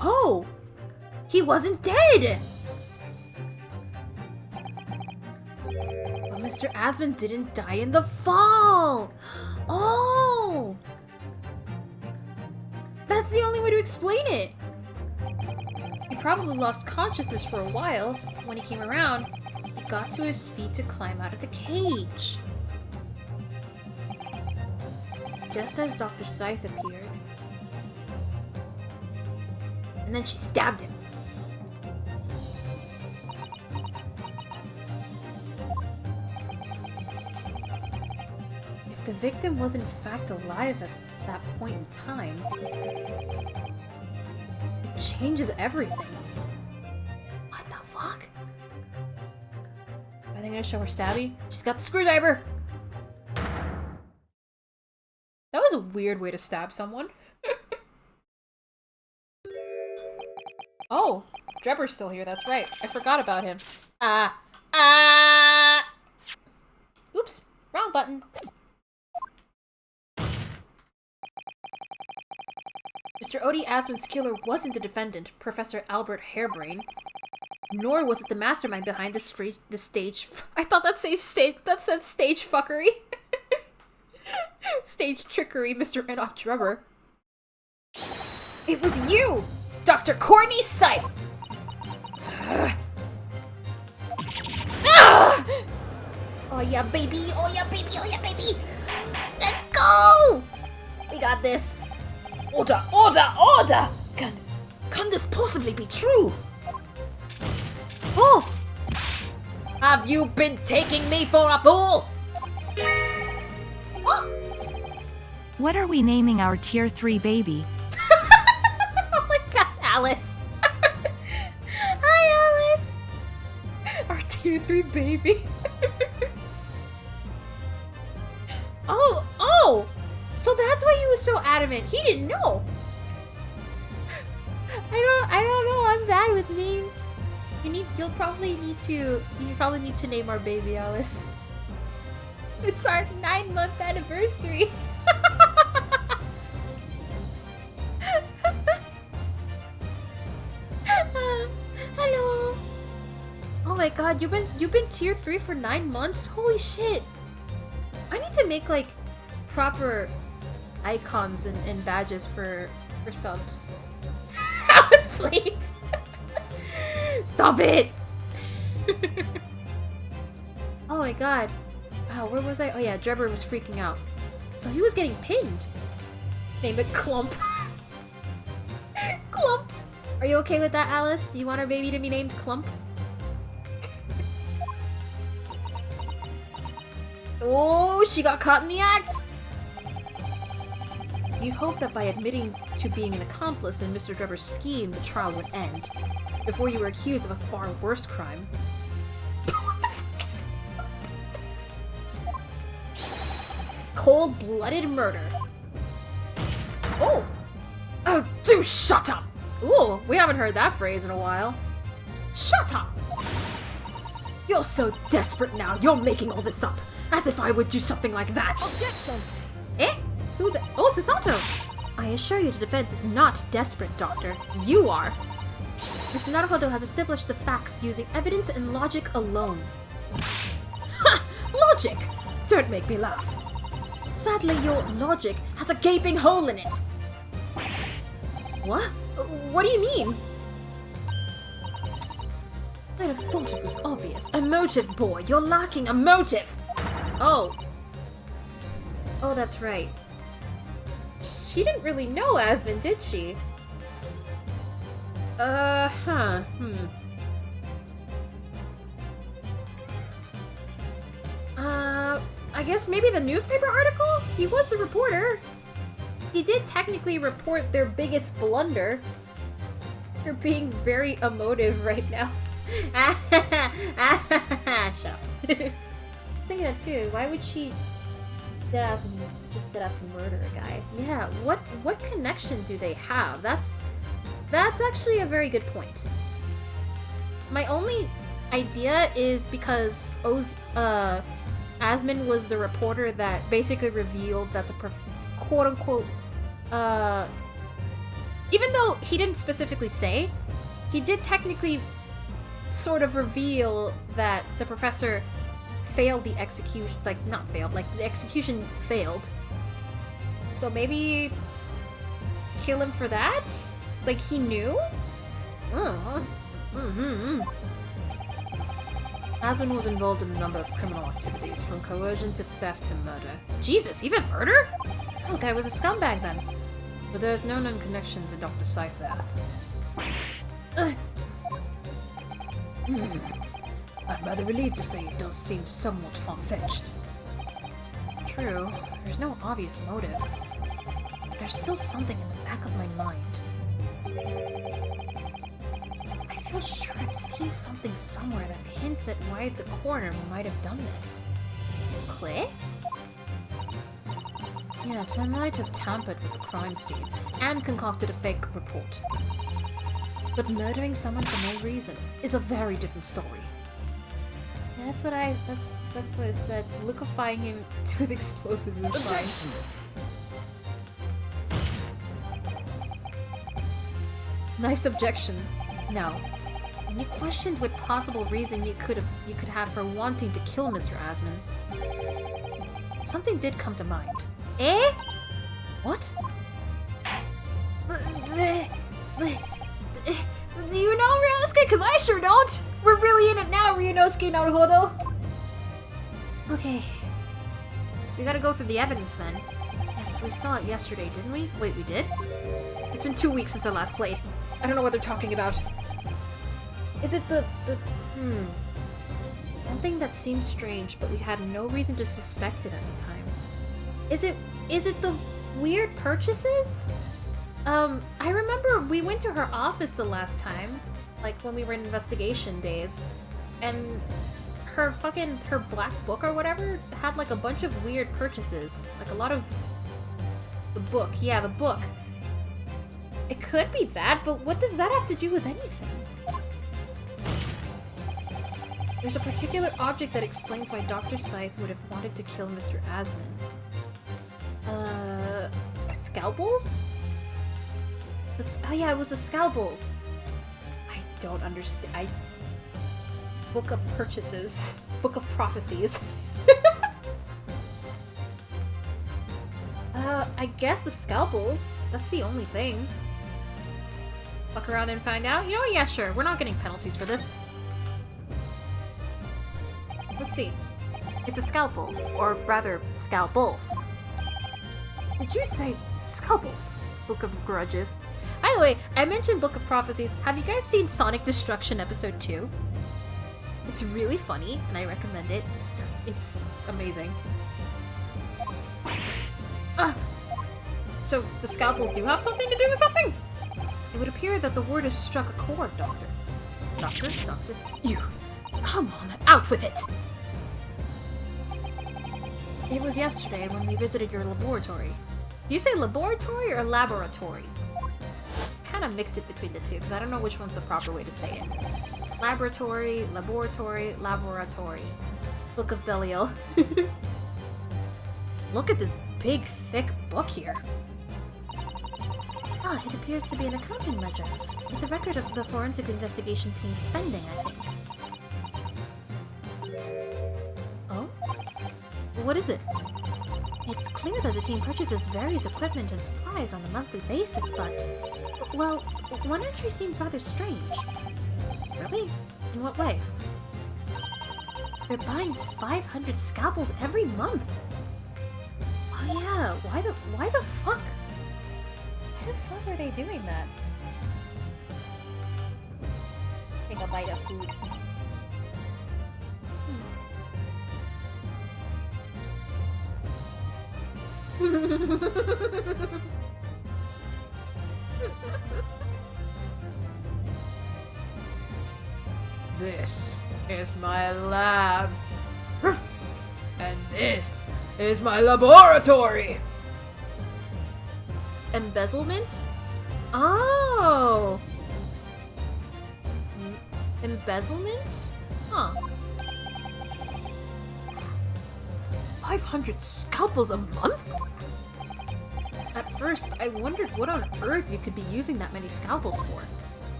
Speaker 1: Oh! He wasn't dead! But Mr. Asmund didn't die in the fall! Oh! That's the only way to explain it! He probably lost consciousness for a while. When he came around, he got to his feet to climb out of the cage. Just as Dr. Scythe appeared. And then she stabbed him.
Speaker 2: the victim was in fact alive at that point in time, it changes everything.
Speaker 1: What the fuck?
Speaker 2: Are they gonna show her stabby? She's got the screwdriver! That was a weird way to stab someone. Oh, Drebber's still here, that's right. I forgot about him. Oops, wrong button. Mr. Odie Asmund's killer wasn't the defendant, Professor Albert Harebrain. Nor was it the mastermind behind the stage. I thought that said stage fuckery. Stage trickery, Mr. Enoch Drebber. It was you, Dr. Corny Scythe.
Speaker 1: Oh yeah, baby! Oh yeah, baby! Oh yeah, baby! Let's go! We got this.
Speaker 4: Order! Order! Order! Can this possibly be true?
Speaker 2: Oh! Have you been taking me for a fool?
Speaker 1: Oh!
Speaker 3: What are we naming our Tier 3 baby?
Speaker 1: Oh my god, Alice! Hi, Alice!
Speaker 2: Our Tier 3 baby.
Speaker 1: Oh! So that's why he was so adamant. He didn't know. I don't know. I'm bad with names. You probably need to name our baby Alice. It's our 9-month anniversary. Hello. Oh my god, you've been tier 3 for 9 months? Holy shit. I need to make like proper icons and badges for subs. Alice, please. Stop it. Oh my god. Wow, where was I? Oh yeah, Drebber was freaking out. So he was getting pinned. Name it Clump. Clump. Are you okay with that, Alice? Do you want our baby to be named Clump? Oh, she got caught in the act! You hope that by admitting to being an accomplice in Mr. Drebber's scheme, the trial would end, before you were accused of a far worse crime. What the fuck is that? Cold-blooded murder. Oh!
Speaker 4: Oh, do shut up!
Speaker 2: Ooh, we haven't heard that phrase in a while.
Speaker 4: Shut up! You're so desperate now, you're making all this up. As if I would do something like that.
Speaker 5: Objection!
Speaker 2: Eh? Who the— Oh, Susato! I assure you the defense is not desperate, Doctor. You are. Mr. Naruhodo has established the facts using evidence and logic alone.
Speaker 4: Ha! Logic! Don't make me laugh.
Speaker 2: Sadly, your logic has a gaping hole in it. What? What do you mean?
Speaker 4: I'd have thought it was obvious. A motive, boy. You're lacking a motive.
Speaker 2: Oh. Oh, that's right. She didn't really know Asmund, did she? I guess maybe the newspaper article? He was the reporter. He did technically report their biggest blunder. You're being very emotive right now. Shut up. Thinking that too. Why would she deadass murder a guy? Yeah. What connection do they have? That's actually a very good point. My only idea is because Asmund was the reporter that basically revealed that the quote-unquote even though he didn't specifically say, he did technically sort of reveal that the professor failed the execution, like, not failed, like, the execution failed. So maybe kill him for that? Like, he knew? Asmund was involved in a number of criminal activities, from coercion to theft to murder. Jesus, even murder? Oh, guy was a scumbag then. But there's no known connection to Dr. Scythe there.
Speaker 4: I'm rather relieved to say it does seem somewhat far-fetched.
Speaker 2: true. There's no obvious motive. But there's still something in the back of my mind. I feel sure I've seen something somewhere that hints at why the coroner might have done this.
Speaker 1: Clay?
Speaker 2: Yes, I might have tampered with the crime scene and concocted a fake report. But murdering someone for no reason is a very different story.
Speaker 1: That's what I said. Liquefying him with explosives is fine.
Speaker 5: Objection!
Speaker 2: Nice objection. Now, when you questioned what possible reason you could have for wanting to kill Mr. Asman, something did come to mind.
Speaker 1: Eh?
Speaker 2: What?
Speaker 1: Do you know Ryunosuke? Because I sure don't! We're really in it now, Ryunosuke Naruhodo!
Speaker 2: Okay. We gotta go through the evidence then. Yes, we saw it yesterday, didn't we? Wait, we did?
Speaker 1: It's been 2 weeks since I last played. I don't know what they're talking about. Is it the
Speaker 2: Something that seems strange, but we had no reason to suspect it at the time.
Speaker 1: Is it the weird purchases? I remember we went to her office the last time, like when we were in investigation days, and her black book or whatever had like a bunch of weird purchases. Like a lot of the book. Yeah, the book. It could be that, but what does that have to do with anything? There's a particular object that explains why Dr. Scythe would have wanted to kill Mr. Asman. Scalpels? Oh yeah, it was the scalpels. I don't understand. Book of purchases. Book of prophecies. I guess the scalpels. That's the only thing. Fuck around and find out? You know what? Yeah, sure. We're not getting penalties for this. Let's see. It's a scalpel. Or rather, scalpels. Did you say scalpels? Book of Grudges. By the way, I mentioned Book of Prophecies. Have you guys seen Sonic Destruction Episode 2? It's really funny, and I recommend it. It's amazing. So, the scalpels do have something to do with something? It would appear that the word has struck a chord, Doctor. Doctor? You! Come on, out with it! It was yesterday when we visited your laboratory. Do you say laboratory or laboratory? Kind of mix it between the two, because I don't know which one's the proper way to say it. Laboratory, laboratory, laboratory. Book of Belial. Look at this big, thick book here. Ah, it appears to be an accounting ledger. It's a record of the forensic investigation team's spending, I think. Oh? What is it? It's clear that the team purchases various equipment and supplies on a monthly basis, but... well, one entry seems rather strange. Really? In what way? They're buying 500 scalpels every month! Oh yeah, why the fuck? Why the fuck are they doing that? Take a bite of food.
Speaker 4: This is my lab. And this is my laboratory.
Speaker 1: Embezzlement? Oh! Embezzlement? Huh. 500 scalpels a month? At first, I wondered what on earth you could be using that many scalpels for.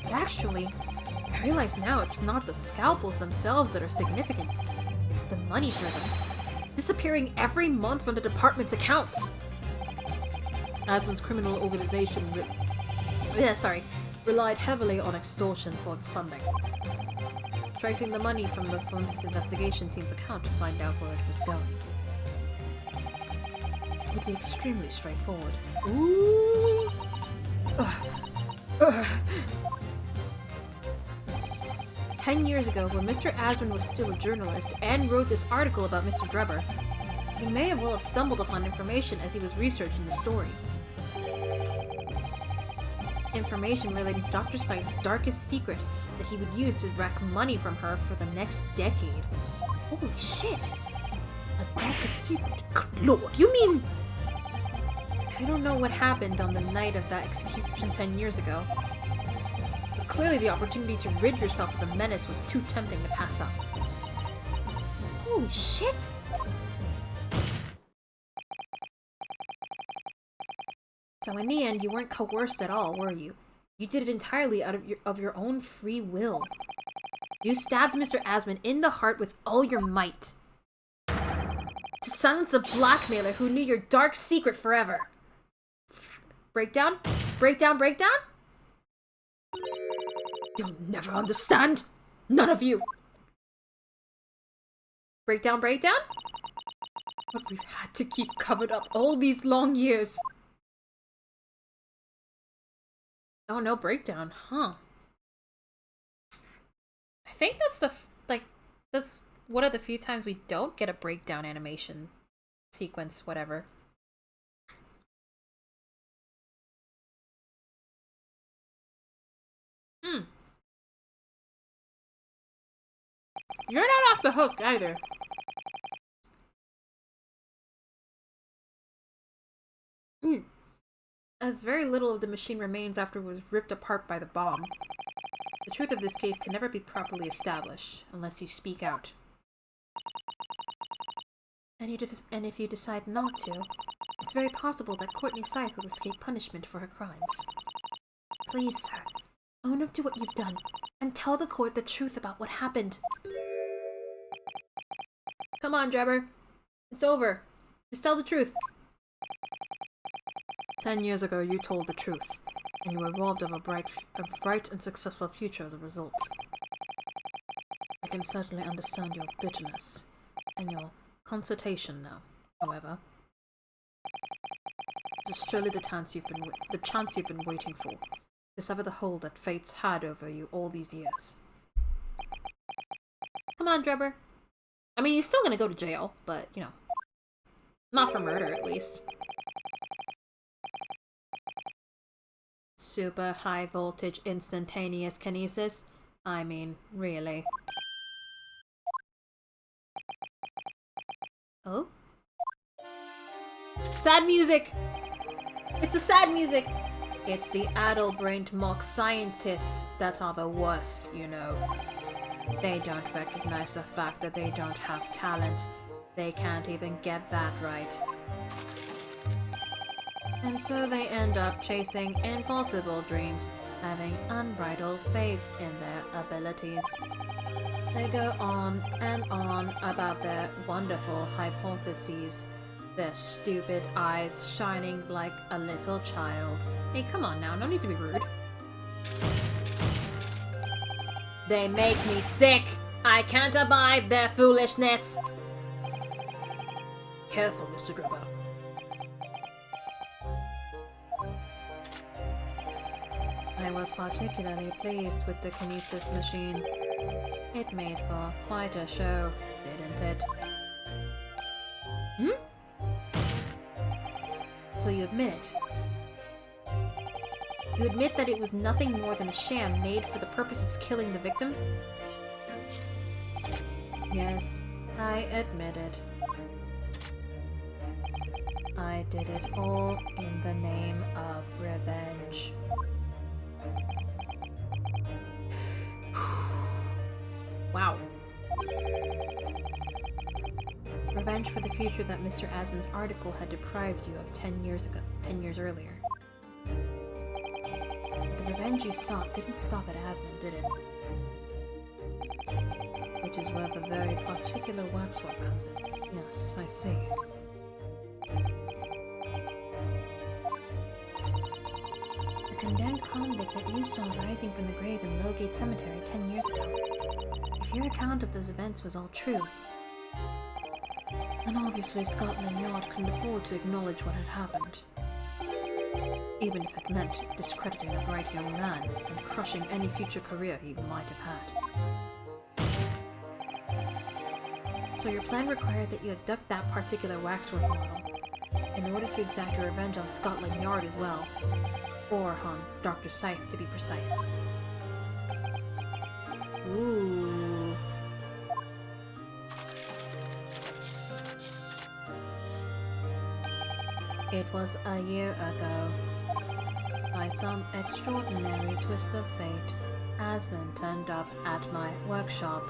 Speaker 1: But actually, I realize now it's not the scalpels themselves that are significant. It's the money for them. Disappearing every month from the department's accounts. Asman's criminal organization relied heavily on extortion for its funding. Tracing the money from the forensic investigation team's account to find out where it was going would be extremely straightforward. Ooh. 10 years ago, when Mr. Asman was still a journalist and wrote this article about Mr. Drebber,
Speaker 2: He may have well have stumbled upon information as he was researching the story. Information relating to Dr. Sight's darkest secret that he would use to rack money from her for the next decade. Holy shit! A darkest secret? Good lord, you mean... I don't know what happened on the night of that execution 10 years ago. But clearly the opportunity to rid yourself of the menace was too tempting to pass up. Holy shit! So in the end, you weren't coerced at all, were you? You did it entirely out of your own free will. You stabbed Mr. Asmund in the heart with all your might. To silence a blackmailer who knew your dark secret forever. Breakdown? Breakdown, breakdown? You'll never understand! None of you! Breakdown, breakdown? What we've had to keep covered up all these long years. Oh, no breakdown, huh? I think that's that's one of the few times we don't get a breakdown animation sequence, whatever. You're not off the hook either. As very little of the machine remains after it was ripped apart by the bomb. The truth of this case can never be properly established, unless you speak out. And if you decide not to, it's very possible that Courtney Scythe will escape punishment for her crimes. Please, sir, own up to what you've done, and tell the court the truth about what happened. Come on, Drebber. It's over. Just tell the truth. 10 years ago, you told the truth, and you were robbed of a bright and successful future as a result. I can certainly understand your bitterness, and your consultation now, however. It is surely the chance you've been waiting for, to sever the hold that fate's had over you all these years. Come on, Drebber. I mean, you're still gonna go to jail, but, you know, not for murder, at least. Super high voltage instantaneous kinesis? I mean, really. Oh? Sad music! It's the sad music! It's the addle-brained mock scientists that are the worst, you know. They don't recognize the fact that they don't have talent. They can't even get that right. And so they end up chasing impossible dreams, having unbridled faith in their abilities. They go on and on about their wonderful hypotheses, their stupid eyes shining like a little child's. Hey, come on now, no need to be rude. They make me sick! I can't abide their foolishness! Careful, Mr. Drebber. I was particularly pleased with the kinesis machine. It made for quite a show, didn't it? So you admit it? You admit that it was nothing more than a sham made for the purpose of killing the victim? Yes, I admit it. I did it all in the name of revenge. Wow. Revenge for the future that Mr. Asmund's article had deprived you of 10 years earlier. But the revenge you sought didn't stop at Asmund, did it? Which is where the very particular waxwork comes in. Yes, I see. The condemned convict that you saw rising from the grave in Lowgate Cemetery 10 years ago. If your account of those events was all true, then obviously Scotland Yard couldn't afford to acknowledge what had happened. Even if it meant discrediting a bright young man and crushing any future career he might have had. So So your plan required that you abduct that particular waxwork model in order to exact your revenge on Scotland Yard as well. Or on Dr. Scythe, to be precise. Ooh. It was a year ago. By some extraordinary twist of fate, Asmund turned up at my workshop.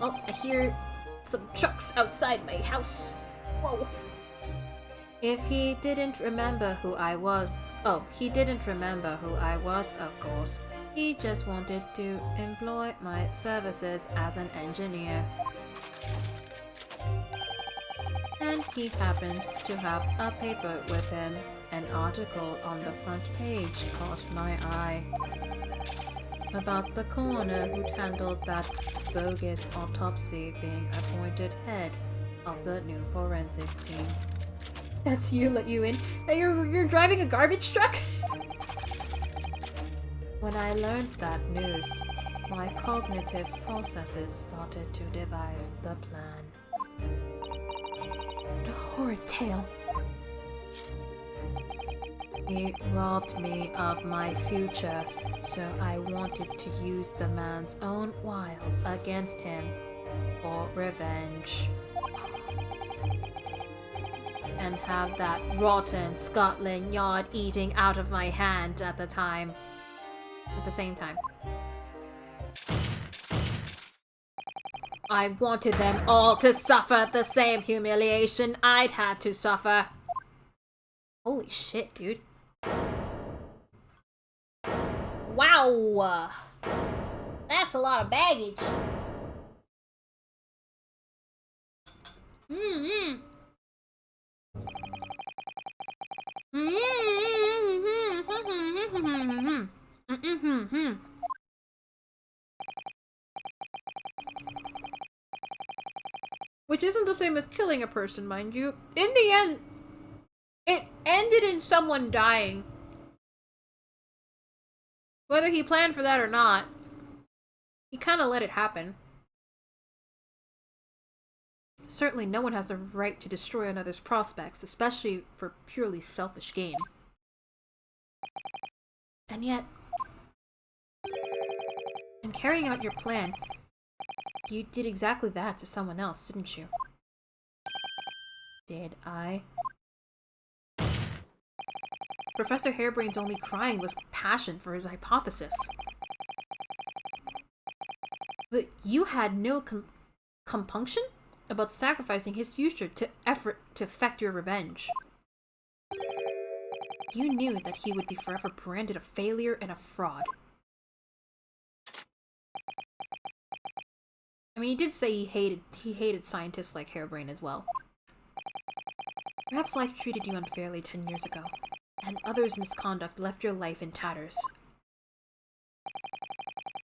Speaker 1: Oh, I hear some trucks outside my house. Whoa.
Speaker 2: If he didn't remember who I was... Oh, he didn't remember who I was, of course. He just wanted to employ my services as an engineer. And he happened to have a paper with him. An article on the front page caught my eye. About the coroner who'd handled that bogus autopsy being appointed head of the new forensics team.
Speaker 1: That's you, let you in. That you're driving a garbage truck?
Speaker 2: When I learned that news, my cognitive processes started to devise the plan.
Speaker 1: What a horrid tale.
Speaker 2: He robbed me of my future, so I wanted to use the man's own wiles against him for revenge. And have that rotten Scotland Yard eating out of my hand at the same time. I wanted them all to suffer the same humiliation I'd had to suffer. Holy shit, dude.
Speaker 1: Wow! That's a lot of baggage. Which isn't the same as killing a person, mind you. In the end, it ended in someone dying. Whether he planned for that or not, he kind of let it happen. Certainly no one has the right to destroy another's prospects, especially for purely selfish gain. And yet, in carrying out your plan, you did exactly that to someone else, didn't you? Did I? Professor Hairbrain's only crying was passion for his hypothesis. But you had no compunction about sacrificing his future to effect your revenge. You knew that he would be forever branded a failure and a fraud. I mean, he did say he hated scientists like Hairbrain as well. Perhaps life treated you unfairly 10 years ago, and others' misconduct left your life in tatters.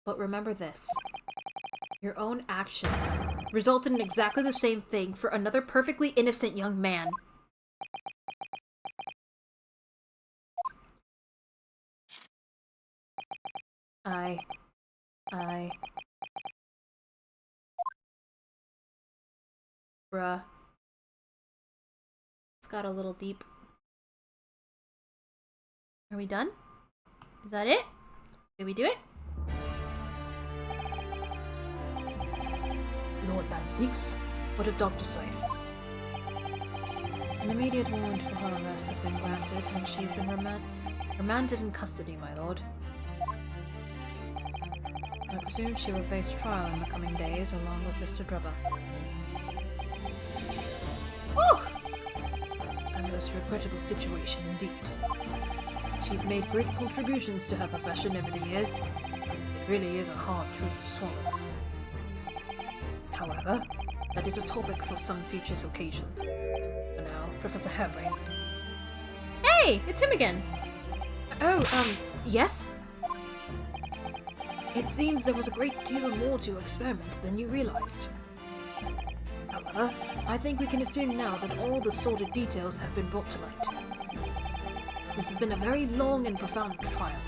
Speaker 1: But remember this. Your own actions resulted in exactly the same thing for another perfectly innocent young man. Bruh. It's got a little deep. Are we done? Is that it? Did we do it?
Speaker 4: Lord Lanzeeks, what of Dr. Scythe?
Speaker 2: An immediate warrant for her arrest has been granted, and she's been remanded in custody, my lord. I presume she will face trial in the coming days, along with Mr. Drubber.
Speaker 1: Whew!
Speaker 4: A most regrettable situation indeed. She's made great contributions to her profession over the years. It really is a hard truth to swallow. However, that is a topic for some future occasion. For now, Professor Hairbrain.
Speaker 1: Hey! It's him again!
Speaker 4: Oh, yes? It seems there was a great deal more to your experiment than you realized. However, I think we can assume now that all the sordid details have been brought to light. This has been a very long and profound trial,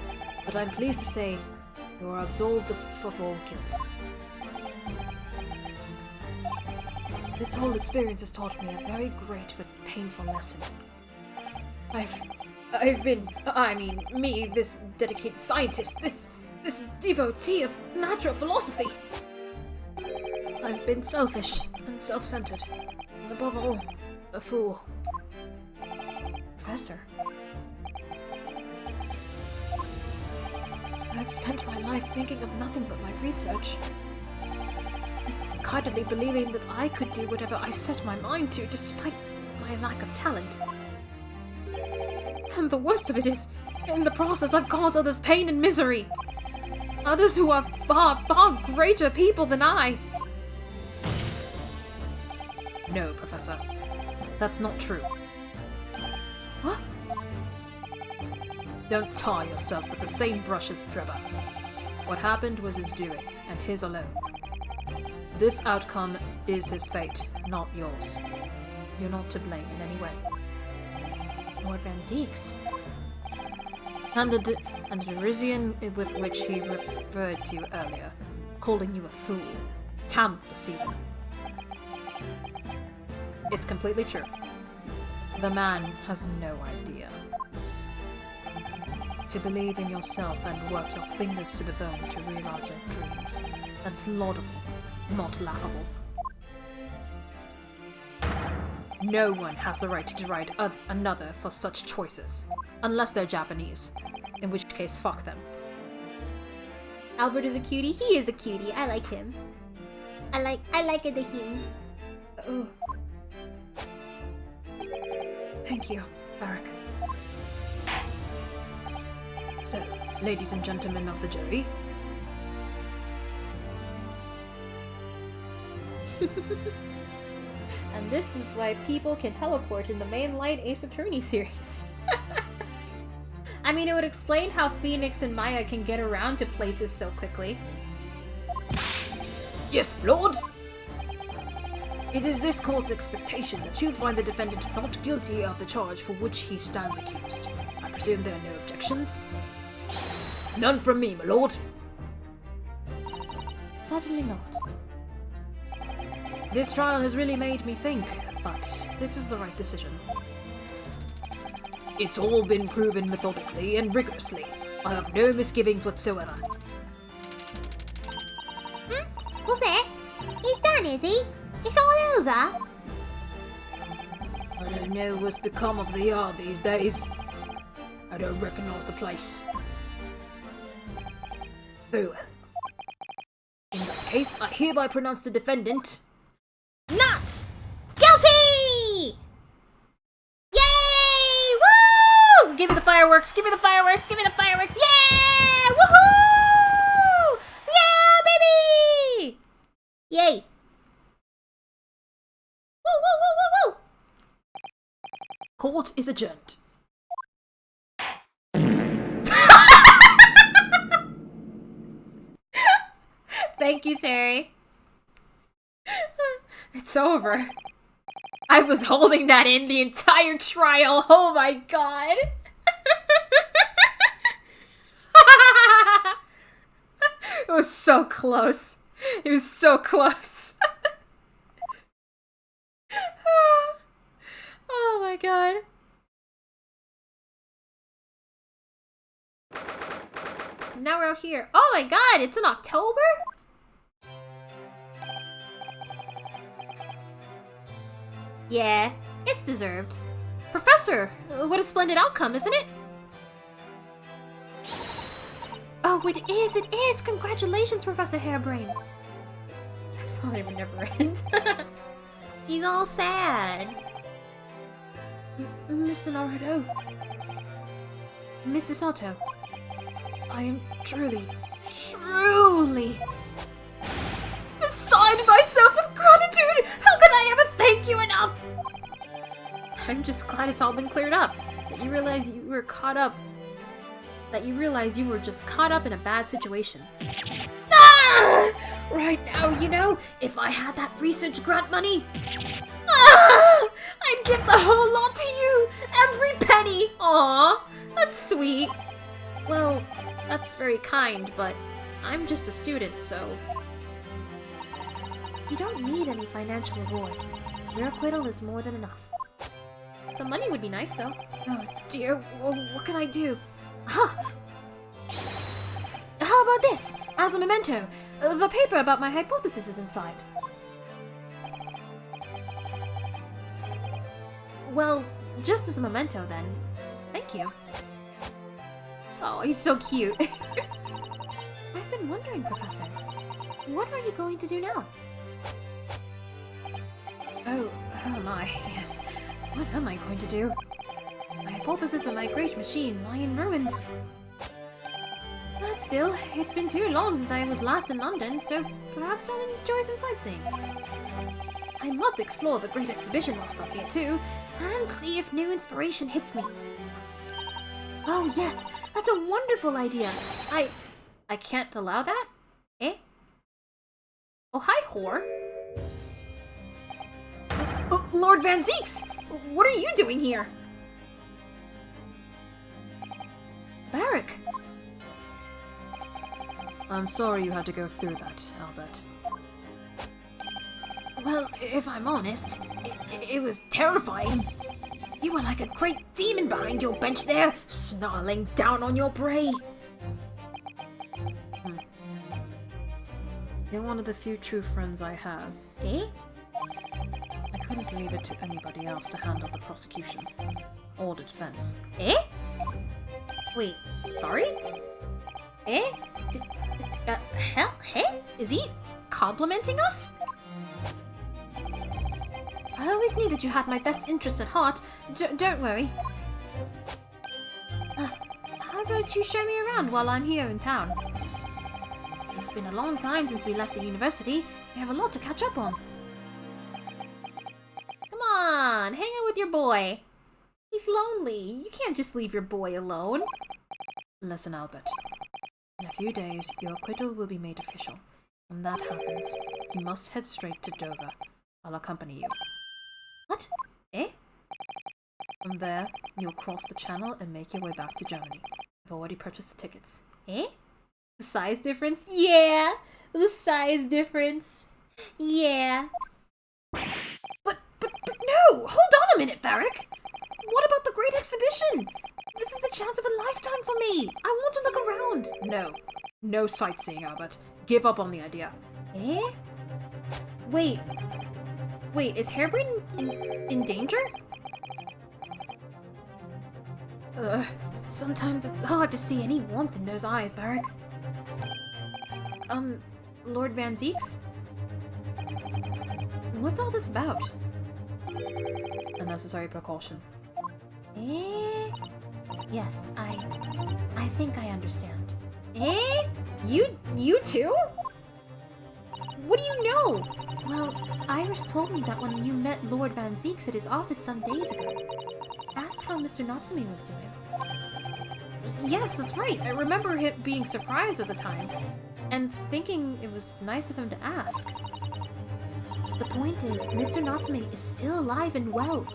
Speaker 4: but I'm pleased to say you are absolved of all guilt. This whole experience has taught me a very great but painful lesson. This dedicated scientist, this devotee of natural philosophy. I've been selfish and self-centered, and above all, a fool. Professor, I've spent my life thinking of nothing but my research. Discardedly believing that I could do whatever I set my mind to, despite my lack of talent. And the worst of it is, in the process I've caused others pain and misery. Others who are far, far greater people than I. No, Professor. That's not true. What? Don't tar yourself with the same brush as Trevor. What happened was his doing, and his alone. This outcome is his fate, not yours. You're not to blame in any way.
Speaker 2: Lord Van Zeeks. And the derision with which he referred to you earlier, calling you a fool. Tam deceiving. It's completely true. The man has no idea. To believe in yourself and work your fingers to the bone to realize your dreams. That's laudable, not laughable. No one has the right to deride another for such choices. Unless they're Japanese. In which case, fuck them.
Speaker 1: Albert is a cutie. He is a cutie. I like him. I like it, him.
Speaker 4: Oh. Thank you, Barak. So, ladies and gentlemen of the jury.
Speaker 1: And this is why people can teleport in the mainline Ace Attorney series. I mean, it would explain how Phoenix and Maya can get around to places so quickly.
Speaker 4: Yes, Lord! It is this court's expectation that you find the defendant not guilty of the charge for which he stands accused. I presume there are no objections? None from me, my lord.
Speaker 2: Certainly not. This trial has really made me think, but this is the right decision.
Speaker 4: It's all been proven methodically and rigorously. I have no misgivings whatsoever.
Speaker 6: What's it? He's done, is he? It's all over?
Speaker 4: I don't know what's become of the yard these days. I don't recognize the place. Very well. In that case, I hereby pronounce the defendant...
Speaker 1: Not guilty! Yay! Woo! Give me the fireworks! Give me the fireworks! Give me the fireworks! Yeah! Woohoo! Yeah, baby! Yay! Woo! Woo! Woo! Woo! Woo!
Speaker 4: Court is adjourned.
Speaker 1: Thank you, Terry. It's over. I was holding that in the entire trial. Oh my god. It was so close. It was so close. Oh my god. Now we're out here. Oh my god, it's in October? Yeah, it's deserved. Professor, what a splendid outcome, isn't it? Oh, it is, it is! Congratulations, Professor Hairbrain! I thought it would never end. He's all sad.
Speaker 4: Mr. Naruto. Mrs. Sato. I am truly beside myself with gratitude! How can I ever thank you enough?
Speaker 1: I'm just glad it's all been cleared up. That you realize you were caught up. That you realize you were just caught up in a bad situation.
Speaker 4: Ah! Right now, you know, if I had that research grant money, I'd give the whole lot to you! Every penny!
Speaker 1: Aw, that's sweet. Well, that's very kind, but I'm just a student, so...
Speaker 2: You don't need any financial reward. Your acquittal is more than enough.
Speaker 1: Some money would be nice, though.
Speaker 2: Oh dear, what can I do? Huh! How about this? As a memento, the paper about my hypothesis is inside. Well, just as a memento then. Thank you.
Speaker 1: Oh, he's so cute.
Speaker 2: I've been wondering, Professor, what are you going to do now? Oh my, yes. What am I going to do? My hypothesis and my great machine lie in ruins. But still, it's been too long since I was last in London, so perhaps I'll enjoy some sightseeing. I must explore the Great Exhibition whilst I'm here too, and see if new inspiration hits me. Oh yes, that's a wonderful idea. I can't allow that? Eh? Oh, hi, whore.
Speaker 1: Lord Van Zeeks! What are you doing here?
Speaker 2: Barrack!
Speaker 4: I'm sorry you had to go through that, Albert.
Speaker 2: Well, if I'm honest, it was terrifying. You were like a great demon behind your bench there, snarling down on your prey.
Speaker 4: You're one of the few true friends I have.
Speaker 2: Eh?
Speaker 4: I couldn't leave it to anybody else to handle the prosecution or the defense.
Speaker 2: Eh? Wait, sorry? Eh? Hell? Hey? Is he complimenting us? I always knew that you had my best interests at heart. Don't worry. How about you show me around while I'm here in town? It's been a long time since we left the university. We have a lot to catch up on. Come on, hang out with your boy. He's lonely. You can't just leave your boy alone.
Speaker 4: Listen, Albert. In a few days, your acquittal will be made official. When that happens, you must head straight to Dover. I'll accompany you.
Speaker 2: What? Eh?
Speaker 4: From there, you'll cross the channel and make your way back to Germany. I've already purchased the tickets.
Speaker 2: Eh?
Speaker 1: The size difference? Yeah! The size difference. Yeah.
Speaker 2: But no! Hold on a minute, Varric! What about the Great Exhibition? This is the chance of a lifetime for me! I want to look around!
Speaker 4: No. No sightseeing, Albert. Give up on the idea.
Speaker 2: Eh?
Speaker 1: Wait, is Harebrained in danger?
Speaker 2: Sometimes it's hard to see any warmth in those eyes, Barrack.
Speaker 1: Lord Van Zeeks?
Speaker 2: What's all this about?
Speaker 4: A necessary precaution.
Speaker 2: Eh? Yes, I think I understand.
Speaker 1: Eh? You too? What do you know?
Speaker 2: Well, Iris told me that when you met Lord Van Zeeks at his office some days ago, asked how Mr. Natsume was doing.
Speaker 1: Yes, that's right. I remember him being surprised at the time, and thinking it was nice of him to ask.
Speaker 2: The point is, Mr. Natsume is still alive and well,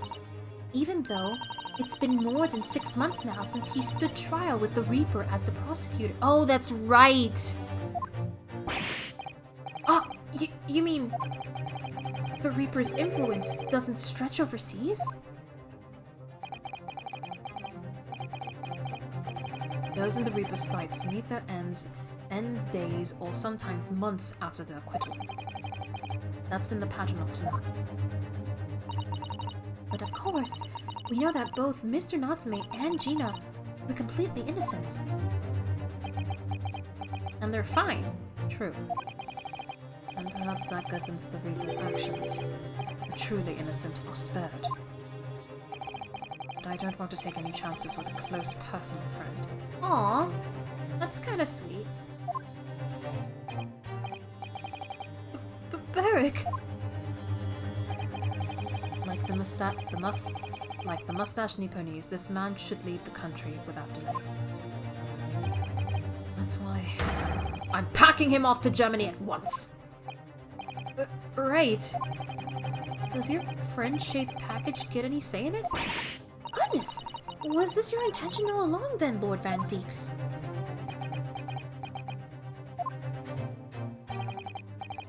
Speaker 2: even though it's been more than 6 months now since he stood trial with the Reaper as the prosecutor.
Speaker 1: Oh, that's right.
Speaker 2: Ah, you mean the Reaper's influence doesn't stretch overseas?
Speaker 4: Those in the Reaper's sights meet their ends days or sometimes months after their acquittal. That's been the pattern up to now.
Speaker 2: But of course, we know that both Mr. Natsume and Gina were completely innocent.
Speaker 1: And they're fine.
Speaker 4: True. And perhaps that governs the Reaper's actions. The truly innocent are spared. But I don't want to take any chances with a close personal friend.
Speaker 1: Aw, that's kind of sweet.
Speaker 2: Barrack!
Speaker 4: Like the mustache Nipponese, this man should leave the country without delay. That's why I'm packing him off to Germany at once.
Speaker 1: Right. Does your friend-shaped package get any say in it?
Speaker 2: Goodness! Was this your intention all along then, Lord Van Zeeks?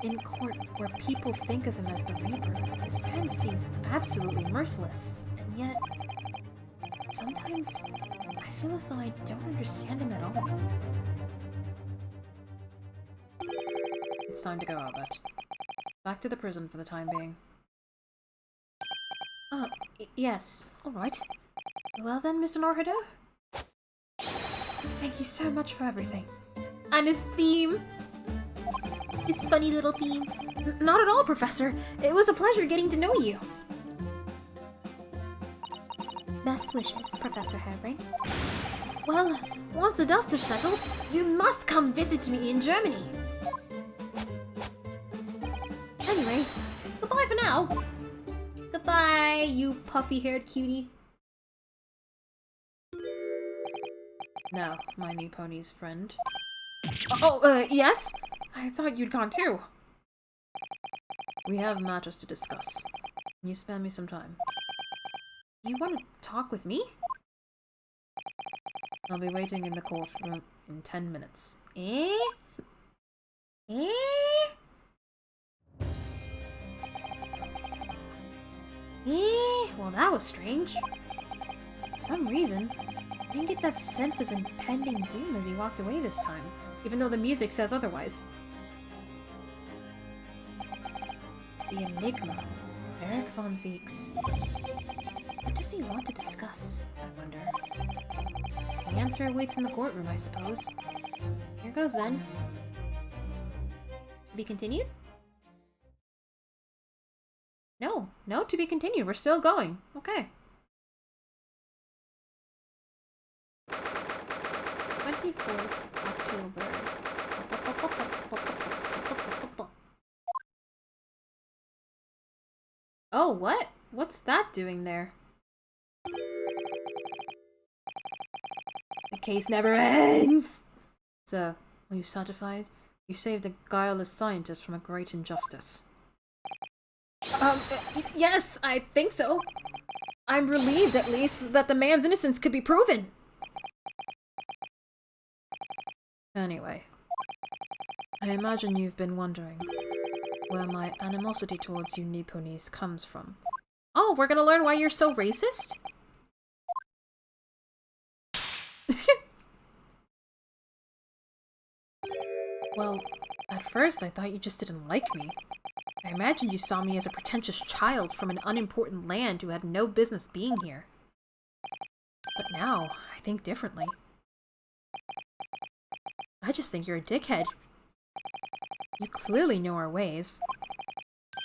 Speaker 1: In
Speaker 2: court where people think of him as the Reaper, this man seems absolutely merciless, and yet sometimes I feel as though I don't understand him at all. It's time to go, Albert. Back to the prison for the time being. Yes. Alright. Well then, Mr. Norhado? Thank you so much for everything.
Speaker 1: And his theme. His funny little theme.
Speaker 2: Not at all, Professor. It was a pleasure getting to know you.
Speaker 6: Best wishes, Professor Herring.
Speaker 2: Well, once the dust is settled, you must come visit me in Germany. Anyway, goodbye for now.
Speaker 1: Goodbye, you puffy-haired cutie.
Speaker 2: Now, my new pony's friend.
Speaker 1: Yes?
Speaker 2: I thought you'd gone too. We have matters to discuss. Can you spare me some time? You want to talk with me? I'll be waiting in the courtroom in 10 minutes.
Speaker 1: Eh?
Speaker 2: Well, that was strange. For some reason, I didn't get that sense of impending doom as he walked away this time, even though the music says otherwise. The Enigma. Eric von Zeeks. What does he want to discuss, I wonder? The answer awaits in the courtroom, I suppose. Here goes then. To be continued? No, to be continued. We're still going. Okay.
Speaker 1: 24th October.
Speaker 2: Oh, what? What's that doing there? The case never ends! Sir, are you satisfied? You saved a guileless scientist from a great injustice.
Speaker 1: Yes, I think so. I'm relieved, at least, that the man's innocence could be proven.
Speaker 2: Anyway, I imagine you've been wondering where my animosity towards you Nipponese comes from.
Speaker 1: Oh, we're gonna learn why you're so racist?
Speaker 2: Well, at first I thought you just didn't like me. I imagined you saw me as a pretentious child from an unimportant land who had no business being here. But now, I think differently. I just think you're a dickhead. You clearly know our ways.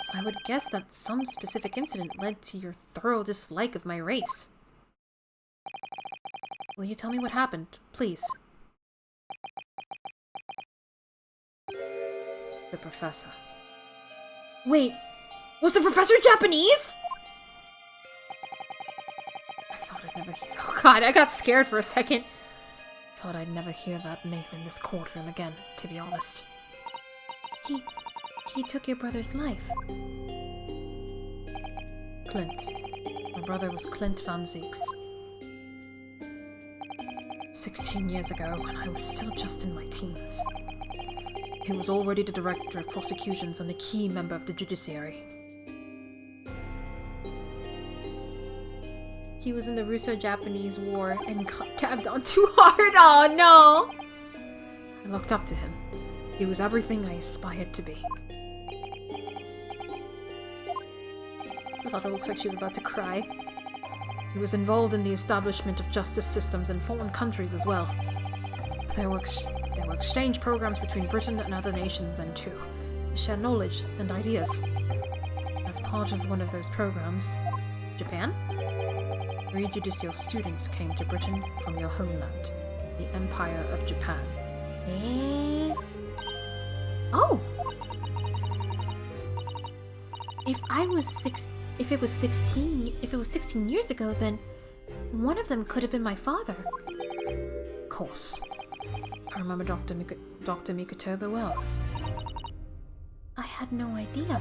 Speaker 2: So I would guess that some specific incident led to your thorough dislike of my race. Will you tell me what happened, please? The professor.
Speaker 1: Wait, was the professor Japanese?
Speaker 2: I thought I'd never hear.
Speaker 1: Oh god, I got scared for a second.
Speaker 2: Thought I'd never hear that name in this courtroom again, to be honest.
Speaker 6: He took your brother's life.
Speaker 2: Clint. My brother was Clint van Zeeks. 16 years ago, when I was still just in my teens. He was already the director of prosecutions and a key member of the judiciary.
Speaker 1: He was in the Russo-Japanese War and got tabbed on too hard. Oh no!
Speaker 2: I looked up to him. He was everything I aspired to be.
Speaker 1: Sasato looks like she's about to cry.
Speaker 2: He was involved in the establishment of justice systems in foreign countries as well. There were exchange programs between Britain and other nations then too, to share knowledge and ideas. As part of one of those programs, Japan? 3 judicial students came to Britain from your homeland, the Empire of Japan.
Speaker 1: Oh!
Speaker 6: If it was 16 years ago, then one of them could have been my father.
Speaker 2: Of course. I remember Dr. Mikotoba well.
Speaker 6: I had no idea.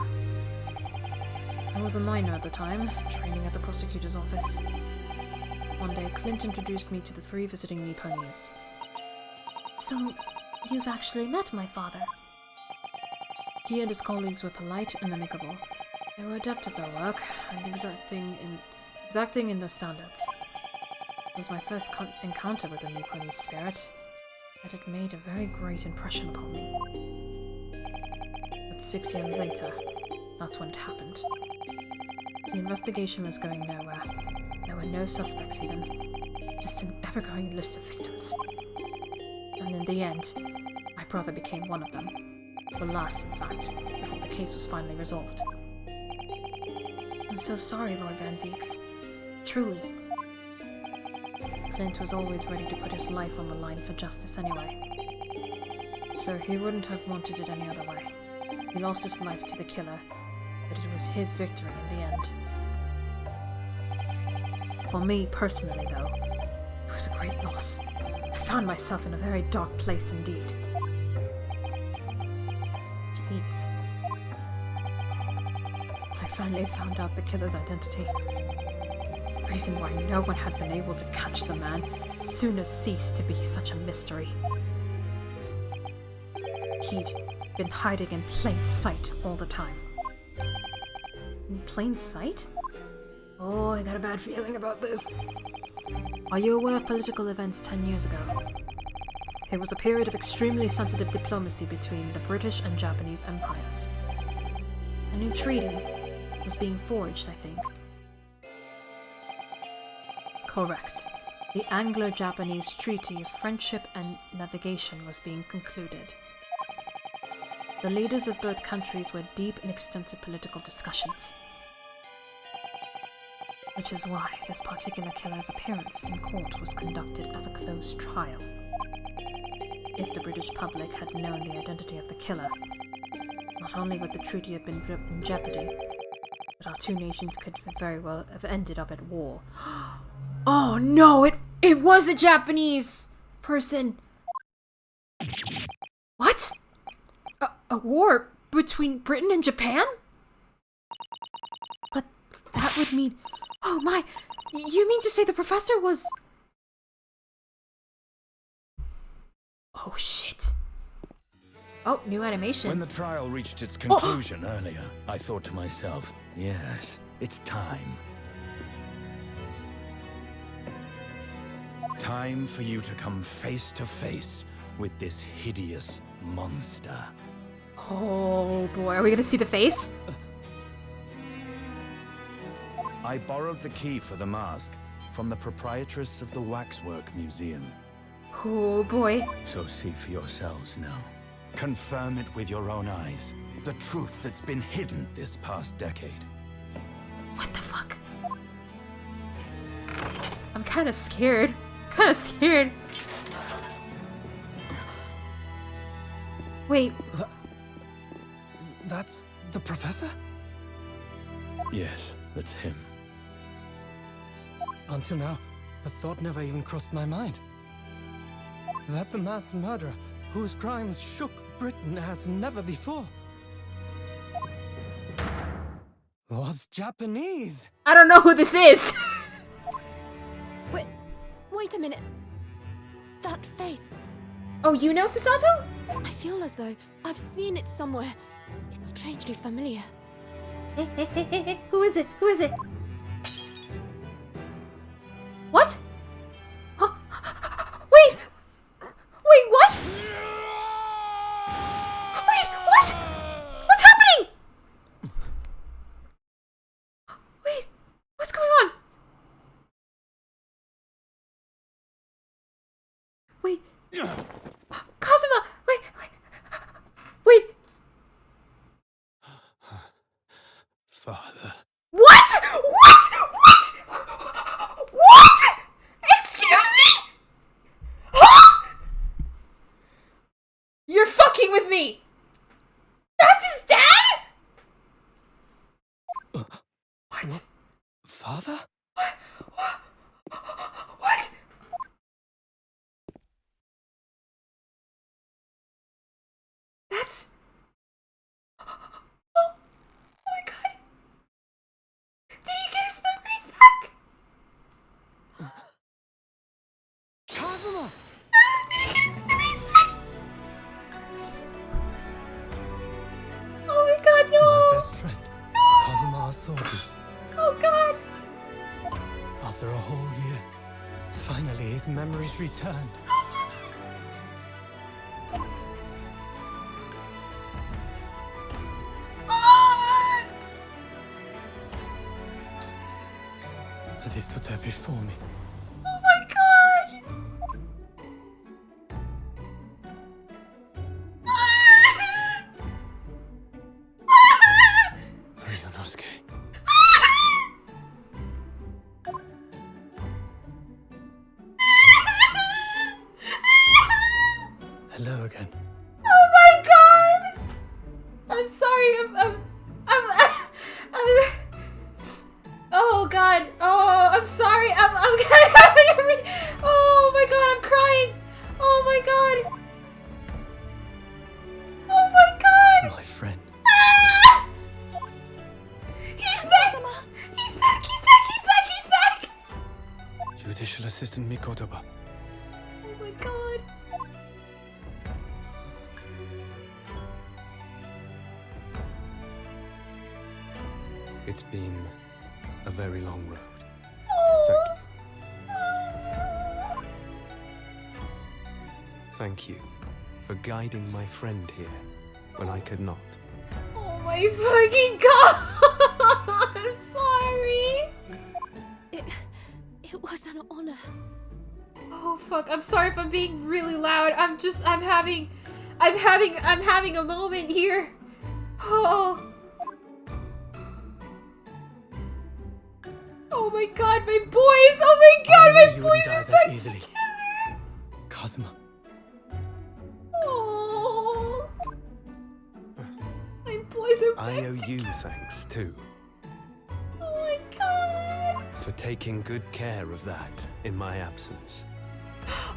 Speaker 2: I was a minor at the time, training at the prosecutor's office. One day, Clint introduced me to the 3 visiting Nipponese.
Speaker 6: So, you've actually met my father?
Speaker 2: He and his colleagues were polite and amicable. They were adept at their work and exacting in their standards. It was my first encounter with the Nippon spirit, and it made a very great impression upon me. But 6 years later, that's when it happened. The investigation was going nowhere. There were no suspects even. Just an ever-growing list of victims. And in the end, my brother became one of them. The last, in fact, before the case was finally resolved. I'm so sorry, Lord Van Zieks. Truly. Clint was always ready to put his life on the line for justice anyway. So he wouldn't have wanted it any other way. He lost his life to the killer, but it was his victory in the end. For me, personally, though, it was a great loss. I found myself in a very dark place indeed. Jeez. I finally found out the killer's identity. The reason why no one had been able to catch the man soon as ceased to be such a mystery. He'd been hiding in plain sight all the time. In plain sight? Oh, I got a bad feeling about this. Are you aware of political events 10 years ago? It was a period of extremely sensitive diplomacy between the British and Japanese empires. A new treaty was being forged, I think. Correct. The Anglo-Japanese Treaty of Friendship and Navigation was being concluded. The leaders of both countries were deep in extensive political discussions. Which is why this particular killer's appearance in court was conducted as a closed trial. If the British public had known the identity of the killer, not only would the treaty have been in jeopardy, but our two nations could very well have ended up at war.
Speaker 1: Oh no, it was a Japanese person. What? A war between Britain and Japan? But that would mean... Oh my, you mean to say the professor was... Oh shit. Oh, new animation.
Speaker 5: When the trial reached its conclusion earlier, I thought to myself, yes, it's time. Time for you to come face to face with this hideous monster.
Speaker 1: Oh boy, are we gonna see the face?
Speaker 5: I borrowed the key for the mask from the proprietress of the Waxwork Museum.
Speaker 1: Oh boy.
Speaker 5: So see for yourselves now. Confirm it with your own eyes. The truth that's been hidden this past decade.
Speaker 1: What the fuck?
Speaker 2: I'm kinda scared. Kinda scared.
Speaker 1: Wait,
Speaker 7: That's the professor?
Speaker 5: Yes, that's him.
Speaker 7: Until now, a thought never even crossed my mind. That the mass murderer, whose crimes shook Britain as never before, was Japanese.
Speaker 1: I don't know who this is.
Speaker 8: Wait a minute. That face.
Speaker 1: Oh, you know Susato?
Speaker 8: I feel as though I've seen it somewhere. It's strangely familiar.
Speaker 1: Hey, who is it? Who is it? What? Huh? Wait! Wait, what? Wait, what? What's happening? Wait, what's going on? Wait, Kazuma! Wait!
Speaker 5: Father.
Speaker 1: What? What? Excuse me? Huh? You're fucking with me! That's his dad? What?
Speaker 7: Father?
Speaker 1: What? That's... Oh my god. Did he get his memories back?
Speaker 7: Kazuma!
Speaker 1: Did he get his memories back? Oh god!
Speaker 7: After a whole year, finally his memories returned. As he stood there before me,
Speaker 1: Oh my god!
Speaker 7: Ryunosuke. Hello again.
Speaker 1: Oh my god! I'm sorry, oh god, oh, I'm sorry, I'm having oh my god, I'm crying! Oh my god! Oh my god!
Speaker 7: My friend.
Speaker 1: Ah! He's back! He's back! He's back! He's back! He's back!
Speaker 7: Judicial Assistant Mikotoba.
Speaker 1: Oh my god.
Speaker 9: It's been a very long road.
Speaker 1: Oh.
Speaker 9: Thank you for guiding my friend here when I could not.
Speaker 1: Oh my fucking god! I'm sorry.
Speaker 8: It was an honor.
Speaker 1: Oh fuck! I'm sorry if I'm being really loud. I'm having a moment here. Oh. Oh my god, my boys! Oh my god, my
Speaker 7: You
Speaker 1: boys
Speaker 7: wouldn't
Speaker 1: are
Speaker 7: die
Speaker 1: back
Speaker 7: that easily.
Speaker 1: together!
Speaker 7: Kazuma.
Speaker 1: Oh. My boys are back
Speaker 9: I owe you
Speaker 1: together.
Speaker 9: thanks too
Speaker 1: Oh my god.
Speaker 9: for taking good care of that in my absence.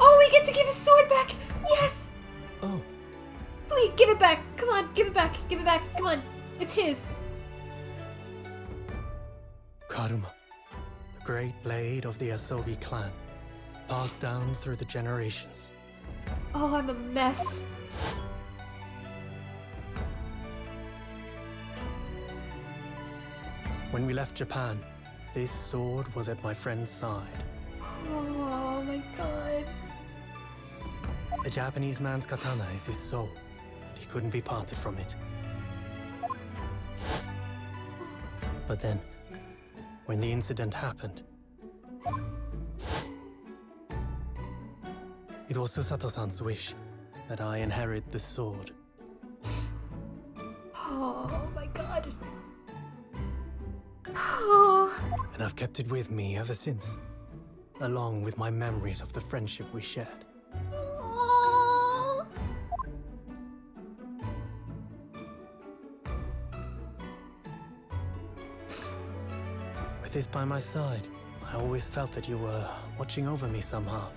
Speaker 1: Oh, we get to give his sword back! Yes!
Speaker 7: Oh,
Speaker 1: Please, give it back! Come on, give it back! Give it back! Come on! It's his!
Speaker 7: Karuma. The great blade of the Asogi clan. Passed down through the generations.
Speaker 1: Oh, I'm a mess.
Speaker 7: When we left Japan, this sword was at my friend's side.
Speaker 1: Oh my god.
Speaker 7: A Japanese man's katana is his soul, and he couldn't be parted from it. But then, when the incident happened, it was Susato-san's wish that I inherit the sword.
Speaker 1: Oh my god. Oh.
Speaker 7: And I've kept it with me ever since, along with my memories of the friendship we shared.
Speaker 1: Oh.
Speaker 7: With this by my side, I always felt that you were watching over me somehow.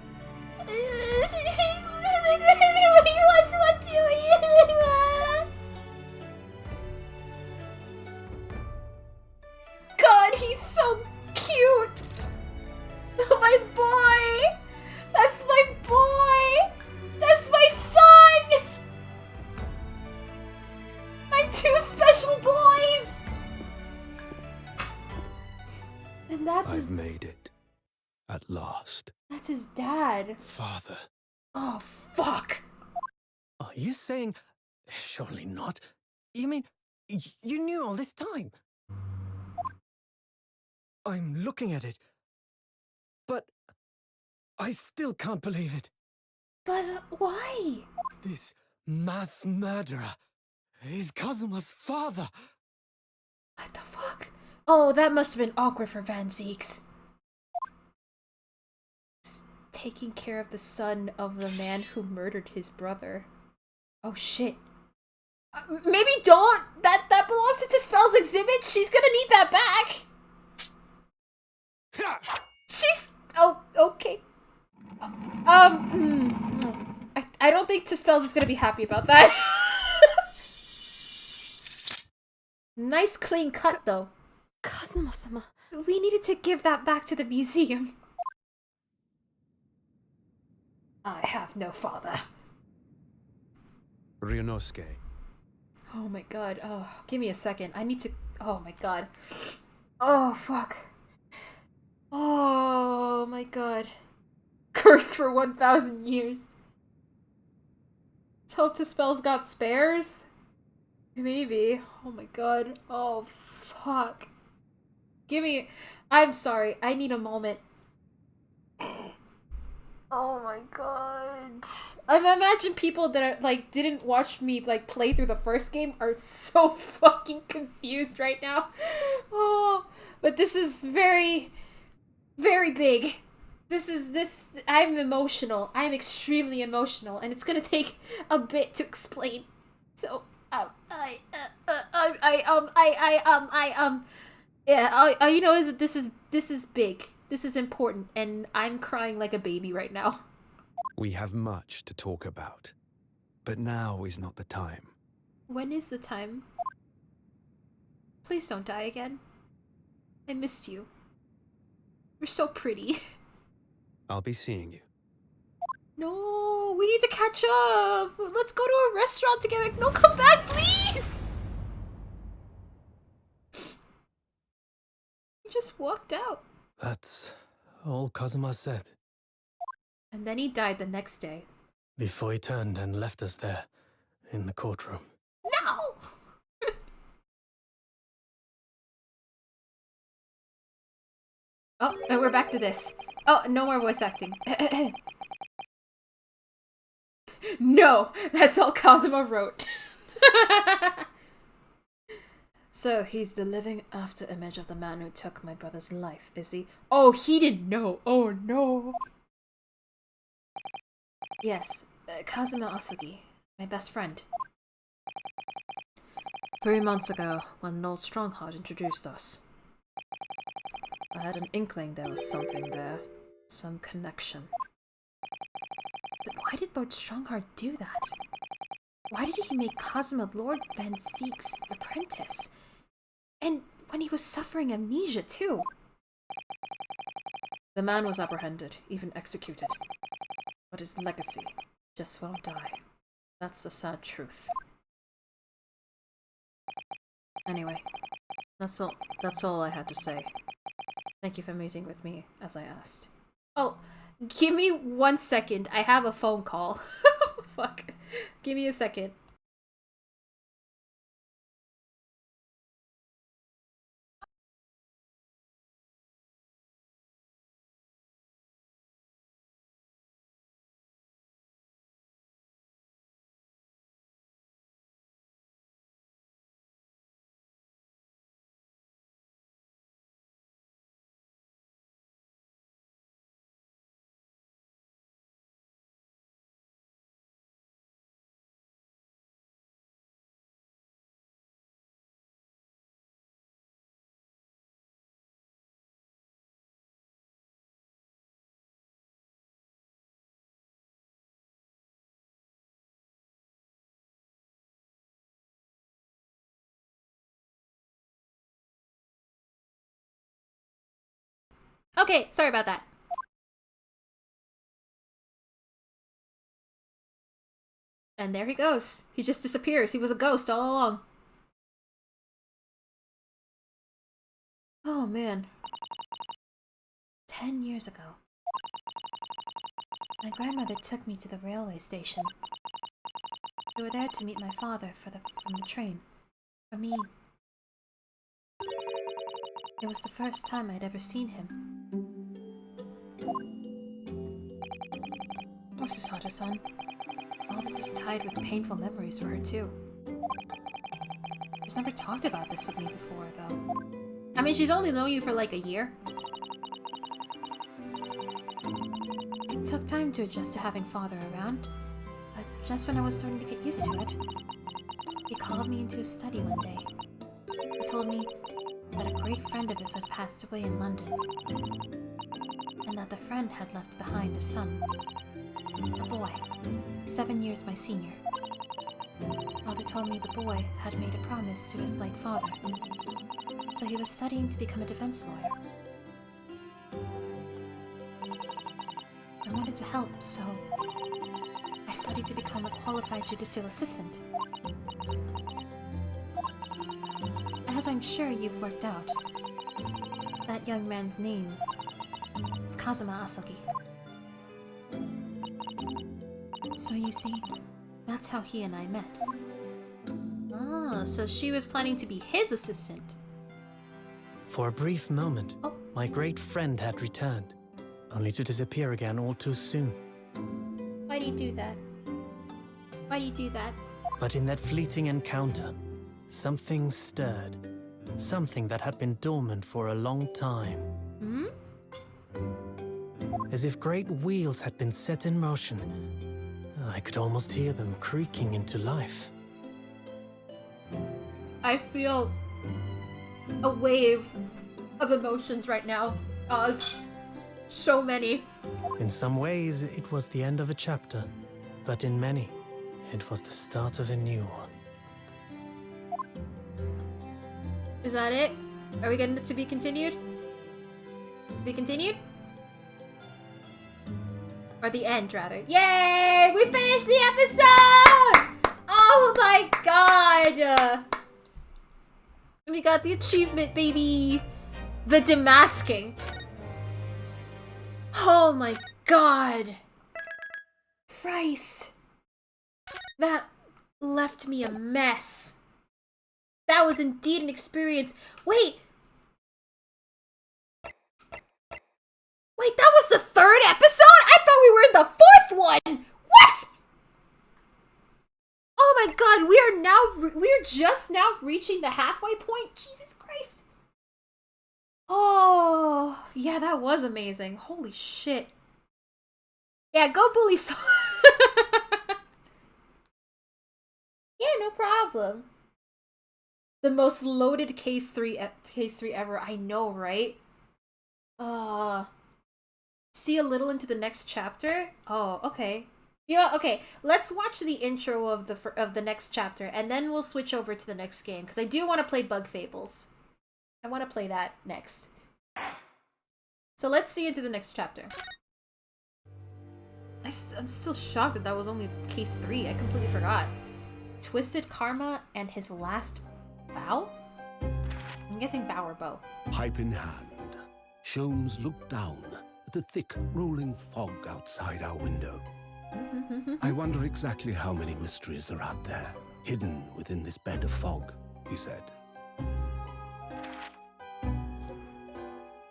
Speaker 1: God, he's so cute! My boy! That's my boy! That's my son! My two special boys! And
Speaker 9: I've made it. At last.
Speaker 1: that's his dad.
Speaker 9: Father.
Speaker 1: Oh, fuck.
Speaker 7: Are you saying... Surely not. You mean, you knew all this time? I'm looking at it, but I still can't believe it.
Speaker 1: But why?
Speaker 7: This mass murderer is Kazuma's father.
Speaker 1: What the fuck? Oh, that must have been awkward for Van Zeeks. Taking care of the son of the man who murdered his brother. Oh shit. Maybe don't! That belongs to Spell's exhibit! She's gonna need that back! She's... Oh, okay. I don't think Spells is gonna be happy about that. Nice clean cut, though.
Speaker 8: Kazuma-sama.
Speaker 1: We needed to give that back to the museum. I have no father.
Speaker 9: Ryunosuke.
Speaker 1: Oh my god. Oh, give me a second. I need to... Oh my god. Oh, fuck. Oh my god. Cursed for 1,000 years. Let's hope the spell's got spares. Maybe. Oh my god. Oh, fuck. Give me... I'm sorry. I need a moment. Oh my god. I imagine people that are, like, didn't watch me, like, play through the first game are so fucking confused right now. Oh, but this is very, very big. I'm emotional. I'm extremely emotional, and it's gonna take a bit to explain. So, yeah, you know, this is big. This is important, and I'm crying like a baby right now.
Speaker 9: We have much to talk about, but now is not the time.
Speaker 1: When is the time? Please don't die again. I missed you. You're so pretty.
Speaker 9: I'll be seeing you.
Speaker 1: No, we need to catch up. Let's go to a restaurant together. No, come back, please. He just walked out.
Speaker 7: That's all Kazuma said.
Speaker 1: And then he died the next day.
Speaker 7: Before he turned and left us there, in the courtroom.
Speaker 1: No! Oh, and we're back to this. Oh, no more voice acting. No, that's all Kazuma wrote. So, he's the living after image of the man who took my brother's life, is he? Oh, he didn't know. Oh, no. Yes, Kazuma Asugi, my best friend. 3 months ago, when Lord Strongheart introduced us, I had an inkling there was something there. Some connection. But why did Lord Strongheart do that? Why did he make Kazuma Lord Van Zeek's apprentice? And when he was suffering amnesia, too. The man was apprehended, even executed. But his legacy just won't die. That's the sad truth. Anyway, that's all I had to say. Thank you for meeting with me, as I asked. Oh, give me 1 second. I have a phone call. Fuck. Give me a second. Okay, sorry about that. And there he goes. He just disappears. He was a ghost all along. Oh, man.
Speaker 6: 10 years ago, my grandmother took me to the railway station. We were there to meet my father from the train. For me, it was the first time I'd ever seen him. Poor Susato-san. All this is tied with painful memories for her, too. She's never talked about this with me before, though.
Speaker 1: I mean, she's only known you for like a year.
Speaker 6: It took time to adjust to having father around, but just when I was starting to get used to it, he called me into his study one day. He told me that a great friend of his had passed away in London, and that the friend had left behind a son, a boy, 7 years my senior. Father told me the boy had made a promise to his late father, so he was studying to become a defense lawyer. I wanted to help, so I studied to become a qualified judicial assistant. As I'm sure you've worked out, That young man's name is Kazuma Asagi. So you see, that's how he and I met.
Speaker 2: Ah, so she was planning to be his assistant.
Speaker 7: For a brief moment,
Speaker 2: Oh.
Speaker 7: my great friend had returned, only to disappear again all too soon.
Speaker 6: Why do you do that? Why do you do that?
Speaker 7: But in that fleeting encounter, something stirred. Something that had been dormant for a long time.
Speaker 6: Hmm?
Speaker 7: As if great wheels had been set in motion. I could almost hear them creaking into life.
Speaker 1: I feel a wave of emotions right now. Oz. So many.
Speaker 7: In some ways, it was the end of a chapter, but in many, it was the start of a new one.
Speaker 1: Is that it? Are we getting it to be continued? Be continued? Or the end, rather. Yay! We finished the episode! Oh my god! We got the achievement, baby! The demasking. Oh my god! Christ! That left me a mess. That was indeed an experience. Wait! Wait, that was the third episode? I thought we were in the fourth one! What? Oh my god, we're just now reaching the halfway point? Jesus Christ. Oh, yeah, that was amazing. Holy shit. Yeah, go bully so. Yeah, no problem. The most loaded case 3 ever. I know, right? See a little into the next chapter? Oh, okay. Yeah, okay. Let's watch the intro of the next chapter, and then we'll switch over to the next game, because I do want to play Bug Fables. I want to play that next. So let's see into the next chapter. I'm still shocked that that was only case 3. I completely forgot. Twisted Karma and his last bow? I'm guessing bow or bow.
Speaker 10: Pipe in hand, Sholmes looked down at the thick, rolling fog outside our window. I wonder exactly how many mysteries are out there, hidden within this bed of fog, he said.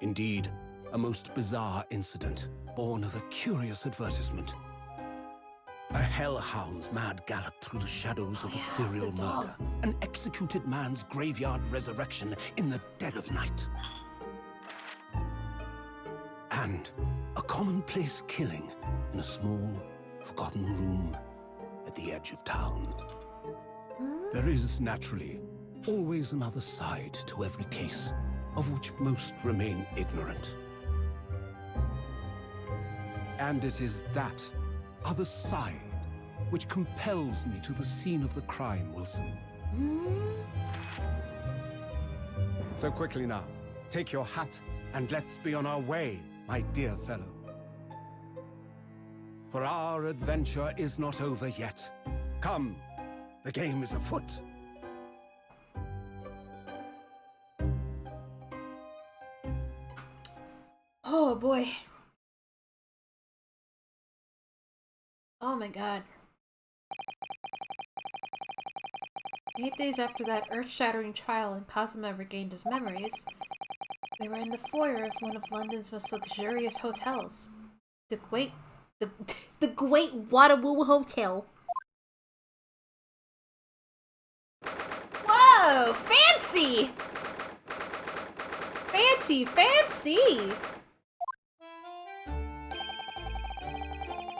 Speaker 10: Indeed, a most bizarre incident, born of a curious advertisement. A hellhound's mad gallop through the shadows of a serial murder. An executed man's graveyard resurrection in the dead of night. And a commonplace killing in a small, forgotten room at the edge of town. There is, naturally, always another side to every case, of which most remain ignorant. And it is that other side which compels me to the scene of the crime, Wilson. So quickly now, take your hat and let's be on our way, my dear fellow. For our adventure is not over yet. Come, the game is afoot.
Speaker 1: Oh boy. Oh my god. 8 days after that earth-shattering trial and Kazuma regained his memories, we were in the foyer of one of London's most luxurious hotels. The Great Waterloo Hotel. Whoa! Fancy! Fancy, fancy!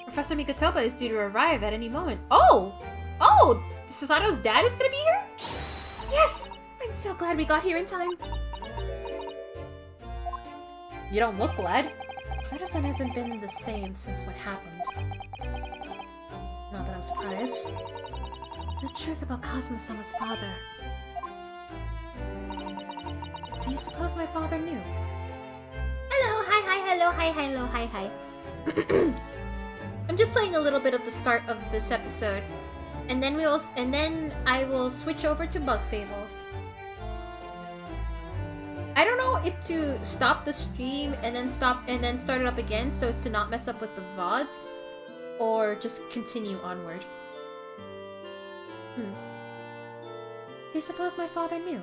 Speaker 1: Professor Mikotoba is due to arrive at any moment. Oh! Oh! Sasato's dad is gonna be here? Yes! I'm so glad we got here in time. You don't look glad. Sato-san hasn't been the same since what happened. Not that I'm surprised. The truth about Kazuma-sama's father. Do you suppose my father knew? Hello, hi, hello, hi, hello, hi. I'm just playing a little bit of the start of this episode, and then I will switch over to Bug Fables. I don't know if to stop the stream and then start it up again so as to not mess up with the VODs, or just continue onward.
Speaker 6: Do you suppose my father knew?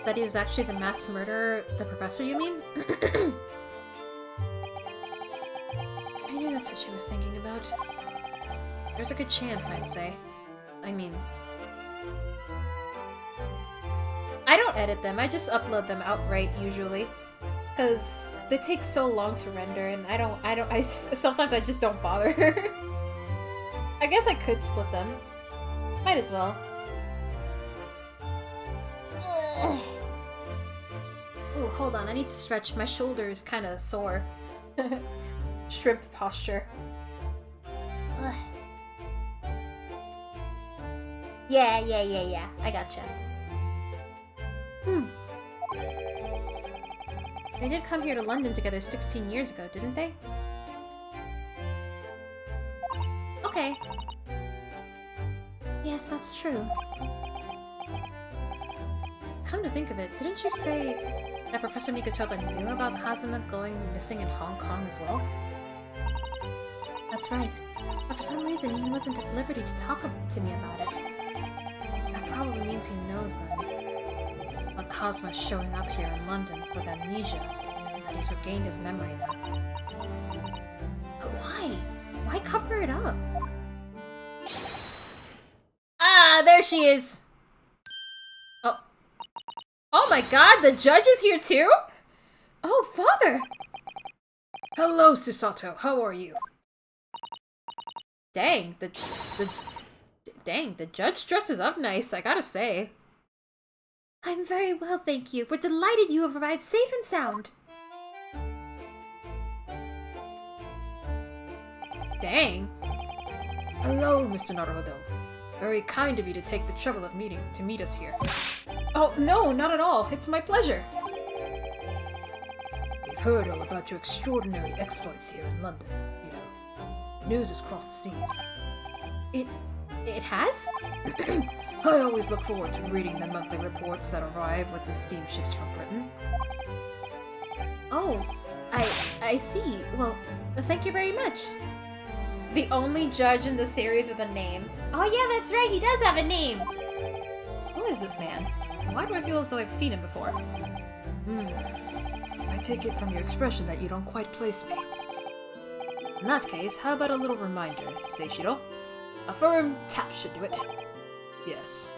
Speaker 1: That he was actually the masked murderer, the professor, you mean?
Speaker 6: I knew that's what she was thinking about.
Speaker 1: There's a good chance, I'd say. I mean... I don't edit them, I just upload them outright, usually. Because they take so long to render, and sometimes I just don't bother. I guess I could split them. Might as well. Ooh, hold on, I need to stretch. My shoulder is kind of sore. Shrimp posture. Ugh. Yeah. I gotcha. They did come here to London together 16 years ago, didn't they? Okay.
Speaker 6: Yes, that's true.
Speaker 1: Come to think of it, didn't you say that Professor Mikotoba knew about Kazuma going missing in Hong Kong as well?
Speaker 6: That's right. But for some reason, he wasn't at liberty to talk to me about it.
Speaker 1: That probably means he knows then. But Kazma's showing up here in London with amnesia, and that he's regained his memory now. But why? Why cover it up? Ah, there she is! Oh my god, the judge is here too? Oh, father!
Speaker 4: Hello, Susato. How are you?
Speaker 1: Dang, the judge dresses up nice, I gotta say.
Speaker 6: I'm very well, thank you. We're delighted you have arrived safe and sound.
Speaker 1: Dang.
Speaker 4: Hello, Mr. Naruhodo. Very kind of you to take the trouble of meet us here.
Speaker 1: Oh, no, not at all. It's my pleasure.
Speaker 4: We've heard all about your extraordinary exploits here in London. You know, news has crossed the seas.
Speaker 1: It has?
Speaker 4: I always look forward to reading the monthly reports that arrive with the steamships from Britain.
Speaker 1: Oh, I see. Well, thank you very much. The only judge in the series with a name. Oh yeah, that's right, he does have a name! Who is this man? Why do I feel as though I've seen him before?
Speaker 4: I take it from your expression that you don't quite place me. In that case, how about a little reminder, Seishiro? A firm tap should do it. Yes.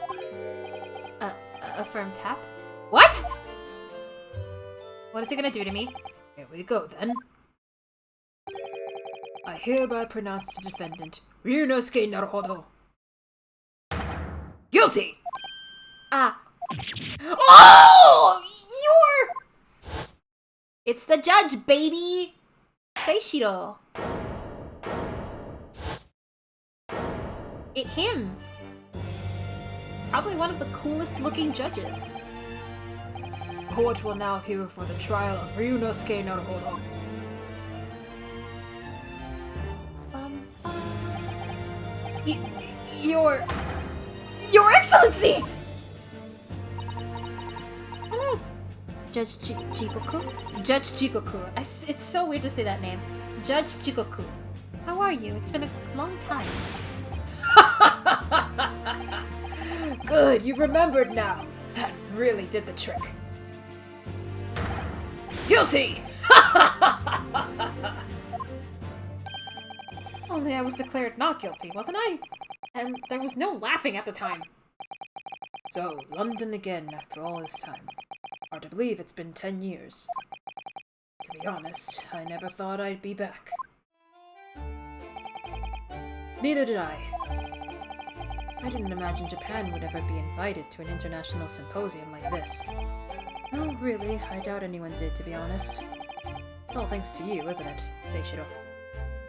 Speaker 1: A firm tap? What?! What is he gonna do to me?
Speaker 4: Here we go, then. I hereby pronounce the defendant, Ryunosuke Naruhodo, guilty!
Speaker 1: Oh! It's the judge, baby! Seishiro. Him. Probably one of the coolest looking judges.
Speaker 4: Court will now hear for the trial of Ryunosuke Naruhodo.
Speaker 1: Your Excellency!
Speaker 6: Hello, Judge Jikoku?
Speaker 1: Judge Jikoku. It's so weird to say that name. Judge Jikoku.
Speaker 6: How are you? It's been a long time.
Speaker 4: Good, you've remembered now. That really did the trick. Guilty!
Speaker 1: Only I was declared not guilty, wasn't I? And there was no laughing at the time.
Speaker 4: So, London again after all this time. Hard to believe it's been 10 years. To be honest, I never thought I'd be back. Neither did I. I didn't imagine Japan would ever be invited to an international symposium like this. No, really, I doubt anyone did, to be honest. It's all thanks to you, isn't it, Seishiro?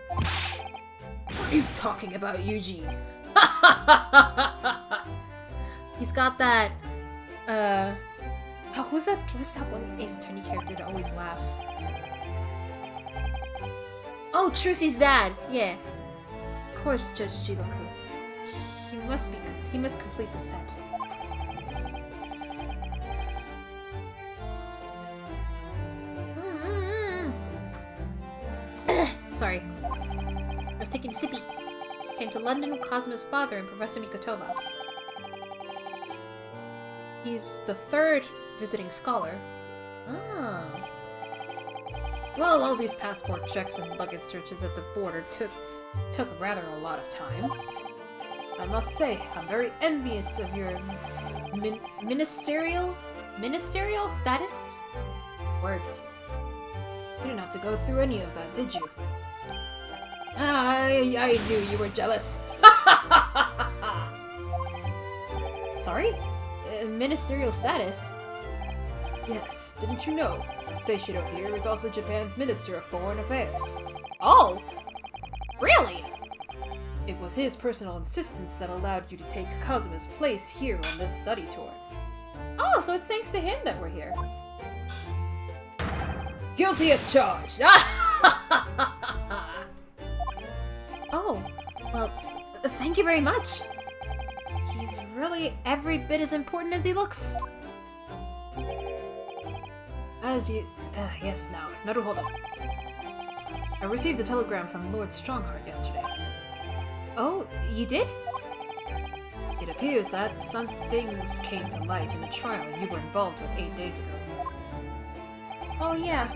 Speaker 4: What are you talking about, Eugene?
Speaker 1: He's got that, who's that one Ace Attorney character that always laughs? Oh, Trucy's dad! Yeah. Of course, Judge Jigoku. He must complete the set. sorry. I was taking a sippy. Came to London with Cosmo's father and Professor Mikotoba. He's the third visiting scholar. Ah. Well, all these passport checks and luggage searches at the border took rather a lot of time. I must say, I'm very envious of your ministerial status? Words. You didn't have to go through any of that, did you? I knew you were jealous. Sorry? Ministerial status? Yes, didn't you know? Seishiro here is also Japan's Minister of Foreign Affairs. Oh! Really? It was his personal insistence that allowed you to take Kazuma's place here on this study tour. Oh, so it's thanks to him that we're here. Guilty as charged! Oh, well, thank you very much. He's really every bit as important as he looks. As you... yes, now. Naruhodo. I received a telegram from Lord Strongheart yesterday. Oh, you did? It appears that some things came to light in the trial you were involved with 8 days ago. Oh, yeah.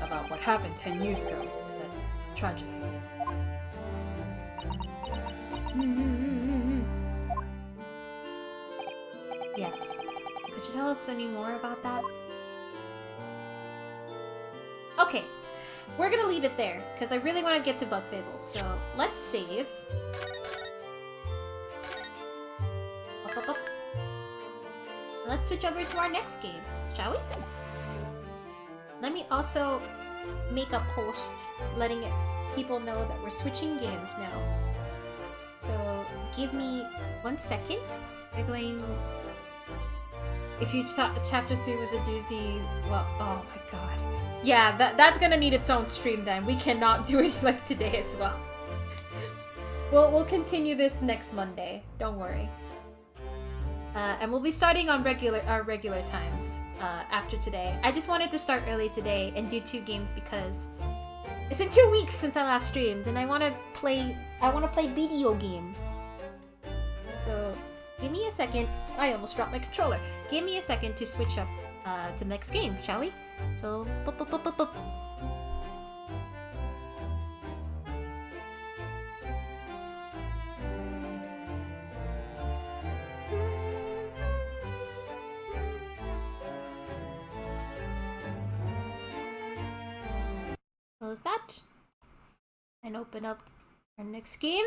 Speaker 1: About what happened 10 years ago. That tragedy. Yes. Could you tell us any more about that? Okay. We're gonna leave it there, because I really want to get to Bug Fables, so let's save. Up. Let's switch over to our next game, shall we? Let me also make a post letting people know that we're switching games now. So give me 1 second. We're going... If you thought Chapter 3 was a doozy, well, oh my god. Yeah, that's gonna need its own stream then. We cannot do it like today as well. We'll continue this next Monday. Don't worry. And we'll be starting on our regular times after today. I just wanted to start early today and do 2 games because it's been 2 weeks since I last streamed, and I want to play video game. So give me a second. I almost dropped my controller. Give me a second to switch up to the next game, shall we? So, boop. Close that. And open up our next game.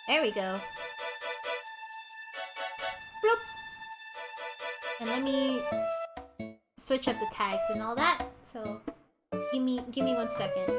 Speaker 1: There we go. Bloop. And let me switch up the tags and all that. So give me 1 second.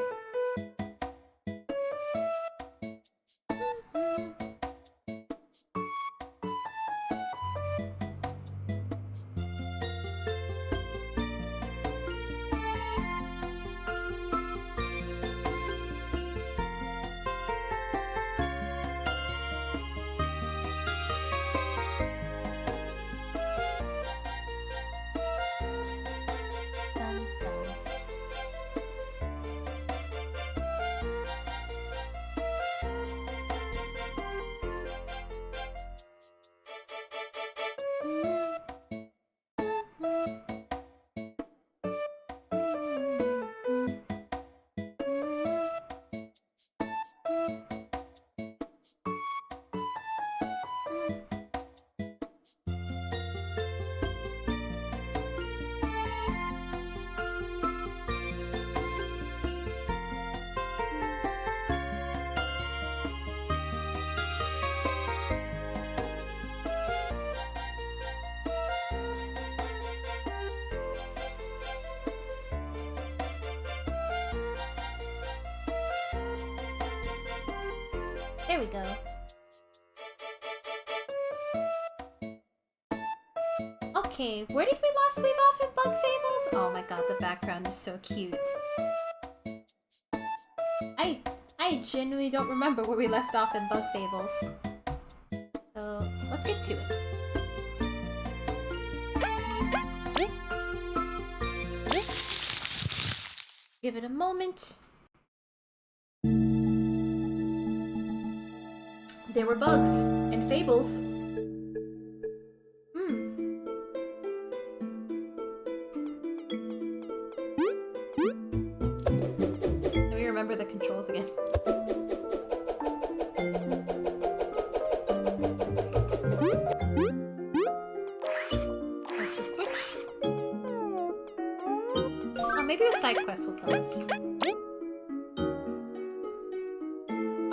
Speaker 6: There we go. Okay, where did we last leave off in Bug Fables? Oh my god, the background is so cute. I genuinely don't remember where we left off in Bug Fables. So, let's get to it. Give it a moment. There were bugs and fables. Let me remember the controls again. That's the switch. Oh, maybe the side quest will tell us.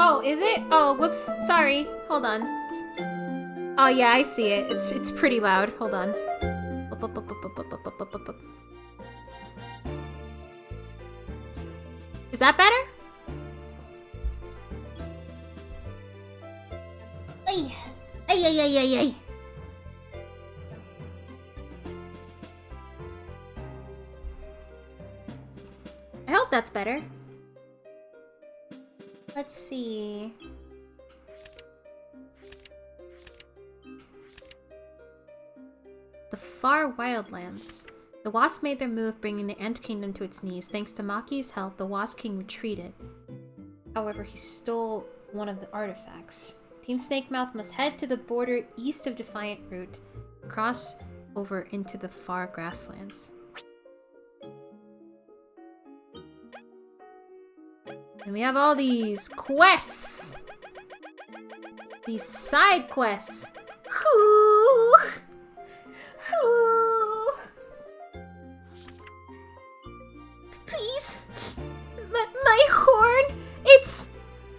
Speaker 6: Oh, is it? Oh, whoops. Sorry. Hold on. Oh yeah, I see it. It's pretty loud. Hold on. Is that better? Ay, ay, ay, ay, ay, ay. I hope that's better. Let's see. The far wildlands. The wasp made their move, bringing the Ant Kingdom to its knees. Thanks to Maki's help, the Wasp King retreated. However, he stole one of the artifacts. Team Snakemouth must head to the border east of Defiant Route, cross over into the far grasslands. And we have all quests! These side quests! Ooh. Ooh. Please! My horn! It's...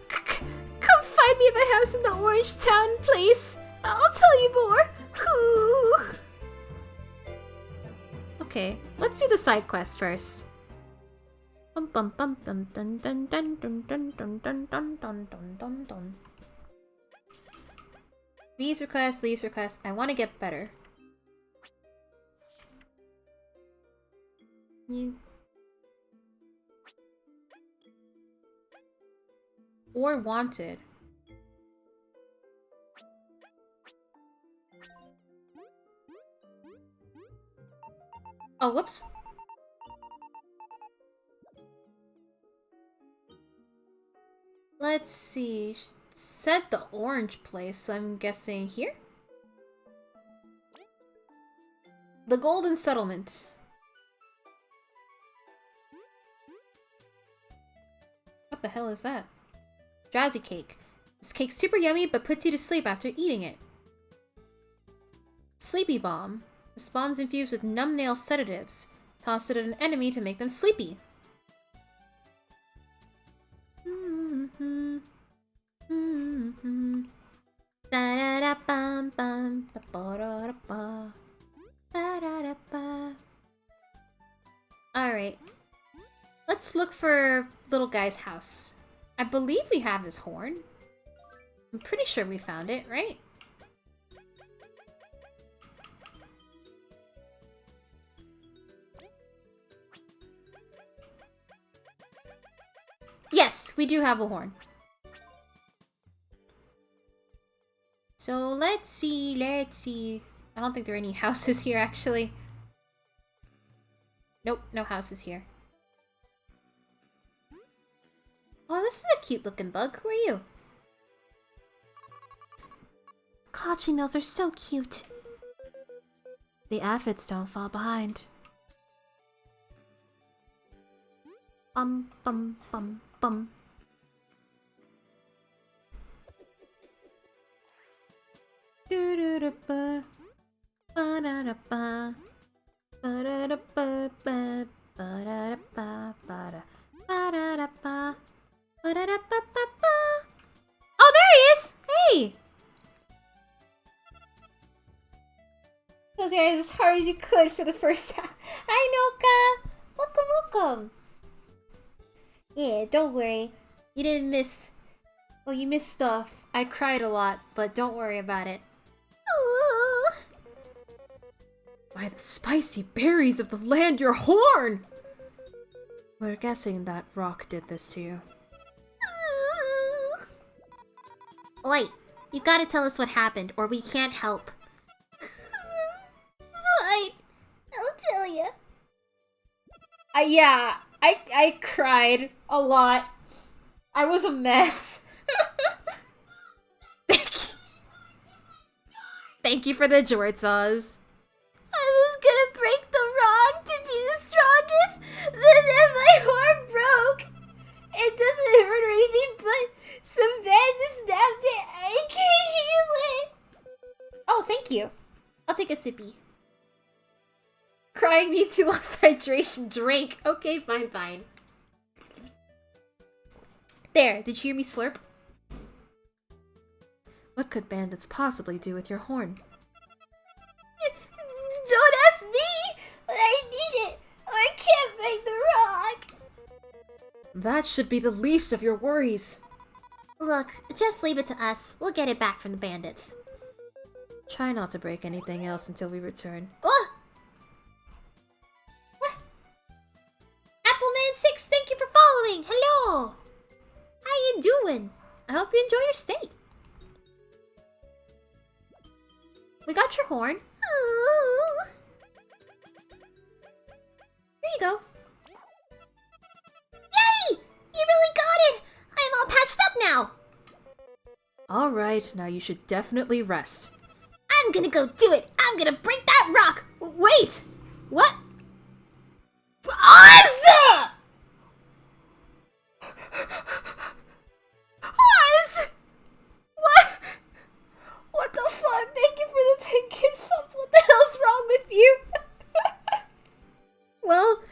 Speaker 6: Come find me at the house in the Orange Town place! I'll tell you more! Ooh. Okay, let's do the side quest first. Bum bum bum dum dun dun dun dun dun dun dun dun dun dun dun dun. These requests, leaves requests. I want to get better. Or wanted. Oh, whoops. Let's see. Said the orange place, so I'm guessing here? The Golden Settlement. What the hell is that? Drowsy cake. This cake's super yummy, but puts you to sleep after eating it. Sleepy bomb. This bomb's infused with numbnail sedatives. Toss it at an enemy to make them sleepy. Alright. Let's look for little guy's house. I believe we have his horn. I'm pretty sure we found it, right? Yes, we do have a horn. So let's see. I don't think there are any houses here, actually. Nope, no houses here. Oh, this is a cute looking bug. Who are you? Cochinos are so cute. The aphids don't fall behind. Bum bum bum bum. Do do do ba ba da da ba ba da da ba ba ba da da ba ba da ba da da ba ba da da ba ba ba. Oh, there he is! Hey! Close your eyes as hard as you could for the first time. Hi, Noka! Welcome, welcome! Yeah, don't worry. You didn't miss
Speaker 1: Well, you missed stuff. I cried a lot, but don't worry about it.
Speaker 2: By the spicy berries of the land, your horn! We're guessing that rock did this to you.
Speaker 6: Oi, you gotta tell us what happened, or we can't help. Fine, I'll tell you.
Speaker 1: Yeah, I cried a lot. I was a mess.
Speaker 2: Thank you for the Jortzas.
Speaker 6: I was gonna break the rock to be the strongest, then my horn broke. It doesn't hurt or anything, but some bandits stabbed it. I can't heal it.
Speaker 1: Oh, thank you.
Speaker 6: I'll take a sippy.
Speaker 1: Crying means you lost hydration. Drink. Okay, fine, fine. There, did you hear me slurp?
Speaker 2: What could bandits possibly do with your horn?
Speaker 6: Don't ask me! I need it, or I can't break the rock!
Speaker 2: That should be the least of your worries.
Speaker 6: Look, just leave it to us. We'll get it back from the bandits.
Speaker 2: Try not to break anything else until we return.
Speaker 6: Oh! What? Appleman6, thank you for following! Hello! How you doing? I hope you enjoy your stay.
Speaker 1: We got your horn.
Speaker 6: Ooh. Here you go. Yay! You really got it! I'm all patched up now!
Speaker 2: Alright, now you should definitely rest.
Speaker 6: I'm gonna go do it! I'm gonna break that rock!
Speaker 1: Wait! What?
Speaker 6: Oz! Oz! What?
Speaker 1: What the fuck? Thank you for the 10 gift subs. What the hell's wrong with you? Well,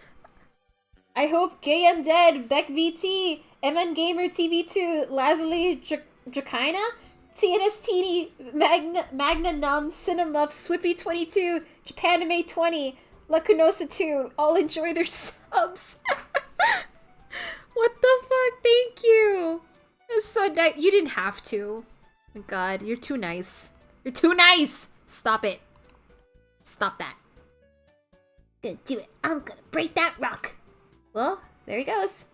Speaker 1: I hope Gay Undead, Beck VT, MN Gamer TV2, Lazuli Drakina, TNSTD, Magna Num, Cinemuff, Swiffy22, Japanime 20, Lacunosa 2, all enjoy their subs. What the fuck? Thank you. That's so nice. You didn't have to. Oh my God, you're too nice. You're too nice! Stop it. Stop that.
Speaker 6: Gonna do it. I'm gonna break that rock.
Speaker 1: Well, there he goes.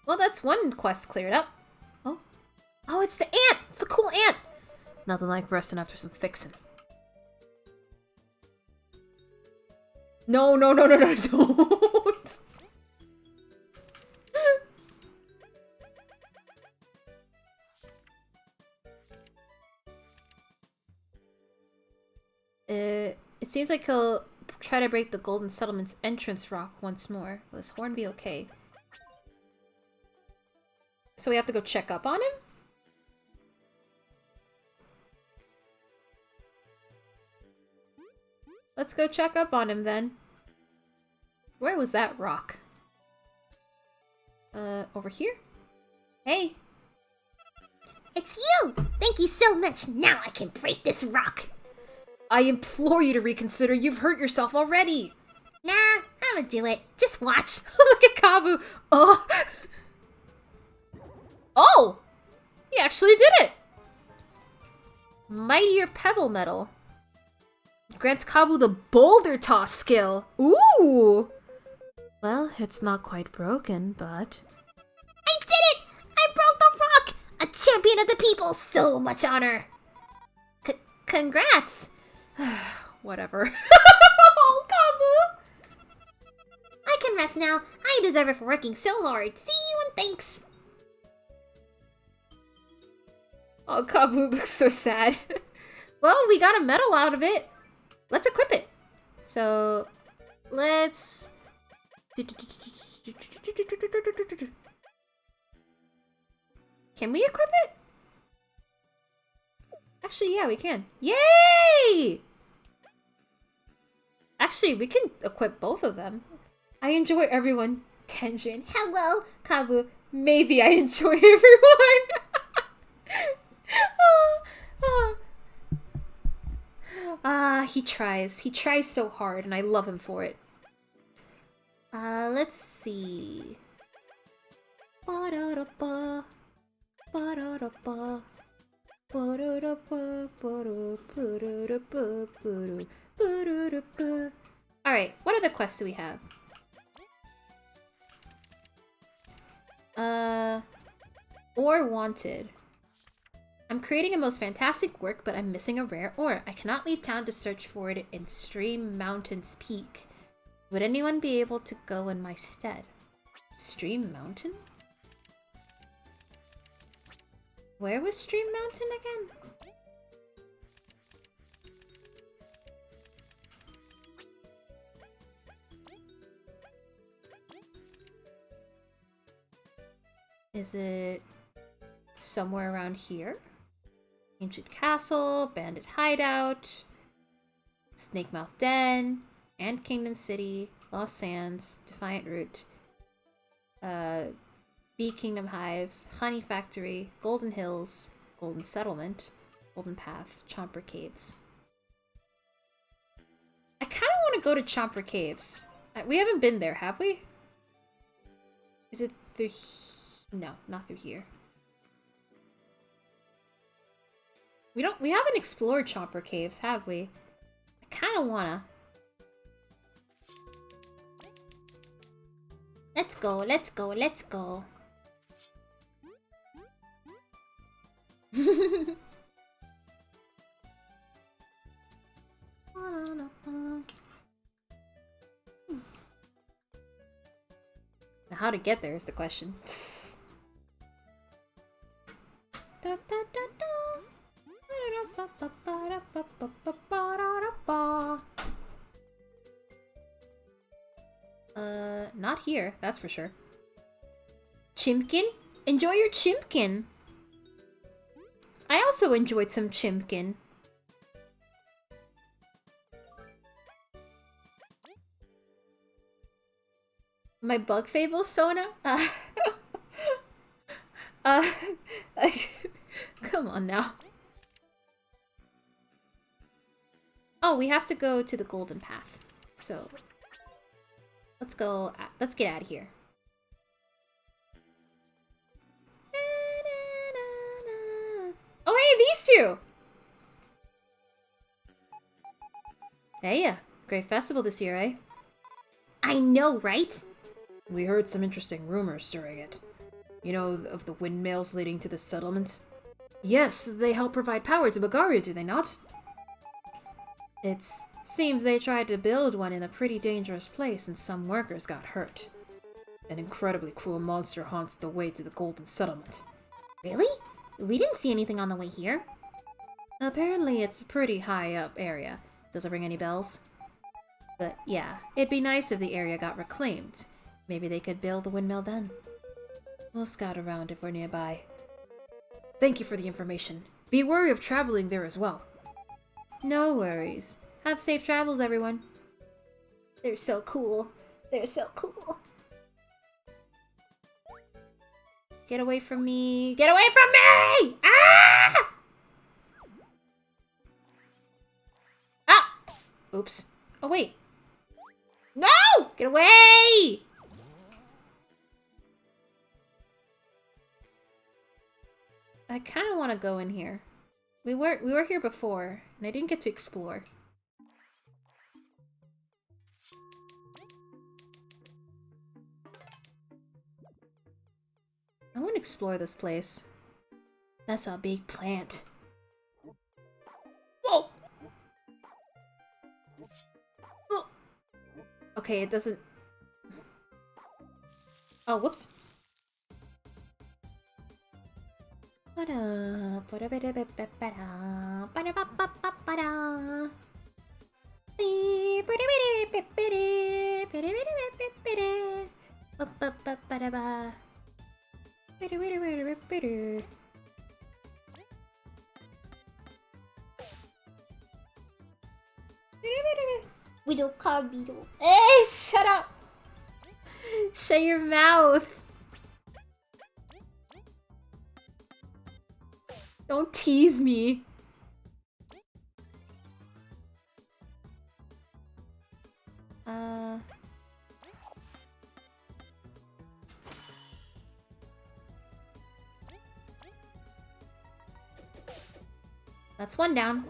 Speaker 1: Well, that's one quest cleared up. Oh. Oh, it's the ant! It's the cool ant!
Speaker 2: Nothing like resting after some fixing.
Speaker 1: No, don't! It seems like he'll try to break the Golden Settlement's entrance rock once more. Will his horn be okay? So we have to go check up on him? Let's go check up on him then. Where was that rock? Over here? Hey!
Speaker 6: It's you! Thank you so much. Now I can break this rock.
Speaker 1: I implore you to reconsider. You've hurt yourself already.
Speaker 6: Nah, I'ma do it. Just watch.
Speaker 1: Look at Kabu. Oh. Oh! He actually did it! Mightier Pebble Metal. Grants Kabu the Boulder Toss skill. Ooh!
Speaker 2: Well, it's not quite broken, but...
Speaker 6: I did it! I broke the rock! A champion of the people! So much honor! Congrats!
Speaker 1: Whatever. Oh, Kabu!
Speaker 6: I can rest now. I deserve it for working so hard. See you and thanks!
Speaker 1: Oh, Kabu looks so sad. Well, we got a medal out of it. Let's equip it. So, let's... Can we equip it? Actually, yeah, we can. Yay! Actually, we can equip both of them. I enjoy everyone. Tenjin.
Speaker 6: Hello!
Speaker 1: Kabu. Maybe I enjoy everyone. He tries. He tries so hard, and I love him for it. Let's see. Ba-da-da-ba. Ba-da-da-ba. Ba-da-da-ba. Ba-da-ba-da-ba. Ba-da-ba. Alright, what other quests do we have? Ore wanted. I'm creating a most fantastic work, but I'm missing a rare ore. I cannot leave town to search for it in Stream Mountain's peak. Would anyone be able to go in my stead? Stream Mountain? Where was Stream Mountain again? Is it somewhere around here? Ancient Castle, Bandit Hideout, Snakemouth Den, Ant Kingdom City, Lost Sands, Defiant Root, Bee Kingdom Hive, Honey Factory, Golden Hills, Golden Settlement, Golden Path, Chomper Caves. I kind of want to go to Chomper Caves. We haven't been there, have we? Is it through No, not through here. We haven't explored Chomper Caves, have we? I kind of wanna. Let's go, let's go, let's go. Now, how to get there is the question. Not here, that's for sure. Chimkin? Enjoy your chimkin! I also enjoyed some chimkin. My bug Fables, Sona? Come on now. Oh, we have to go to the Golden Path. So, let's go. Let's get out of here. Oh, hey, these two! Hey, yeah. Great festival this year, eh? I know, right? We heard some interesting rumors during it. You know, of the windmills leading to the settlement? Yes, they help provide power to Bagaria, do they not? It seems they tried to build one in a pretty dangerous place and some workers got hurt. An incredibly cruel monster haunts the way to the Golden Settlement.
Speaker 6: Really? We didn't see anything on the way here.
Speaker 1: Apparently it's a pretty high up area. Does it ring any bells? But yeah, it'd be nice if the area got reclaimed. Maybe they could build the windmill then. We'll scout around if we're nearby. Thank you for the information. Be wary of traveling there as well. No worries. Have safe travels, everyone.
Speaker 6: They're so cool. They're so cool.
Speaker 1: Get away from me! Get away from me! Ah! Ah! Oops. Oh, wait. No! Get away! I kind of want to go in here. We were here before, and I didn't get to explore. I want to explore this place. That's a big plant. Whoa! Oh. Okay, it doesn't... Oh, whoops.
Speaker 6: Widow car beetle.
Speaker 1: Hey, shut up! Shut your mouth! Don't tease me. That's one down.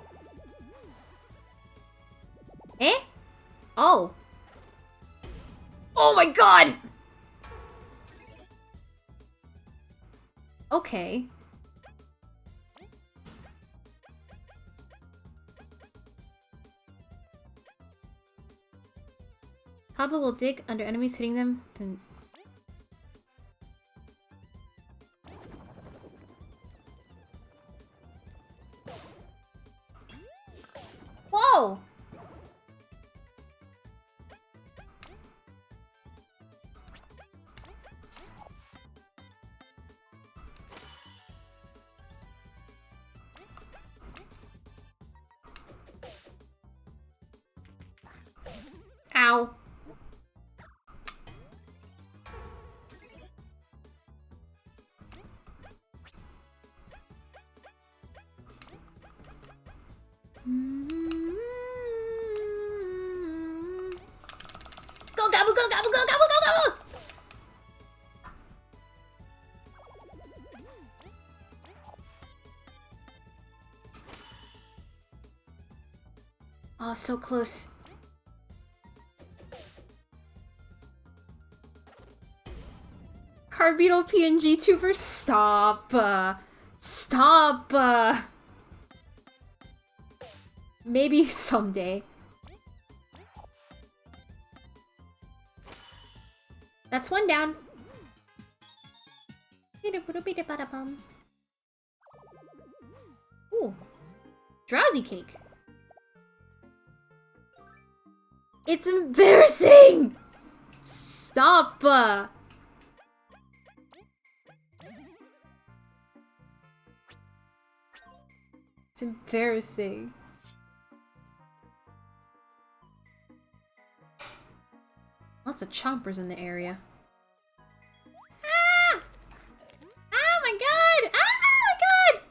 Speaker 1: Eh? Oh. Oh my god! Okay. Pablo will dig under enemies hitting them, then... Whoa! Ow. Go gobble, go gobble, go gobble, go gobble! Oh, so close. Carbeetle PNG tuber, stop. Stop. Maybe someday. That's one down. Ooh. Drowsy cake. It's embarrassing! Stop! It's embarrassing. Lots of chompers in the area. Ah! Oh my god! Oh my god!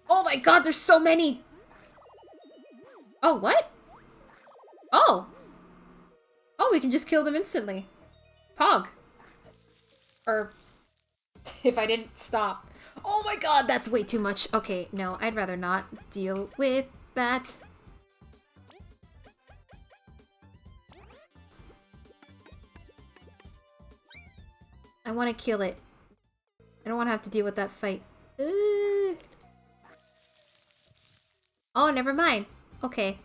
Speaker 1: Oh my god, there's so many! Oh, what? Oh! Oh, we can just kill them instantly. Pog. Or... if I didn't stop. Oh my god, that's way too much. Okay, no, I'd rather not deal with that. I want to kill it. I don't want to have to deal with that fight. Oh, never mind. Okay.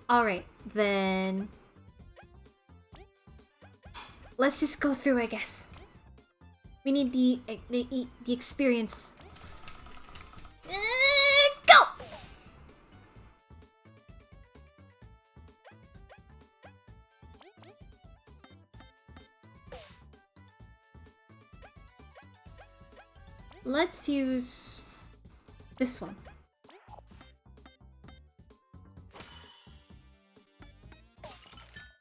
Speaker 1: Alright, then... let's just go through, I guess. We need the experience. Go! Let's use this one.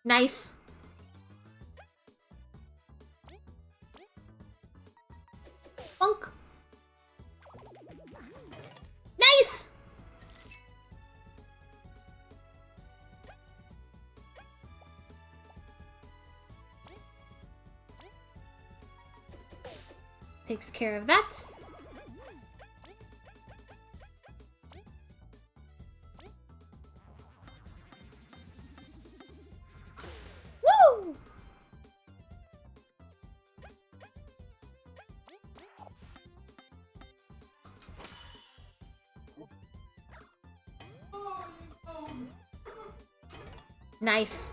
Speaker 1: Nice. Bonk. Nice! Takes care of that. Woo! Nice.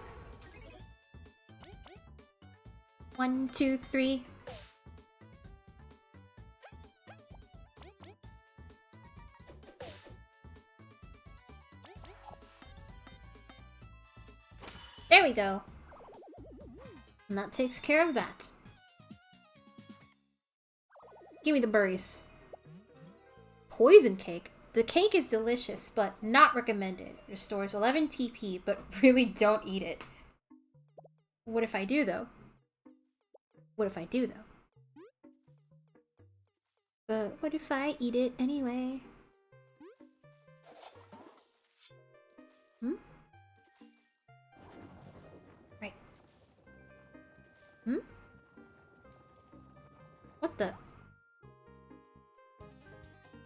Speaker 1: 1, 2, 3. There we go. And that takes care of that. Give me the berries. Poison cake. The cake is delicious, but not recommended. Restores 11 TP, but really don't eat it. What if I do, though? What if I do, though? But what if I eat it anyway? Hmm? Right. Hmm? What the?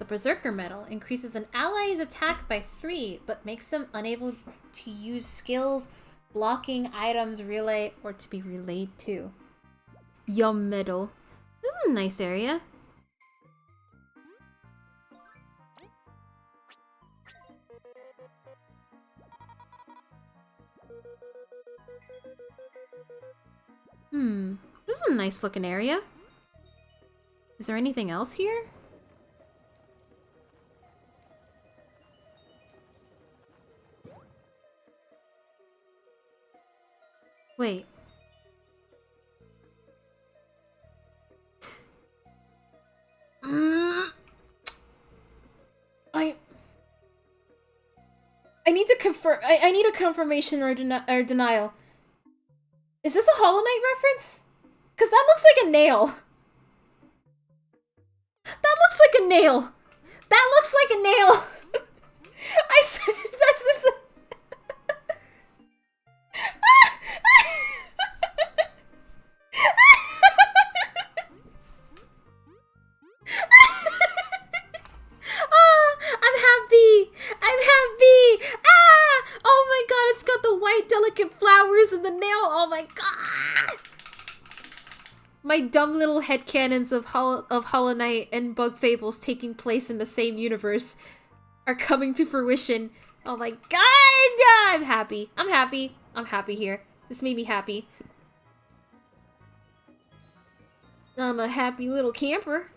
Speaker 1: Berserker Medal. Increases an ally's attack by 3, but makes them unable to use skills, blocking, items, relay, or to be relayed to. Yum Medal. This is a nice area. This is a nice looking area. Is there anything else here? Wait. I need to confirm. I need a confirmation or denial. Is this a Hollow Knight reference? Because that looks like a nail. That looks like a nail. That looks like a nail. I said that's this. I'm happy. I'm happy. Ah! Oh my god, it's got the white delicate flowers and the nail. Oh my god. My dumb little headcanons of Hollow Knight and Bug Fables taking place in the same universe are coming to fruition. Oh my god! I'm happy. I'm happy. I'm happy here. This made me happy. I'm a happy little camper.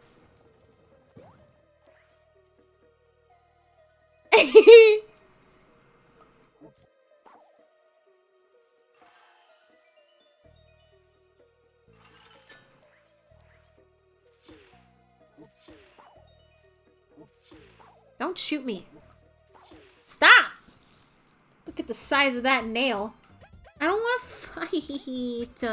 Speaker 1: Don't shoot me. Stop! Look at the size of that nail. I don't want to fight.